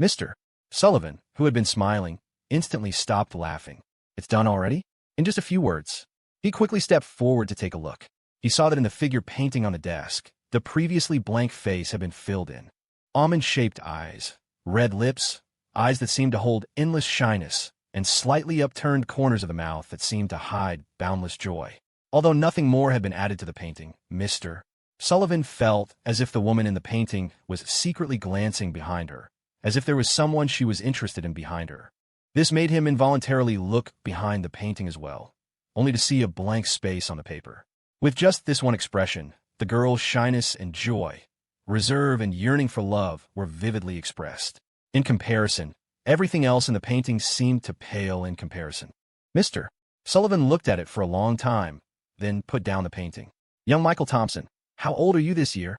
Mr. Sullivan, who had been smiling, instantly stopped laughing. "It's done already?" In just a few words. He quickly stepped forward to take a look. He saw that in the figure painting on the desk, the previously blank face had been filled in. Almond-shaped eyes, red lips, eyes that seemed to hold endless shyness, and slightly upturned corners of the mouth that seemed to hide boundless joy. Although nothing more had been added to the painting, Mr. Sullivan felt as if the woman in the painting was secretly glancing behind her, as if there was someone she was interested in behind her. This made him involuntarily look behind the painting as well, only to see a blank space on the paper. With just this one expression, the girl's shyness and joy, reserve and yearning for love were vividly expressed. In comparison, everything else in the painting seemed to pale in comparison. Mr. Sullivan looked at it for a long time, then put down the painting. "Young Michael Thompson, how old are you this year?"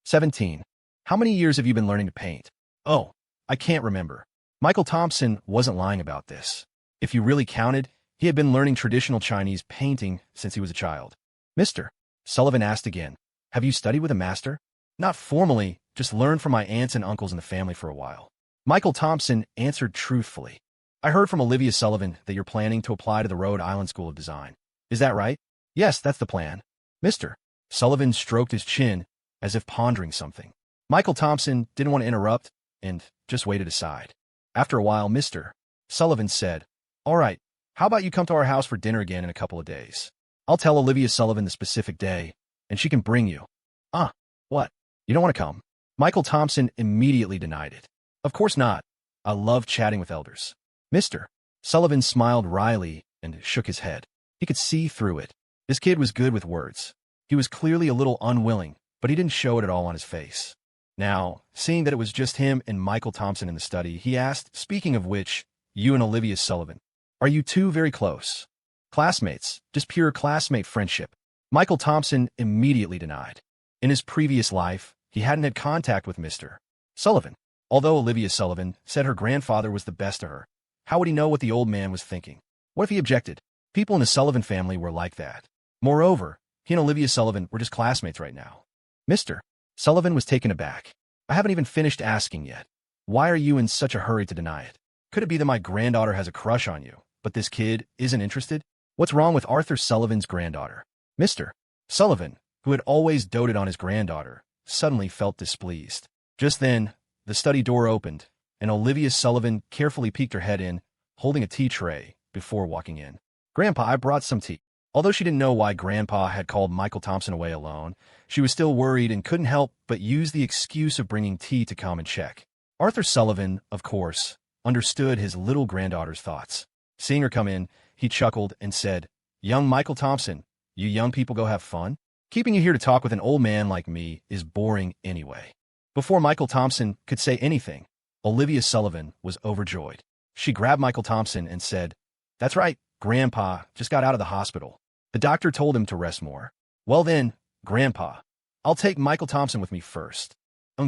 17. "How many years have you been learning to paint?" "Oh, I can't remember." Michael Thompson wasn't lying about this. If you really counted, he had been learning traditional Chinese painting since he was a child. Mr. Sullivan asked again, "Have you studied with a master?" "Not formally, just learned from my aunts and uncles in the family for a while." Michael Thompson answered truthfully. "I heard from Olivia Sullivan that you're planning to apply to the Rhode Island School of Design. Is that right?" "Yes, that's the plan." Mr. Sullivan stroked his chin as if pondering something. Michael Thompson didn't want to interrupt and just waited aside. After a while, Mr. Sullivan said, "All right, how about you come to our house for dinner again in a couple of days? I'll tell Olivia Sullivan the specific day, and she can bring you." "Ah, what? You don't want to come?" Michael Thompson immediately denied it. "Of course not. I love chatting with elders." Mr. Sullivan smiled wryly and shook his head. He could see through it. This kid was good with words. He was clearly a little unwilling, but he didn't show it at all on his face. Now, seeing that it was just him and Michael Thompson in the study, he asked, "Speaking of which, you and Olivia Sullivan, are you two very close?" "Classmates, just pure classmate friendship." Michael Thompson immediately denied. In his previous life, he hadn't had contact with Mr. Sullivan. Although Olivia Sullivan said her grandfather was the best to her, how would he know what the old man was thinking? What if he objected? People in the Sullivan family were like that. Moreover, he and Olivia Sullivan were just classmates right now. Mr. Sullivan was taken aback. "I haven't even finished asking yet. Why are you in such a hurry to deny it? Could it be that my granddaughter has a crush on you, but this kid isn't interested? What's wrong with Arthur Sullivan's granddaughter?" Mr. Sullivan, who had always doted on his granddaughter, suddenly felt displeased. Just then, the study door opened, and Olivia Sullivan carefully peeked her head in, holding a tea tray, before walking in. "Grandpa, I brought some tea." Although she didn't know why Grandpa had called Michael Thompson away alone, she was still worried and couldn't help but use the excuse of bringing tea to come and check. Arthur Sullivan, of course, understood his little granddaughter's thoughts. Seeing her come in, he chuckled and said, "Young Michael Thompson, you young people go have fun? Keeping you here to talk with an old man like me is boring anyway." Before Michael Thompson could say anything, Olivia Sullivan was overjoyed. She grabbed Michael Thompson and said, "That's right, Grandpa just got out of the hospital. The doctor told him to rest more." "Well then, Grandpa, I'll take Michael Thompson with me first."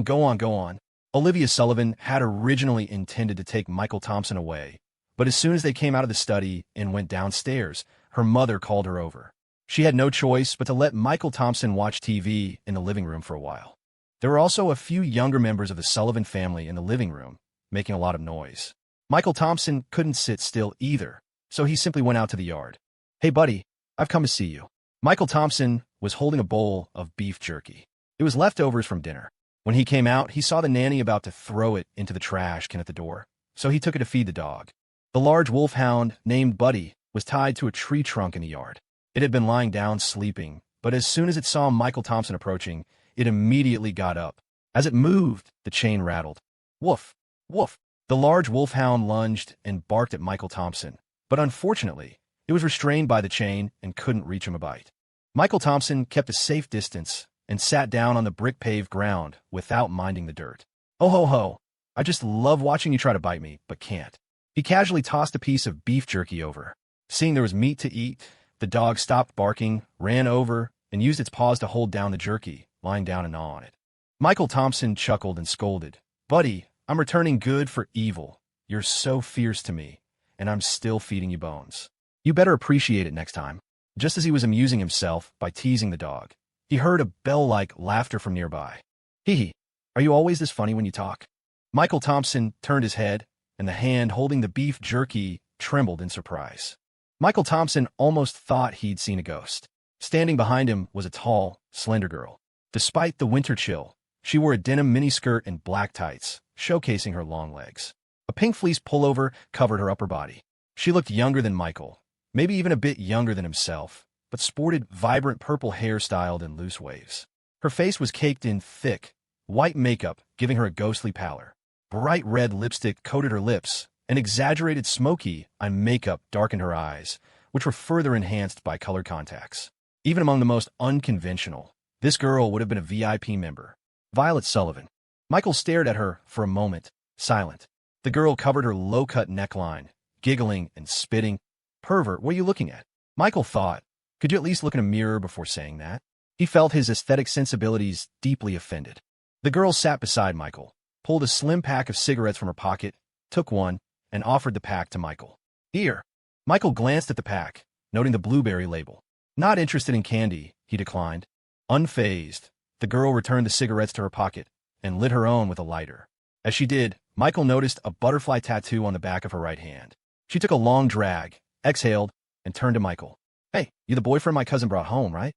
Go on. Olivia Sullivan had originally intended to take Michael Thompson away, but as soon as they came out of the study and went downstairs, her mother called her over. She had no choice but to let Michael Thompson watch TV in the living room for a while. There were also a few younger members of the Sullivan family in the living room, making a lot of noise. Michael Thompson couldn't sit still either, so he simply went out to the yard. "Hey buddy, I've come to see you." Michael Thompson was holding a bowl of beef jerky. It was leftovers from dinner. When he came out, he saw the nanny about to throw it into the trash can at the door, so he took it to feed the dog. The large wolfhound, named Buddy, was tied to a tree trunk in the yard. It had been lying down sleeping, but as soon as it saw Michael Thompson approaching, it immediately got up. As it moved, the chain rattled. Woof! Woof! The large wolfhound lunged and barked at Michael Thompson, but unfortunately, it was restrained by the chain and couldn't reach him a bite. Michael Thompson kept a safe distance and sat down on the brick-paved ground without minding the dirt. Oh ho ho! I just love watching you try to bite me, but can't. He casually tossed a piece of beef jerky over. Seeing there was meat to eat, the dog stopped barking, ran over, and used its paws to hold down the jerky, lying down and gnaw on it. Michael Thompson chuckled and scolded. Buddy, I'm returning good for evil. You're so fierce to me, and I'm still feeding you bones. You better appreciate it next time. Just as he was amusing himself by teasing the dog, he heard a bell-like laughter from nearby. Hee hee, are you always this funny when you talk? Michael Thompson turned his head, and the hand holding the beef jerky trembled in surprise. Michael Thompson almost thought he'd seen a ghost. Standing behind him was a tall, slender girl. Despite the winter chill, she wore a denim miniskirt and black tights, showcasing her long legs. A pink fleece pullover covered her upper body. She looked younger than Michael, maybe even a bit younger than himself, but sported vibrant purple hair styled in loose waves. Her face was caked in thick, white makeup, giving her a ghostly pallor. Bright red lipstick coated her lips, and exaggerated smoky eye makeup darkened her eyes, which were further enhanced by colored contacts. Even among the most unconventional, this girl would have been a VIP member. Violet Sullivan. Michael stared at her for a moment, silent. The girl covered her low-cut neckline, giggling and spitting. Pervert, what are you looking at? Michael thought, could you at least look in a mirror before saying that? He felt his aesthetic sensibilities deeply offended. The girl sat beside Michael, pulled a slim pack of cigarettes from her pocket, took one, and offered the pack to Michael. Here. Michael glanced at the pack, noting the blueberry label. Not interested in candy, he declined. Unfazed, the girl returned the cigarettes to her pocket and lit her own with a lighter. As she did, Michael noticed a butterfly tattoo on the back of her right hand. She took a long drag, exhaled, and turned to Michael. Hey, you the boyfriend my cousin brought home, right?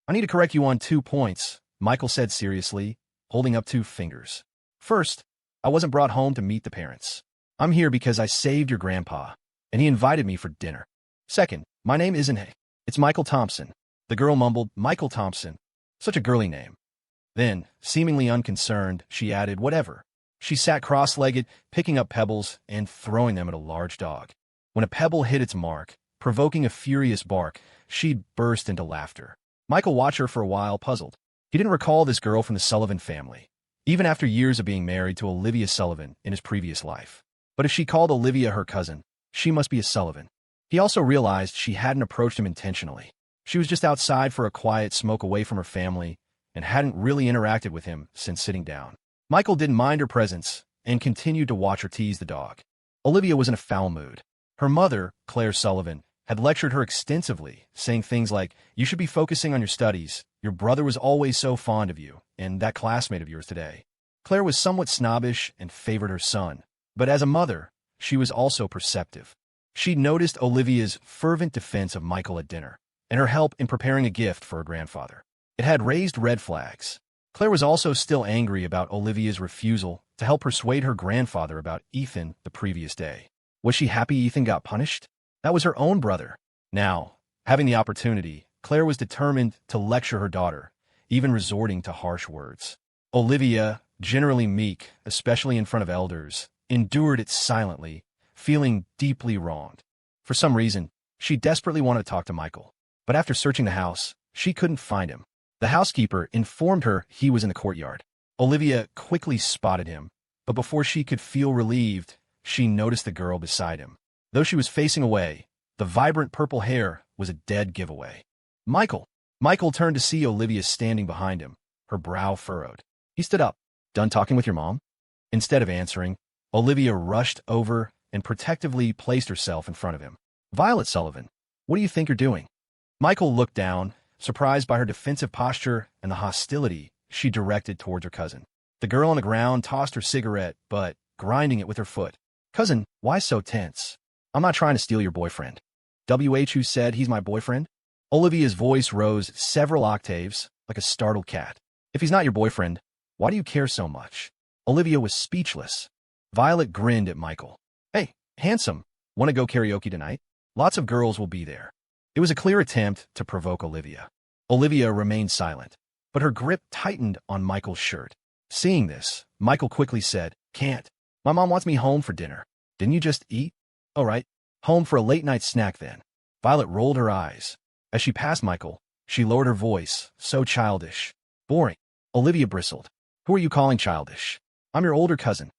I need to correct you on 2 points, Michael said seriously, holding up 2 fingers. First, I wasn't brought home to meet the parents. I'm here because I saved your grandpa, and he invited me for dinner. Second, my name isn't Hay. It's Michael Thompson. The girl mumbled, Michael Thompson. Such a girly name. Then, seemingly unconcerned, she added, whatever. She sat cross-legged, picking up pebbles and throwing them at a large dog. When a pebble hit its mark, provoking a furious bark, she'd burst into laughter. Michael watched her for a while, puzzled. He didn't recall this girl from the Sullivan family, even after years of being married to Olivia Sullivan in his previous life. But if she called Olivia her cousin, she must be a Sullivan. He also realized she hadn't approached him intentionally. She was just outside for a quiet smoke away from her family and hadn't really interacted with him since sitting down. Michael didn't mind her presence and continued to watch her tease the dog. Olivia was in a foul mood. Her mother, Claire Sullivan, had lectured her extensively, saying things like, you should be focusing on your studies, your brother was always so fond of you, and that classmate of yours today. Claire was somewhat snobbish and favored her son, but as a mother, she was also perceptive. She'd noticed Olivia's fervent defense of Michael at dinner, and her help in preparing a gift for her grandfather. It had raised red flags. Claire was also still angry about Olivia's refusal to help persuade her grandfather about Ethan the previous day. Was she happy Ethan got punished? That was her own brother. Now, having the opportunity, Claire was determined to lecture her daughter, even resorting to harsh words. Olivia, generally meek, especially in front of elders, endured it silently, feeling deeply wronged. For some reason, she desperately wanted to talk to Michael, but after searching the house, she couldn't find him. The housekeeper informed her he was in the courtyard. Olivia quickly spotted him, but before she could feel relieved, she noticed the girl beside him. Though she was facing away, the vibrant purple hair was a dead giveaway. Michael! Michael turned to see Olivia standing behind him, her brow furrowed. He stood up. Done talking with your mom? Instead of answering, Olivia rushed over and protectively placed herself in front of him. Violet Sullivan, what do you think you're doing? Michael looked down, surprised by her defensive posture and the hostility she directed towards her cousin. The girl on the ground tossed her cigarette, but grinding it with her foot. Cousin, why so tense? I'm not trying to steal your boyfriend. WHU said he's my boyfriend? Olivia's voice rose several octaves, like a startled cat. If he's not your boyfriend, why do you care so much? Olivia was speechless. Violet grinned at Michael. Hey, handsome, want to go karaoke tonight? Lots of girls will be there. It was a clear attempt to provoke Olivia. Olivia remained silent, but her grip tightened on Michael's shirt. Seeing this, Michael quickly said, Can't. My mom wants me home for dinner. Didn't you just eat? All right, home for a late-night snack then. Violet rolled her eyes. As she passed Michael, she lowered her voice, so childish. Boring. Olivia bristled. Who are you calling childish? I'm your older cousin.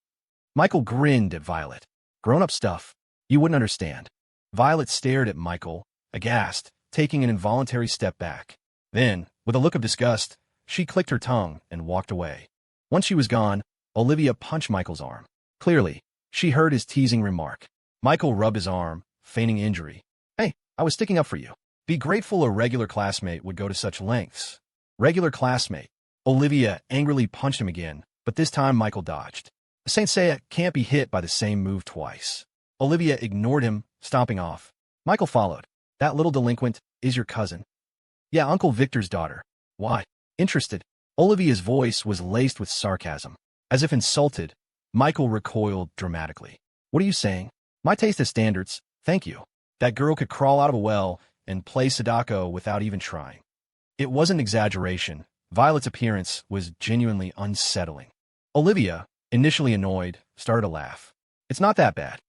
Michael grinned at Violet. Grown-up stuff. You wouldn't understand. Violet stared at Michael, aghast, taking an involuntary step back. Then, with a look of disgust, she clicked her tongue and walked away. Once she was gone, Olivia punched Michael's arm. Clearly, she heard his teasing remark. Michael rubbed his arm, feigning injury. Hey, I was sticking up for you. Be grateful a regular classmate would go to such lengths. Regular classmate. Olivia angrily punched him again, but this time Michael dodged. Saint Seiya can't be hit by the same move twice. Olivia ignored him, stomping off. Michael followed. That little delinquent is your cousin. Yeah, Uncle Victor's daughter. Why? Interested. Olivia's voice was laced with sarcasm. As if insulted, Michael recoiled dramatically. What are you saying? My taste has standards, thank you. That girl could crawl out of a well and play Sadako without even trying. It wasn't exaggeration. Violet's appearance was genuinely unsettling. Olivia, initially annoyed, started to laugh. It's not that bad.